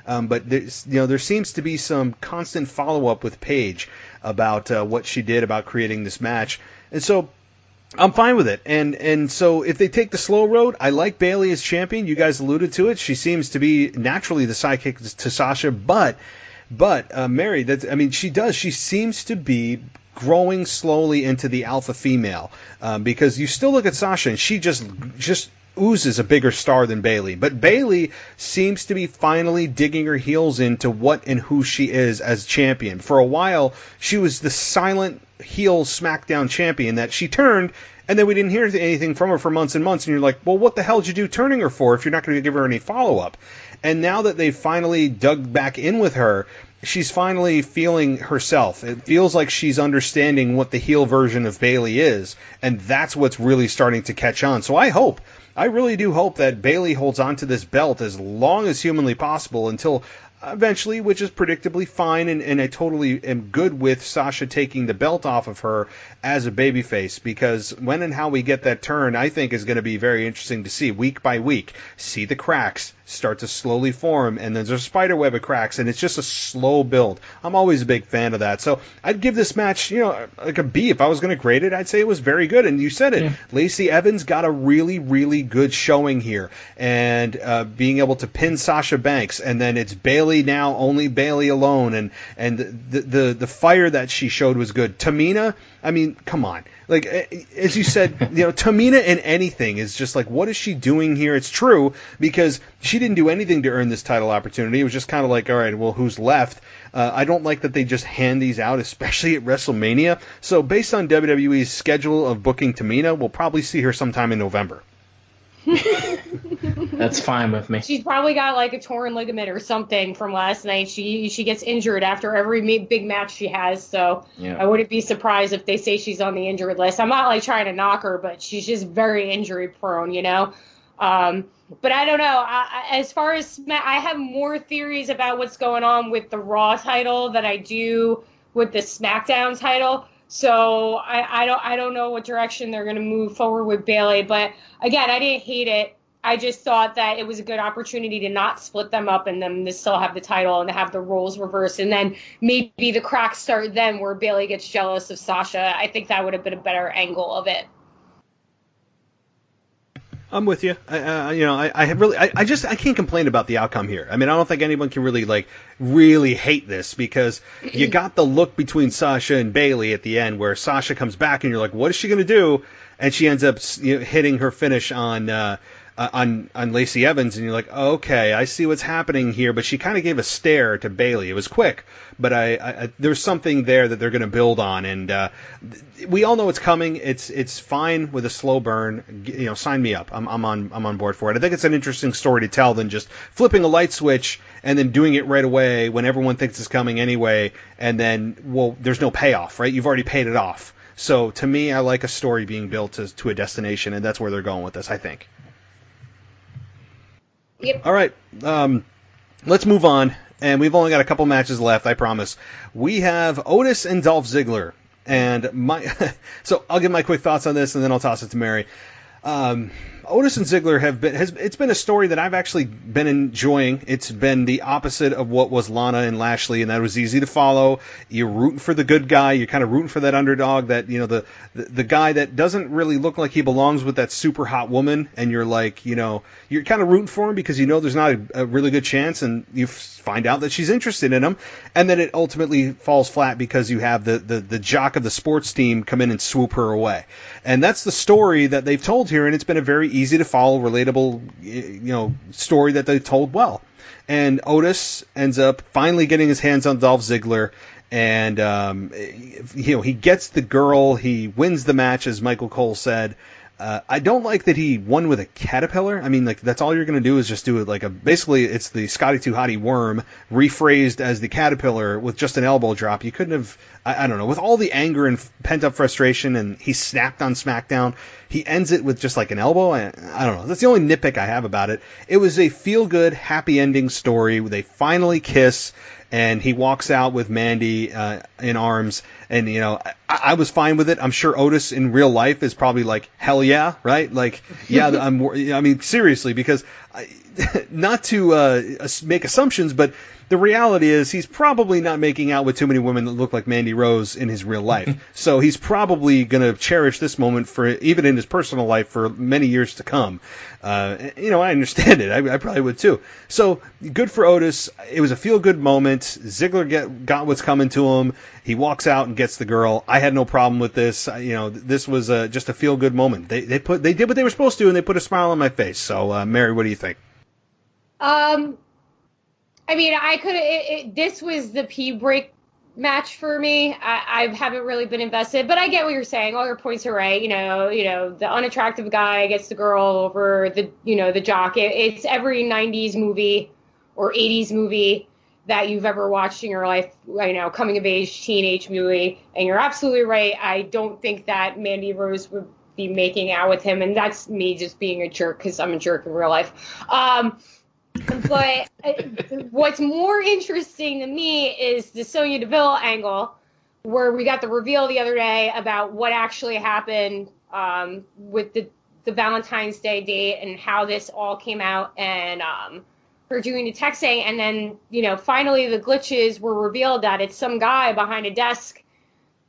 But there seems to be some constant follow-up with Paige about what she did about creating this match. And so I'm fine with it. And so if they take the slow road, I like Bayley as champion. You guys alluded to it. She seems to be naturally the sidekick to Sasha, but Mary, she does. She seems to be growing slowly into the alpha female, because you still look at Sasha and she just oozes a bigger star than Bayley. But Bayley seems to be finally digging her heels into what and who she is as champion. For a while, she was the silent heel SmackDown champion that she turned, and then we didn't hear anything from her for months and months, and you're like, well, what the hell did you do turning her for if you're not going to give her any follow-up? And now that they've finally dug back in with her, she's finally feeling herself. It feels like she's understanding what the heel version of Bayley is, and that's what's really starting to catch on. So I really do hope that Bayley holds on to this belt as long as humanly possible until eventually, which is predictably fine, and I totally am good with Sasha taking the belt off of her as a babyface, because when and how we get that turn, I think, is going to be very interesting to see week by week. See the cracks start to slowly form, and there's a spider web of cracks, and it's just a slow build. I'm always a big fan of that. So I'd give this match, like a B. If I was going to grade it, I'd say it was very good. And you said it. Yeah. Lacey Evans got a really, really good showing here, and being able to pin Sasha Banks, and then it's Bayley now, only Bayley alone, and the fire that she showed was good. Tamina, I mean, come on. Like, as you said, Tamina in anything is just like, what is she doing here? It's true, because she didn't do anything to earn this title opportunity. It was just kind of like, all right, well, who's left? I don't like that they just hand these out, especially at WrestleMania. So based on WWE's schedule of booking Tamina, we'll probably see her sometime in November. That's fine with me. She's probably got like a torn ligament or something from last night. She gets injured after every big match she has, so yeah. I wouldn't be surprised if they say she's on the injured list. I'm not like trying to knock her, but she's just very injury prone, But I don't know. As far as I have more theories about what's going on with the Raw title than I do with the SmackDown title. So I don't know what direction they're going to move forward with Bayley. But again, I didn't hate it. I just thought that it was a good opportunity to not split them up and them to still have the title and to have the roles reversed. And then maybe the cracks start then where Bayley gets jealous of Sasha. I think that would have been a better angle of it. I'm with you. I can't complain about the outcome here. I mean, I don't think anyone can really hate this, because you got the look between Sasha and Bayley at the end where Sasha comes back and you're like, what is she going to do? And she ends up hitting her finish on Lacey Evans, and you're like, okay, I see what's happening here. But she kind of gave a stare to Bayley. It was quick, but there's something there that they're going to build on, and we all know it's coming. It's fine with a slow burn. Sign me up. I'm on board for it. I think it's an interesting story to tell than just flipping a light switch and then doing it right away when everyone thinks it's coming anyway, and then, well, there's no payoff, right? You've already paid it off. So to me, I like a story being built to a destination, and that's where they're going with this, I think. Yep. All right, let's move on, and we've only got a couple matches left, I promise. We have Otis and Dolph Ziggler, and so I'll give my quick thoughts on this, and then I'll toss it to Mary. Otis and Ziggler it's been a story that I've actually been enjoying. It's been the opposite of what was Lana and Lashley, and that was easy to follow. You're rooting for the good guy. You're kind of rooting for that underdog, that the guy that doesn't really look like he belongs with that super hot woman, and you're like, you're kind of rooting for him because there's not a really good chance, and you find out that she's interested in him, and then it ultimately falls flat because you have the jock of the sports team come in and swoop her away. And that's the story that they've told here, and it's been a very easy to follow, relatable, story that they told well. And Otis ends up finally getting his hands on Dolph Ziggler, and he gets the girl. He wins the match, as Michael Cole said. I don't like that he won with a caterpillar. I mean, like, that's all you're going to do is just do it like basically it's the Scotty 2 Hotty worm rephrased as the caterpillar with just an elbow drop. You couldn't have, I don't know, with all the anger and pent up frustration, and he snapped on SmackDown, he ends it with just like an elbow. I don't know. That's the only nitpick I have about it. It was a feel good, happy ending story. They finally kiss, and he walks out with Mandy in arms, and I was fine with it. I'm sure Otis in real life is probably like, hell yeah, right? Like, yeah, I mean, seriously, because not to make assumptions, but the reality is he's probably not making out with too many women that look like Mandy Rose in his real life. So he's probably going to cherish this moment for even in his personal life for many years to come. I understand it. I probably would too. So good for Otis. It was a feel-good moment. Ziggler got what's coming to him. He walks out and gets the girl. I had no problem with this. This was just a feel-good moment. They did what they were supposed to, and they put a smile on my face. So, Mary, what do you think? I mean, this was the pee break match for me. I haven't really been invested, but I get what you're saying. All your points are right. The unattractive guy gets the girl over the jock. It's every 90s movie or 80s movie that you've ever watched in your life, coming of age, teenage movie. And you're absolutely right. I don't think that Mandy Rose would be making out with him. And that's me just being a jerk, because I'm a jerk in real life. But what's more interesting to me is the Sonya Deville angle, where we got the reveal the other day about what actually happened with the Valentine's Day date and how this all came out, and her doing the texting. And then, finally the glitches were revealed that it's some guy behind a desk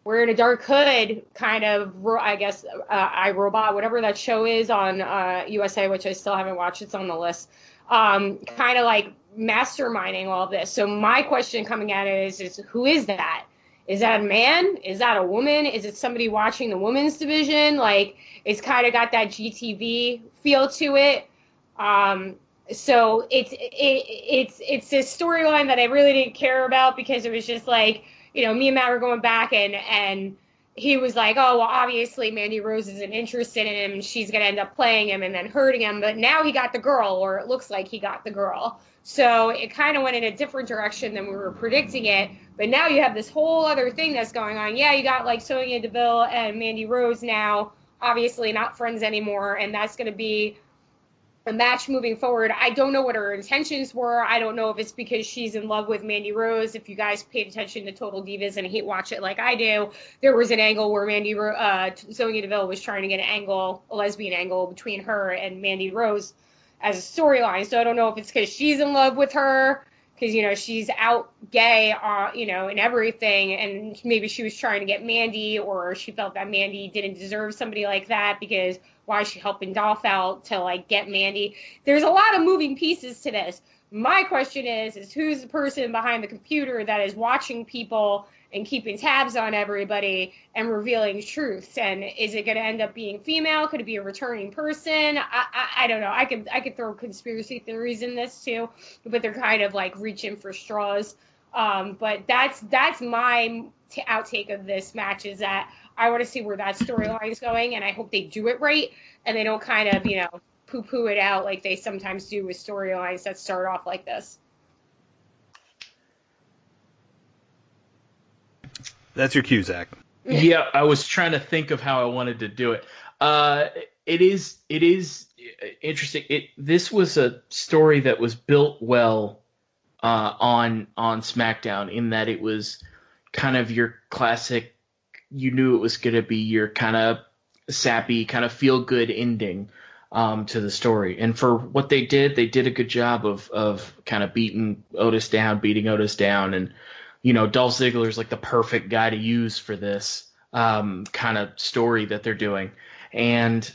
wearing a dark hood, kind of, I guess, iRobot, whatever that show is on USA, which I still haven't watched. It's on the list. Kind of like masterminding all this. So my question coming at it is who is that? Is that a man? Is that a woman? Is it somebody watching the women's division? Like, it's kind of got that GTV feel to it. So it's this storyline that I really didn't care about, because it was just like, me and Matt were going back, and he was like, oh, well, obviously Mandy Rose isn't interested in him. She's going to end up playing him and then hurting him. But now he got the girl, or it looks like he got the girl. So it kind of went in a different direction than we were predicting it. But now you have this whole other thing that's going on. Yeah, you got like Sonya Deville and Mandy Rose now, obviously not friends anymore. And that's going to be a match moving forward. I don't know what her intentions were. I don't know if it's because she's in love with Mandy Rose. If you guys paid attention to Total Divas and hate watch it like I do, there was an angle where Sonya Deville was trying to get a lesbian angle between her and Mandy Rose as a storyline. So I don't know if it's because she's in love with her, because, she's out gay, and everything, and maybe she was trying to get Mandy, or she felt that Mandy didn't deserve somebody like that, because why is she helping Dolph out to, like, get Mandy? There's a lot of moving pieces to this. My question is who's the person behind the computer that is watching people and keeping tabs on everybody and revealing truths? And is it going to end up being female? Could it be a returning person? I don't know. I could throw conspiracy theories in this too, but they're kind of like reaching for straws. But that's my outtake of this match, is that I want to see where that storyline is going, and I hope they do it right and they don't kind of, poo-poo it out like they sometimes do with storylines that start off like this. That's your cue, Zach. Yeah, I was trying to think of how I wanted to do it. It is interesting. This was a story that was built well on SmackDown, in that it was kind of your classic. You knew it was going to be your kind of sappy, kind of feel good ending to the story. And for what they did a good job of kind of beating Otis down. And, Dolph Ziggler is like the perfect guy to use for this kind of story that they're doing. And,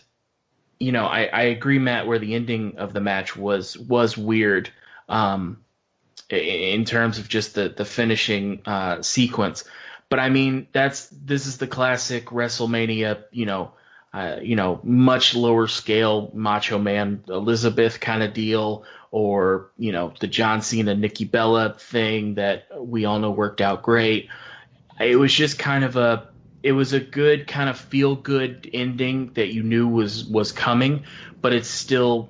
I agree, Matt, where the ending of the match was weird in terms of just the finishing sequence. But I mean, this is the classic WrestleMania, much lower scale Macho Man Elizabeth kind of deal, or, the John Cena Nikki Bella thing that we all know worked out great. It was just it was a good kind of feel good ending that you knew was coming, but it's still,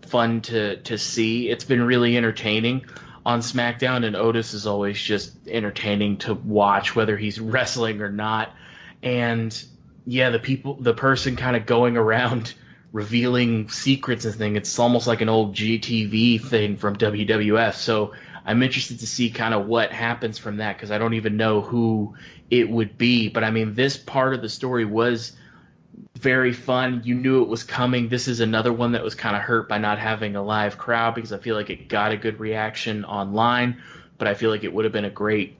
fun to see. It's been really entertaining on SmackDown, and Otis is always just entertaining to watch, whether he's wrestling or not. And yeah, the person kind of going around revealing secrets and things, it's almost like an old GTV thing from WWF. So I'm interested to see kind of what happens from that, because I don't even know who it would be. But I mean, this part of the story was very fun. You knew it was coming. This is another one that was kind of hurt by not having a live crowd, because I feel like it got a good reaction online, but I feel like it would have been a great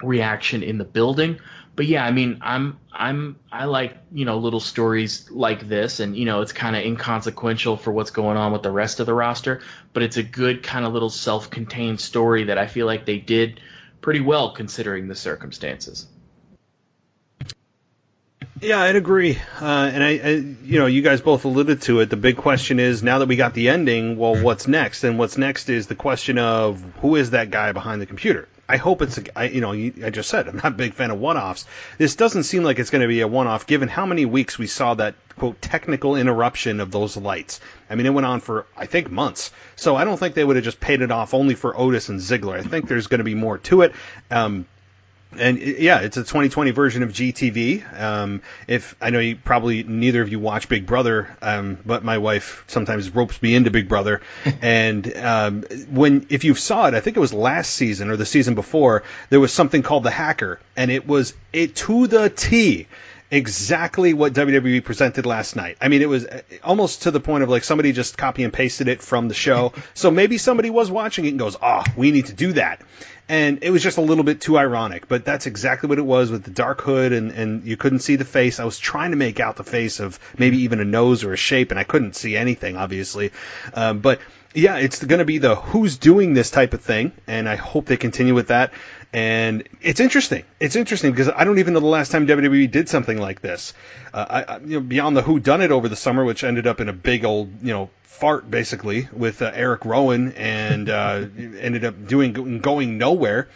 reaction in the building. But yeah, I mean, I like, little stories like this, and, it's kind of inconsequential for what's going on with the rest of the roster, but it's a good kind of little self-contained story that I feel like they did pretty well considering the circumstances. Yeah, I'd agree. And you guys both alluded to it. The big question is, now that we got the ending, well, what's next? And what's next is the question of, who is that guy behind the computer? I hope I just said, I'm not a big fan of one-offs. This doesn't seem like it's going to be a one-off, given how many weeks we saw that, quote, technical interruption of those lights. I mean, it went on for, I think, months. So I don't think they would have just paid it off only for Otis and Ziggler. I think there's going to be more to it. And yeah, it's a 2020 version of GTV. If I know probably neither of you watch Big Brother, but my wife sometimes ropes me into Big Brother. And if you saw it, I think it was last season or the season before, there was something called The Hacker, and it was to the T. Exactly what WWE presented last night. I mean, it was almost to the point of like somebody just copy and pasted it from the show. So maybe somebody was watching it and goes, we need to do that. And it was just a little bit too ironic, but that's exactly what it was, with the dark hood, and you couldn't see the face. I was trying to make out the face of maybe even a nose or a shape, and I couldn't see anything, obviously. But yeah, it's going to be the who's doing this type of thing, and I hope they continue with that. And it's interesting. It's interesting because I don't even know the last time WWE did something like this. Beyond the who done it over the summer, which ended up in a big old, fart basically with Eric Rowan, and ended up going nowhere.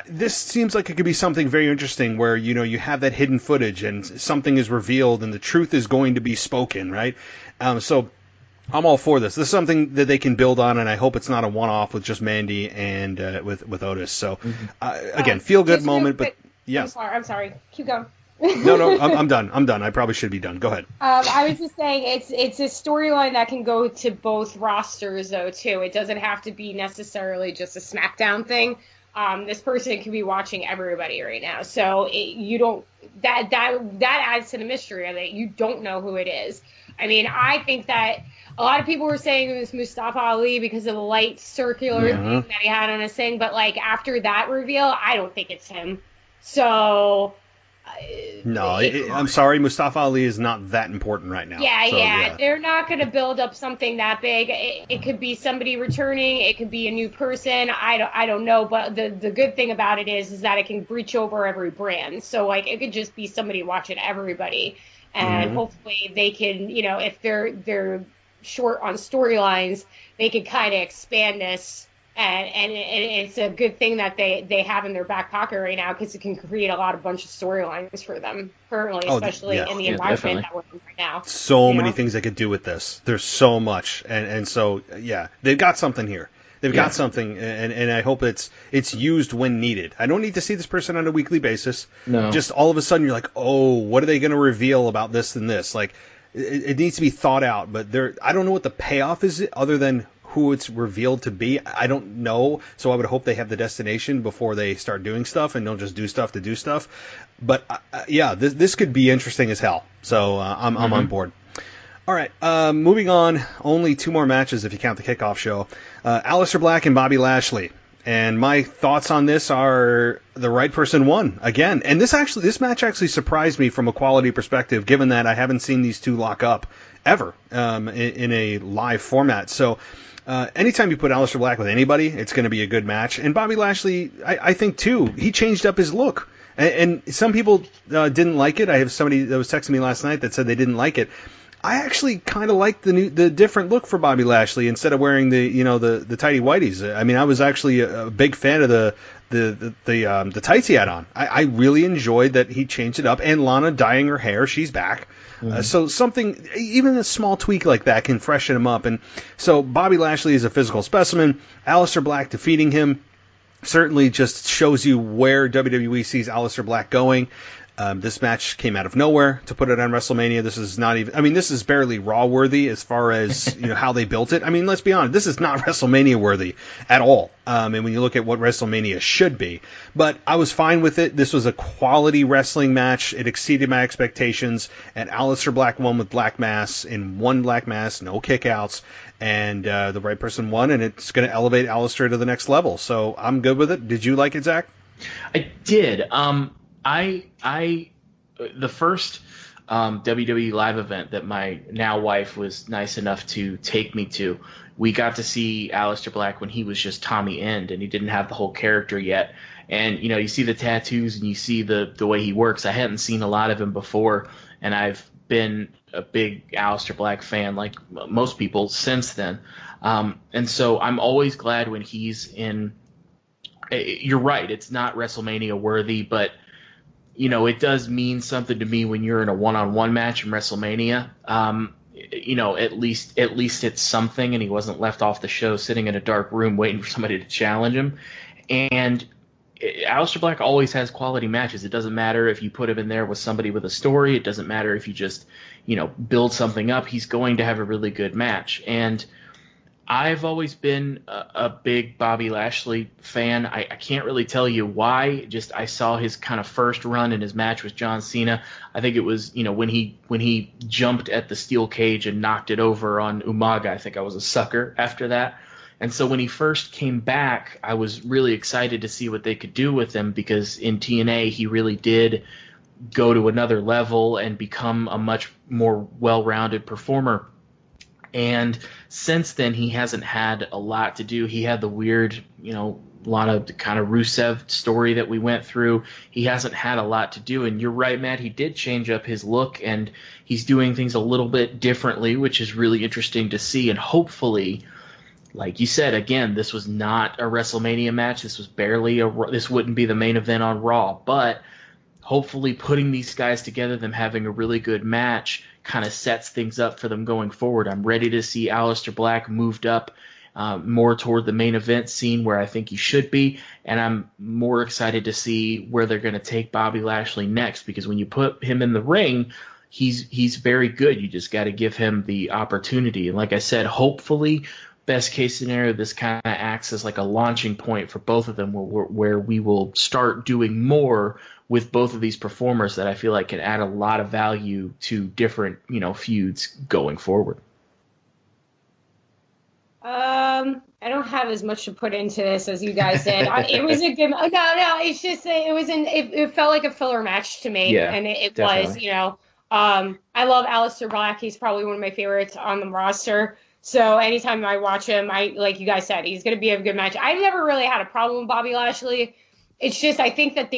This seems like it could be something very interesting where, you have that hidden footage and something is revealed and the truth is going to be spoken, right? So I'm all for this. This is something that they can build on, and I hope it's not a one-off with just Mandy and with Otis. So, again, feel-good moment, but yeah. I'm sorry. Keep going. No, I'm done. I probably should be done. Go ahead. I was just saying it's a storyline that can go to both rosters, though, too. It doesn't have to be necessarily just a SmackDown thing. This person could be watching everybody right now, so that adds to the mystery of it. You don't know who it is. I mean, I think that a lot of people were saying it was Mustafa Ali because of the light circular thing that he had on his thing, but like after that reveal, I don't think it's him. So no, I'm sorry, Mustafa Ali is not that important right now. Yeah. They're not going to build up something that big. It could be somebody returning. It could be a new person. I don't know. But the good thing about it is that it can breach over every brand. So like it could just be somebody watching everybody, and hopefully they can, if they're short on storylines, they can kind of expand this. And it's a good thing that they have in their back pocket right now, because it can create a bunch of storylines for them currently, especially in the environment that we're in right now. So many things they could do with this. There's so much, and so yeah, they've got something here. They've got something, and I hope it's used when needed. I don't need to see this person on a weekly basis. No. Just all of a sudden you're like, oh, what are they going to reveal about this and this? Like it needs to be thought out. But I don't know what the payoff is other than who it's revealed to be. I don't know, so I would hope they have the destination before they start doing stuff and don't just do stuff to do stuff. But this could be interesting as hell. So I'm on board. All right, moving on. Only 2 more matches if you count the kickoff show. Aleister Black and Bobby Lashley. And my thoughts on this are the right person won again. And this match actually surprised me from a quality perspective, given that I haven't seen these two lock up ever in a live format. So anytime you put Aleister Black with anybody, it's going to be a good match. And Bobby Lashley, I think too, he changed up his look. And some people didn't like it. I have somebody that was texting me last night that said they didn't like it. I actually kind of liked the different look for Bobby Lashley instead of wearing the tighty whities. I mean, I was actually a big fan of the tights he had on. I really enjoyed that he changed it up, and Lana dyeing her hair. She's back. So something, even a small tweak like that can freshen him up. And so Bobby Lashley is a physical specimen. Aleister Black defeating him certainly just shows you where WWE sees Aleister Black going. This match came out of nowhere to put it on WrestleMania. This is not even, I mean, this is barely Raw worthy as far as, how they built it. I mean, let's be honest, this is not WrestleMania worthy at all. And when you look at what WrestleMania should be, but I was fine with it. This was a quality wrestling match. It exceeded my expectations, and Aleister Black won with Black Mass in one Black Mass, no kickouts, and the right person won, and it's going to elevate Aleister to the next level. So I'm good with it. Did you like it, Zach? I did. The first WWE live event that my now wife was nice enough to take me to, we got to see Aleister Black when he was just Tommy End and he didn't have the whole character yet. And, you see the tattoos and you see the way he works. I hadn't seen a lot of him before, and I've been a big Aleister Black fan like most people since then. And so I'm always glad when he's in – you're right, it's not WrestleMania worthy, but – it does mean something to me when you're in a one-on-one match in WrestleMania. At least it's something, and he wasn't left off the show sitting in a dark room waiting for somebody to challenge him. And Aleister Black always has quality matches. It doesn't matter if you put him in there with somebody with a story. It doesn't matter if you just, build something up. He's going to have a really good match. And I've always been a big Bobby Lashley fan. I can't really tell you why. Just I saw his kind of first run in his match with John Cena. I think it was when he jumped at the steel cage and knocked it over on Umaga. I think I was a sucker after that. And so when he first came back, I was really excited to see what they could do with him, because in TNA he really did go to another level and become a much more well-rounded performer. And since then, he hasn't had a lot to do. He had the weird, Lana kind of Rusev story that we went through. He hasn't had a lot to do. And you're right, Matt, he did change up his look, and he's doing things a little bit differently, which is really interesting to see. And hopefully, like you said, again, this was not a WrestleMania match. This was this wouldn't be the main event on Raw. But hopefully putting these guys together, them having a really good match, kind of sets things up for them going forward. I'm ready to see Aleister Black moved up more toward the main event scene where I think he should be, and I'm more excited to see where they're going to take Bobby Lashley next, because when you put him in the ring, he's very good. You just got to give him the opportunity. And like I said, hopefully, best case scenario, this kind of acts as like a launching point for both of them, where we will start doing more with both of these performers that I feel like can add a lot of value to different, feuds going forward. I don't have as much to put into this as you guys did. It was a good. No. It's just it felt like a filler match to me, yeah, and it definitely. was. I love Aleister Black. He's probably one of my favorites on the roster. So anytime I watch him, like you guys said, he's going to be a good match. I've never really had a problem with Bobby Lashley. It's just I think that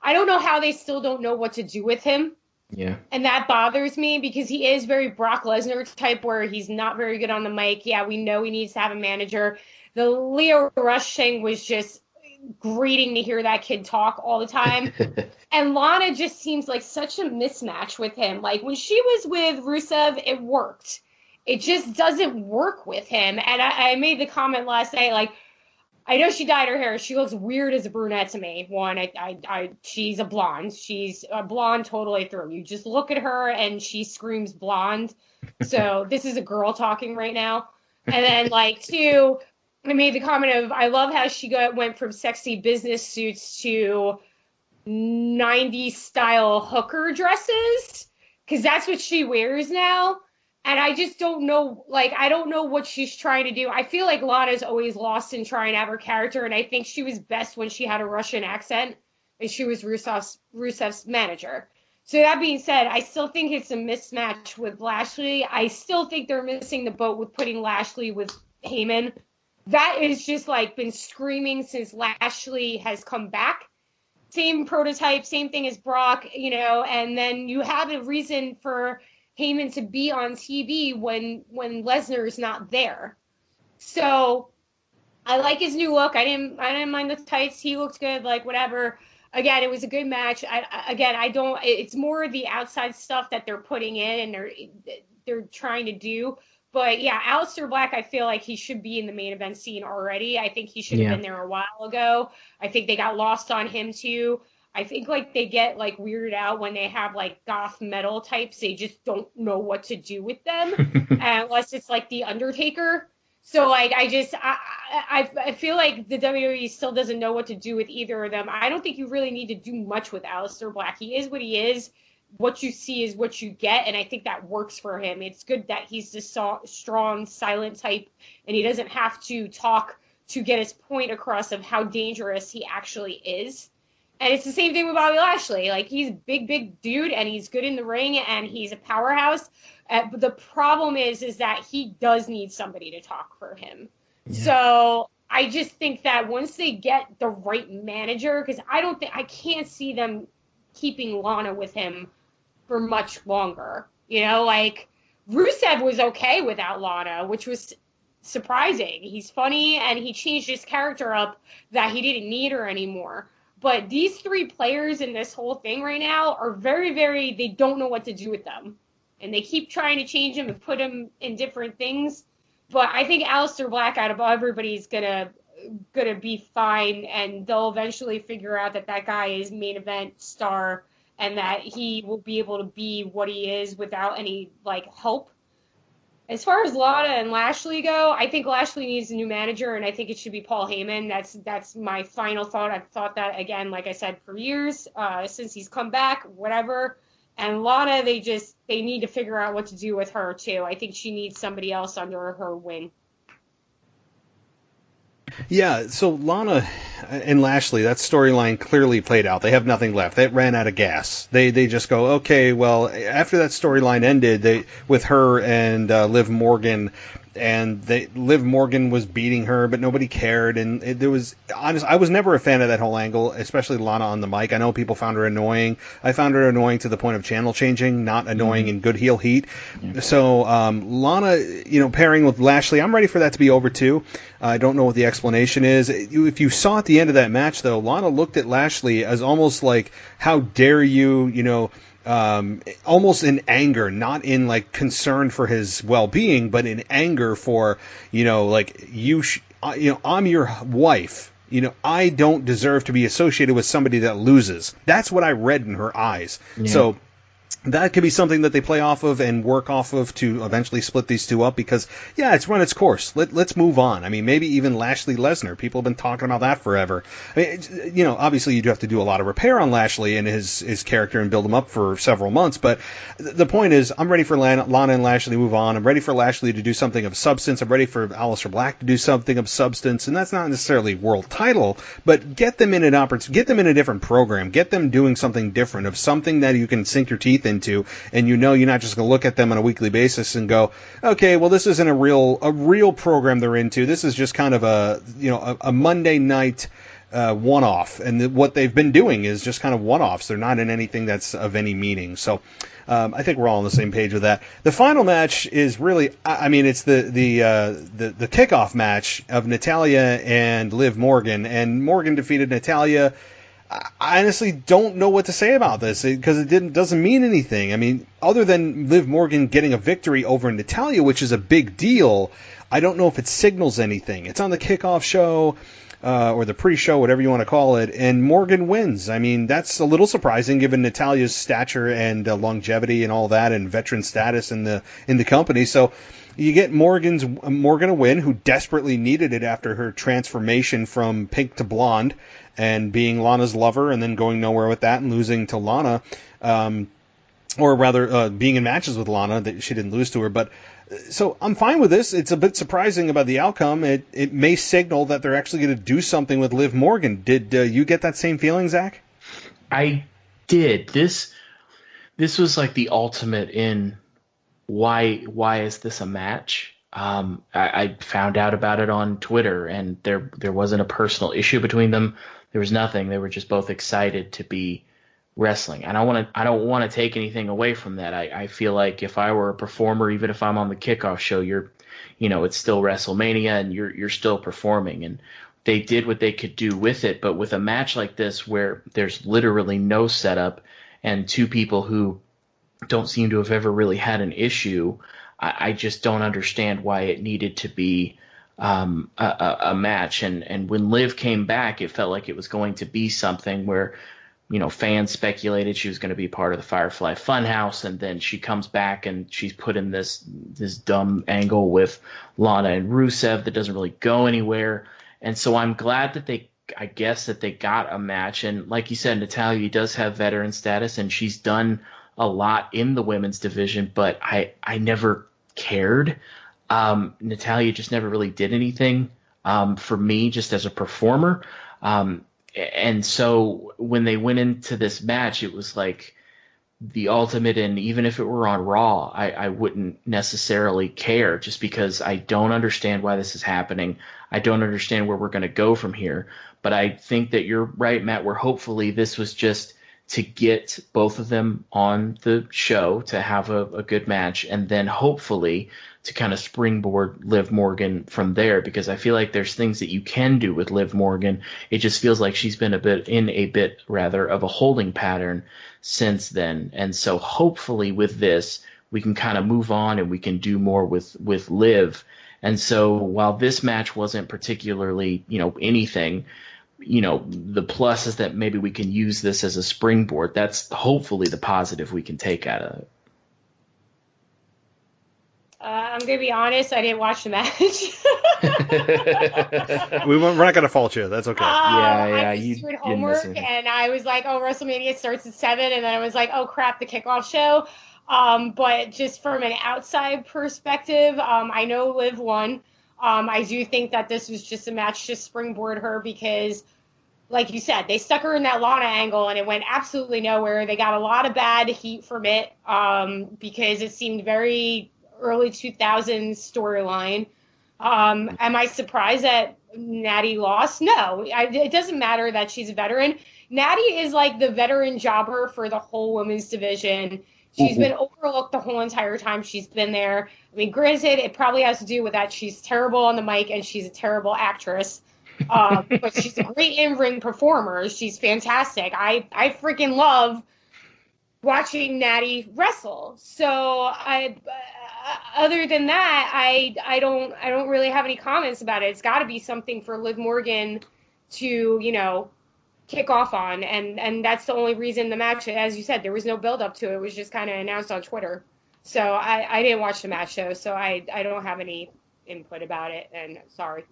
I don't know how they still don't know what to do with him. Yeah. And that bothers me, because he is very Brock Lesnar type, where he's not very good on the mic. Yeah, we know he needs to have a manager. The Leo Rush thing was just grating to hear that kid talk all the time. And Lana just seems like such a mismatch with him. Like when she was with Rusev, it worked. It just doesn't work with him. And I made the comment last night, like, I know she dyed her hair. She looks weird as a brunette to me. She's a blonde. She's a blonde totally through. You just look at her and she screams blonde. So this is a girl talking right now. And then two, I made the comment of, I love how she went from sexy business suits to 90s style hooker dresses, because that's what she wears now. And I just don't know, I don't know what she's trying to do. I feel like Lana's always lost in trying to have her character, and I think she was best when she had a Russian accent, and she was Rusev's manager. So that being said, I still think it's a mismatch with Lashley. I still think they're missing the boat with putting Lashley with Heyman. That is just, been screaming since Lashley has come back. same prototype, same thing as Brock, and then you have a reason for Heyman to be on TV when Lesnar is not there. So I like his new look. I didn't mind the tights. He looked good, like whatever. Again, it was a good match. It's more the outside stuff that they're putting in and they're trying to do. But yeah, Aleister Black, I feel like he should be in the main event scene already. I think he should have been there a while ago. I think they got lost on him too. I think like they get like weirded out when they have like goth metal types. They just don't know what to do with them unless it's like the Undertaker. So like I feel like the WWE still doesn't know what to do with either of them. I don't think you really need to do much with Aleister Black. He is what he is. What you see is what you get, and I think that works for him. It's good that he's the strong, silent type, and he doesn't have to talk to get his point across of how dangerous he actually is. And it's the same thing with Bobby Lashley. Like, he's a big dude, and he's good in the ring, and he's a powerhouse. But the problem is that he does need somebody to talk for him. Yeah. So I just think that once they get the right manager, because I can't see them keeping Lana with him for much longer. Like Rusev was okay without Lana, which was surprising. He's funny and he changed his character up that he didn't need her anymore. But these three players in this whole thing right now are very, very, they don't know what to do with them. And they keep trying to change them and put them in different things. But I think Aleister Black out of everybody's gonna be fine, and they'll eventually figure out that guy is main event star and that he will be able to be what he is without any, like, help. As far as Lana and Lashley go, I think Lashley needs a new manager, and I think it should be Paul Heyman. That's my final thought. I've thought that, again, like I said, for years, since he's come back, whatever. And Lana, they need to figure out what to do with her, too. I think she needs somebody else under her wing. Yeah, so Lana and Lashley, that storyline clearly played out. They have nothing left. They ran out of gas. They just go, okay, well, after that storyline ended, with her and Liv Morgan, and Liv Morgan was beating her, but nobody cared. And I was never a fan of that whole angle, especially Lana on the mic. I know people found her annoying. I found her annoying to the point of channel changing, not annoying in good heel heat. Mm-hmm. So Lana, pairing with Lashley, I'm ready for that to be over too. I don't know what the explanation is. If you saw at the end of that match, though, Lana looked at Lashley as almost like, how dare you, almost in anger, not in like concern for his well-being, but in anger for, I'm your wife. I don't deserve to be associated with somebody that loses. That's what I read in her eyes. Yeah. So that could be something that they play off of and work off of to eventually split these two up because, yeah, it's run its course. Let's move on. I mean, maybe even Lashley Lesnar. People have been talking about that forever. I mean, obviously you do have to do a lot of repair on Lashley and his character and build him up for several months. But the point is, I'm ready for Lana and Lashley to move on. I'm ready for Lashley to do something of substance. I'm ready for Aleister Black to do something of substance. And that's not necessarily world title, but get them in get them in a different program. Get them doing something different, of something that you can sink your teeth into, and you're not just going to look at them on a weekly basis and go, okay, well, this isn't a real program they're into. This is just kind of a Monday night one-off, and what they've been doing is just kind of one-offs. They're not in anything that's of any meaning. So I think we're all on the same page with that. The final match is really, it's the kickoff match of Natalya and Liv Morgan, and Morgan defeated Natalya. I honestly don't know what to say about this because it doesn't mean anything. I mean, other than Liv Morgan getting a victory over Natalya, which is a big deal, I don't know if it signals anything. It's on the kickoff show or the pre-show, whatever you want to call it, and Morgan wins. I mean, that's a little surprising given Natalya's stature and longevity and all that, and veteran status in the company. So you get Morgan a win, who desperately needed it after her transformation from pink to blonde, and being Lana's lover, and then going nowhere with that and losing to Lana, or rather being in matches with Lana that she didn't lose to her. But so I'm fine with this. It's a bit surprising about the outcome. It may signal that they're actually going to do something with Liv Morgan. Did you get that same feeling, Zach? I did. This was like the ultimate in why is this a match? I found out about it on Twitter, and there wasn't a personal issue between them. There was nothing. They were just both excited to be wrestling. And I don't want to take anything away from that. I feel like if I were a performer, even if I'm on the kickoff show, it's still WrestleMania and you're still performing. And they did what they could do with it. But with a match like this where there's literally no setup and two people who don't seem to have ever really had an issue, I just don't understand why it needed to be a match. And when Liv came back, it felt like it was going to be something where, fans speculated she was going to be part of the FireFly Fun House, and then she comes back and she's put in this dumb angle with Lana and Rusev that doesn't really go anywhere. And so I'm glad that they got a match. And like you said, Natalya does have veteran status, and she's done a lot in the women's division, but I never cared. Natalya just never really did anything for me just as a performer. And so when they went into this match, it was like the ultimate, and even if it were on Raw, I wouldn't necessarily care just because I don't understand why this is happening. I don't understand where we're going to go from here. But I think that you're right, Matt, where hopefully this was just to get both of them on the show to have a good match, and then hopefully to kind of springboard Liv Morgan from there, because I feel like there's things that you can do with Liv Morgan. It just feels like she's been a bit of a holding pattern since then. And so hopefully with this, we can kind of move on and we can do more with Liv. And so while this match wasn't particularly, anything, the plus is that maybe we can use this as a springboard. That's hopefully the positive we can take out of it. I'm going to be honest, I didn't watch the match. We're not going to fault you. That's okay. I just did homework, and I was like, oh, WrestleMania starts at 7, and then I was like, oh, crap, the kickoff show. But just from an outside perspective, I know Liv won. I do think that this was just a match to springboard her because, like you said, they stuck her in that Lana angle, and it went absolutely nowhere. They got a lot of bad heat from it because it seemed very early 2000s storyline. Am I surprised that Natty lost? No. It doesn't matter that she's a veteran. Natty is like the veteran jobber for the whole women's division. She's been overlooked the whole entire time she's been there. I mean, granted, it probably has to do with that she's terrible on the mic and she's a terrible actress. But she's a great in-ring performer. She's fantastic. I freaking love watching Natty wrestle. So other than that, I don't really have any comments about it. It's got to be something for Liv Morgan to, kick off on, and that's the only reason the match, as you said, there was no build up to it. It was just kind of announced on Twitter. So I didn't watch the match show, so I don't have any input about it, and sorry.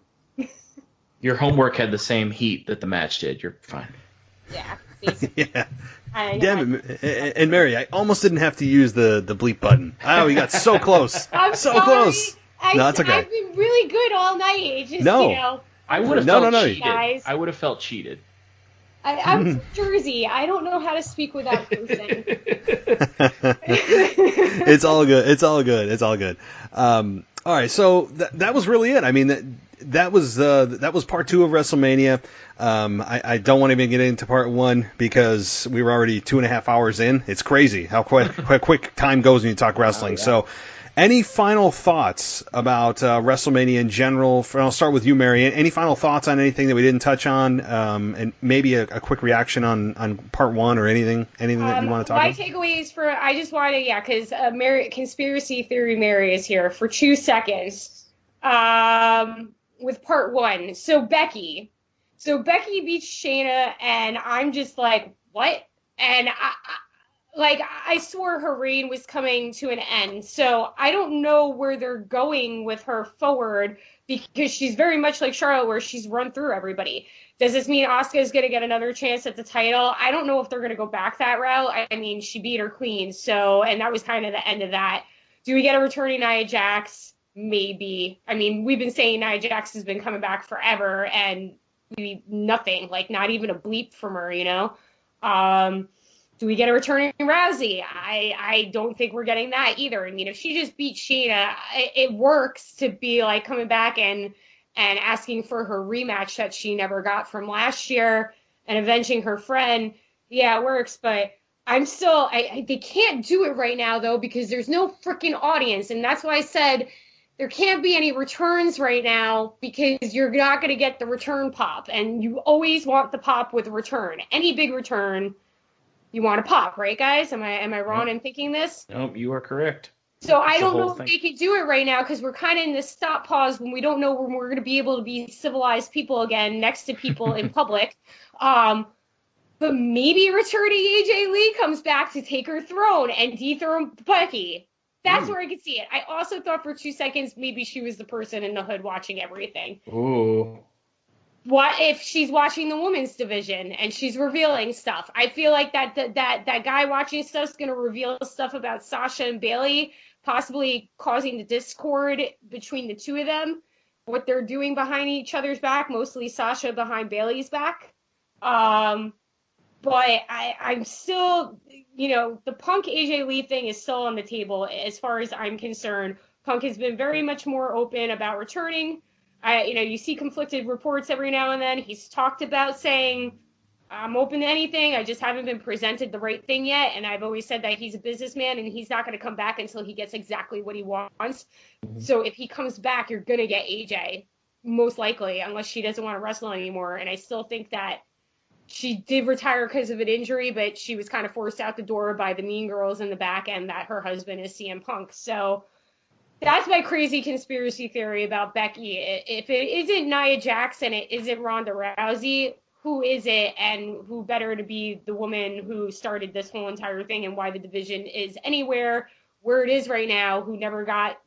Your homework had the same heat that the match did. You're fine. Yeah, basically. Yeah. Damn it. And Mary, I almost didn't have to use the bleep button. Oh, we got so close. I'm so sorry. Close. No, it's okay. I've been really good all night. It's just, I would have felt cheated. Guys. I would have felt cheated. I'm from Jersey. I don't know how to speak without cursing. It's all good. All right, so that was really it. I mean, that was part 2 of WrestleMania. I don't want to even get into part 1 because we were already 2.5 hours in. It's crazy how quick time goes when you talk wrestling. Oh, yeah. So, any final thoughts about WrestleMania in general? I'll start with you, Mary. Any final thoughts on anything that we didn't touch on, and maybe a quick reaction on part 1 or anything that you want to talk about? My takeaways I just want to, because Conspiracy Theory Mary is here for 2 seconds with part 1. So Becky beats Shayna, and I'm just like, what? And I swore her reign was coming to an end. So I don't know where they're going with her forward because she's very much like Charlotte where she's run through everybody. Does this mean Asuka is going to get another chance at the title? I don't know if they're going to go back that route. I mean, she beat her queen. And that was kind of the end of that. Do we get a returning Nia Jax? Maybe. I mean, we've been saying Nia Jax has been coming back forever and nothing, like not even a bleep from her, Do we get a returning Rousey? I don't think we're getting that either. I mean, if she just beat Shayna, it works to be like coming back and asking for her rematch that she never got from last year and avenging her friend. Yeah, it works, but I'm still, they can't do it right now, though, because there's no freaking audience. And that's why I said there can't be any returns right now, because you're not going to get the return pop. And you always want the pop with a return. Any big return, you want to pop, right, guys? Am I wrong in thinking this? Nope, you are correct. So I don't know if they could do it right now, because we're kind of in this stop pause when we don't know when we're going to be able to be civilized people again next to people in public. But maybe returning AJ Lee comes back to take her throne and dethrone Becky. That's where I could see it. I also thought for 2 seconds maybe she was the person in the hood watching everything. Ooh. What if she's watching the women's division and she's revealing stuff? I feel like that guy watching stuff is going to reveal stuff about Sasha and Bayley, possibly causing the discord between the two of them, what they're doing behind each other's back, mostly Sasha behind Bayley's back. But I'm still, the Punk AJ Lee thing is still on the table as far as I'm concerned. Punk has been very much more open about returning. You see conflicted reports every now and then. He's talked about saying, I'm open to anything. I just haven't been presented the right thing yet. And I've always said that he's a businessman and he's not going to come back until he gets exactly what he wants. Mm-hmm. So if he comes back, you're going to get AJ, most likely, unless she doesn't want to wrestle anymore. And I still think that she did retire because of an injury, but she was kind of forced out the door by the mean girls in the back and that her husband is CM Punk. So that's my crazy conspiracy theory about Becky. If it isn't Nia Jax and it isn't Ronda Rousey, who is it, and who better to be the woman who started this whole entire thing and why the division is anywhere where it is right now, who never got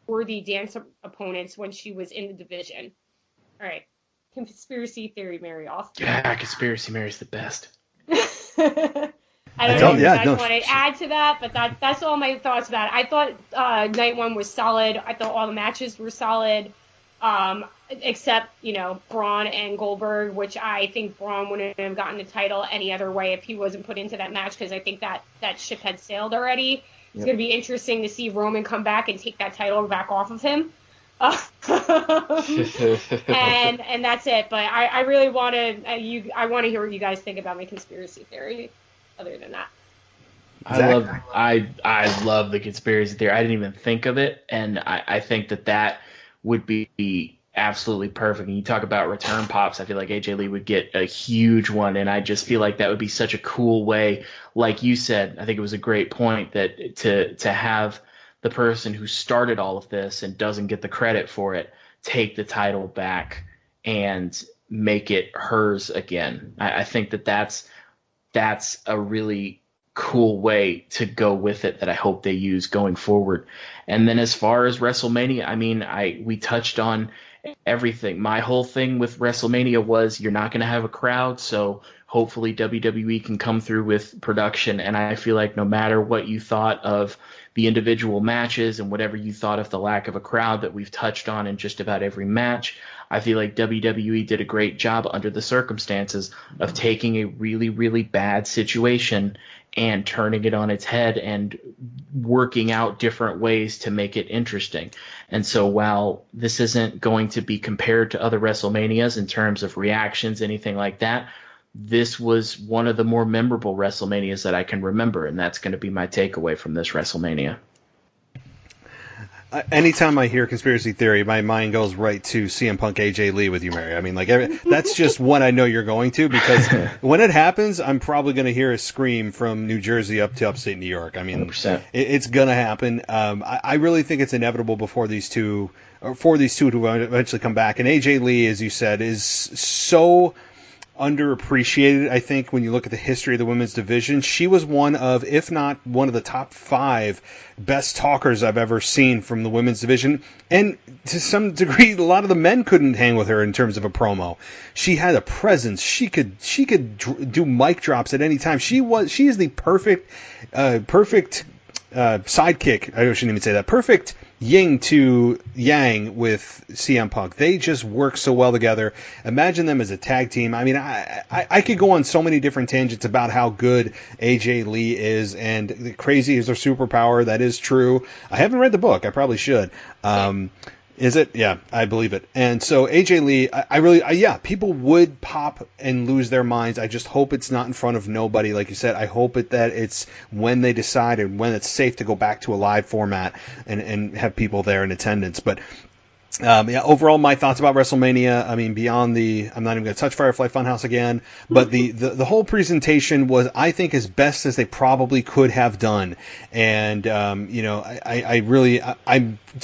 worthy dance opponents when she was in the division. All right. Conspiracy theory, Mary off. Yeah, conspiracy Mary's the best. I don't know if you guys want to add to that, but that's all my thoughts about it. I thought night one was solid. I thought all the matches were solid, except, Braun and Goldberg, which I think Braun wouldn't have gotten the title any other way if he wasn't put into that match, because I think that ship had sailed already. It's going to be interesting to see Roman come back and take that title back off of him. And that's it. But I really want to hear what you guys think about my conspiracy theory. Other than that, I love the conspiracy theory. I didn't even think of it, and I think that would be absolutely perfect. And you talk about return pops, I feel like AJ Lee would get a huge one, and I just feel like that would be such a cool way. Like you said, I think it was a great point that to have the person who started all of this and doesn't get the credit for it take the title back and make it hers again. I think that's a really cool way to go with it that I hope they use going forward. And then as far as WrestleMania, I mean, we touched on everything. My whole thing with WrestleMania was you're not going to have a crowd, so hopefully WWE can come through with production. And I feel like no matter what you thought of the individual matches and whatever you thought of the lack of a crowd that we've touched on in just about every match, I feel like WWE did a great job under the circumstances of taking a really, really bad situation and turning it on its head and working out different ways to make it interesting. And so while this isn't going to be compared to other WrestleManias in terms of reactions, anything like that, this was one of the more memorable WrestleManias that I can remember, and that's going to be my takeaway from this WrestleMania. Anytime I hear conspiracy theory, my mind goes right to CM Punk AJ Lee with you, Mary. I mean, that's just one I know you're going to, because when it happens, I'm probably going to hear a scream from New Jersey up to upstate New York. I mean, it's going to happen. I really think it's inevitable for these two to eventually come back. And AJ Lee, as you said, is so underappreciated, I think, when you look at the history of the women's division. She was one of, if not one of the top 5 best talkers I've ever seen from the women's division. And to some degree, a lot of the men couldn't hang with her in terms of a promo. She had a presence. She could do mic drops at any time. She is the perfect sidekick. I shouldn't even say that. Perfect yin to yang with CM Punk. They just work so well together. Imagine them as a tag team. I mean, I could go on so many different tangents about how good AJ Lee is, and crazy is their superpower. That is true. I haven't read the book. I probably should. Is it? Yeah, I believe it. And so AJ Lee, yeah, people would pop and lose their minds. I just hope it's not in front of nobody. Like you said, I hope that it's when they decide and when it's safe to go back to a live format and have people there in attendance. But yeah, overall, my thoughts about WrestleMania, I mean, beyond I'm not even going to touch FireFly Fun House again, but the whole presentation was, I think, as best as they probably could have done. And, I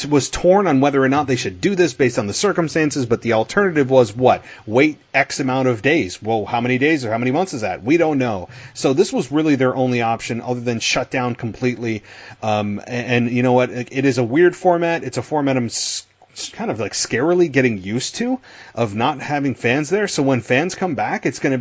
was torn on whether or not they should do this based on the circumstances, but the alternative was what? Wait X amount of days. Well, how many days or how many months is that? We don't know. So this was really their only option other than shut down completely. And you know what? It is a weird format. It's a format I'm kind of like scarily getting used to, of not having fans there. So when fans come back, it's going to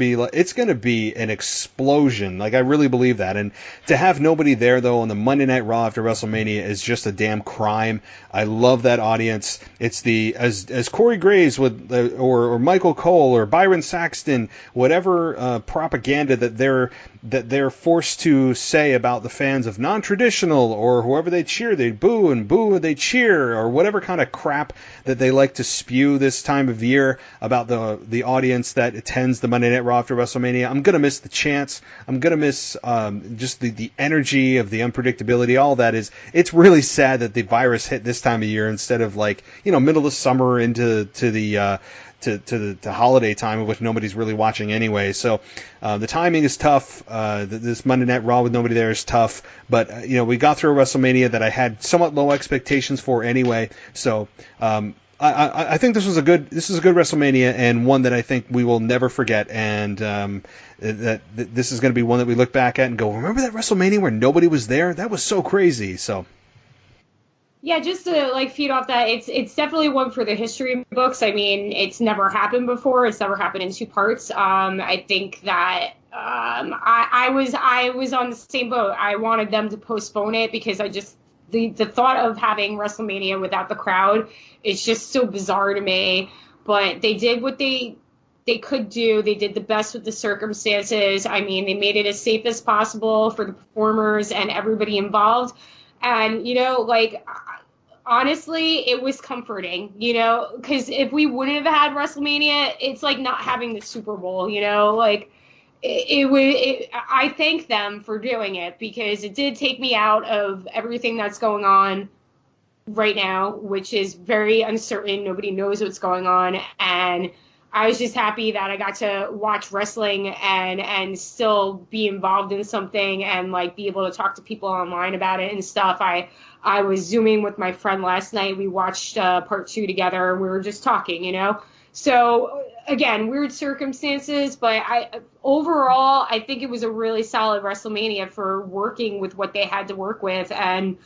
be an explosion. Like, I really believe that. And to have nobody there though on the Monday Night Raw after WrestleMania is just a damn crime. I love that audience. It's as Corey Graves would, or Michael Cole or Byron Saxton, whatever propaganda that they're forced to say about the fans of non-traditional, or whoever they cheer, they boo, and boo, they cheer, or whatever kind of crap that they like to spew this time of year about the audience that attends the Monday Night Raw after WrestleMania. I'm going to miss the chants. I'm going to miss just the energy of the unpredictability. All that it's really sad that the virus hit this time of year instead of middle of summer into the holiday time, of which nobody's really watching anyway. So the timing is tough. This Monday Night Raw with nobody there is tough. But we got through a WrestleMania that I had somewhat low expectations for anyway. So I think this is a good WrestleMania, and one that I think we will never forget. And that this is going to be one that we look back at and go, remember that WrestleMania where nobody was there? That was so crazy. So. Yeah, just to feed off that, it's definitely one for the history books. I mean, it's never happened before. It's never happened in two parts. I think that I was on the same boat. I wanted them to postpone it because the thought of having WrestleMania without the crowd is just so bizarre to me. But they did what they could do. They did the best with the circumstances. I mean, they made it as safe as possible for the performers and everybody involved. And, honestly, it was comforting, because if we wouldn't have had WrestleMania, it's like not having the Super Bowl, I thank them for doing it, because it did take me out of everything that's going on right now, which is very uncertain. Nobody knows what's going on. And I was just happy that I got to watch wrestling and still be involved in something and be able to talk to people online about it and stuff. I was Zooming with my friend last night. We watched part 2 together. We were just talking, So again, weird circumstances, but overall, I think it was a really solid WrestleMania for working with what they had to work with. And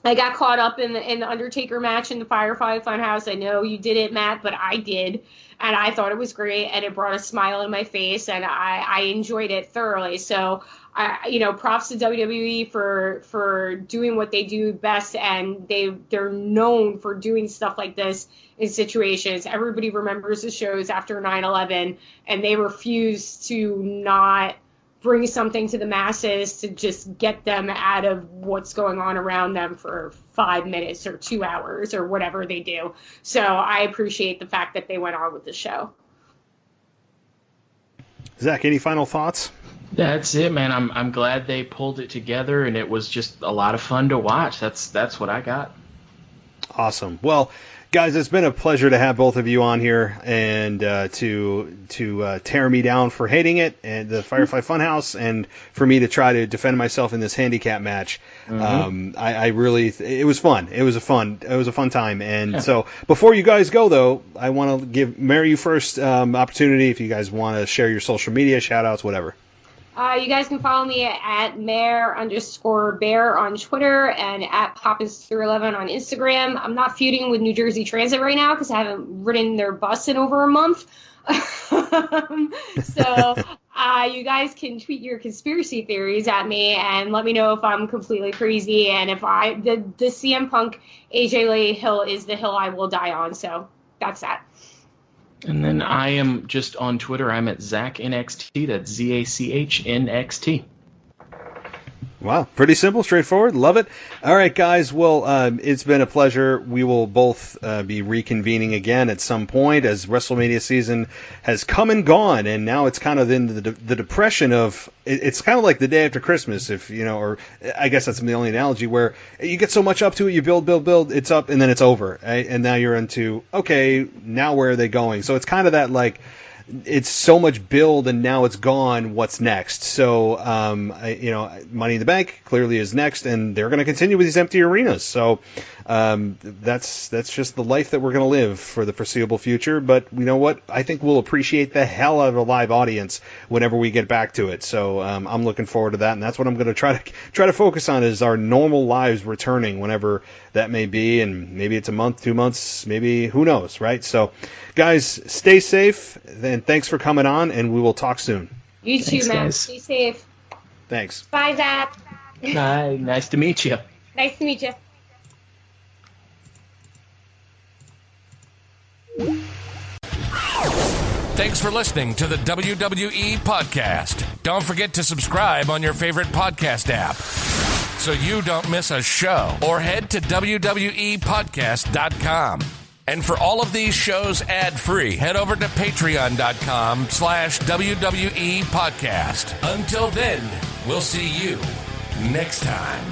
I got caught up in the Undertaker match in the FireFly Fun House. I know you did it, Matt, but I did. And I thought it was great, and it brought a smile in my face, and I enjoyed it thoroughly. So, props to WWE for doing what they do best, and they're known for doing stuff like this in situations. Everybody remembers the shows after 9/11, and they refuse to not bring something to the masses to just get them out of what's going on around them for 5 minutes or 2 hours or whatever they do. So I appreciate the fact that they went on with the show. Zach, any final thoughts? That's it, man. I'm glad they pulled it together, and it was just a lot of fun to watch. That's what I got. Awesome. Well, guys, it's been a pleasure to have both of you on here and to tear me down for hating it and the FireFly Fun House, and for me to try to defend myself in this handicap match. Mm-hmm. I really, it was fun. It was a fun time. And so before you guys go though, I want to give Mary you first opportunity if you guys want to share your social media, shout outs, whatever. You guys can follow me at Mare_Bear on Twitter and at Poppins311 on Instagram. I'm not feuding with New Jersey Transit right now because I haven't ridden their bus in over a month. So you guys can tweet your conspiracy theories at me and let me know if I'm completely crazy and if the CM Punk AJ Lee hill is the hill I will die on. So that's that. And then I am just on Twitter. I'm at ZachNXT. That's ZACHNXT. Wow, pretty simple, straightforward. Love it. All right, guys. Well, it's been a pleasure. We will both be reconvening again at some point as WrestleMania season has come and gone, and now it's kind of in the depression of it's kind of like the day after Christmas, if you know, or I guess that's the only analogy where you get so much up to it, you build, it's up, and then it's over, right? And now you're into okay, now where are they going? So it's kind of that like. It's so much build and now it's gone. What's next? So, Money in the Bank clearly is next, and they're going to continue with these empty arenas. So, that's just the life that we're going to live for the foreseeable future. But you know what? I think we'll appreciate the hell out of a live audience whenever we get back to it. So, I'm looking forward to that, and that's what I'm going to try to focus on is our normal lives returning whenever that may be, and maybe it's a month, 2 months, maybe who knows, right? So, guys, stay safe. And thanks for coming on, and we will talk soon. You too, man. Be safe. Thanks. Bye, Zach. Bye. Nice to meet you. Nice to meet you. Thanks for listening to the WWE Podcast. Don't forget to subscribe on your favorite podcast app so you don't miss a show, or head to WWEpodcast.com. And for all of these shows ad-free, head over to patreon.com/WWE Podcast. Until then, we'll see you next time.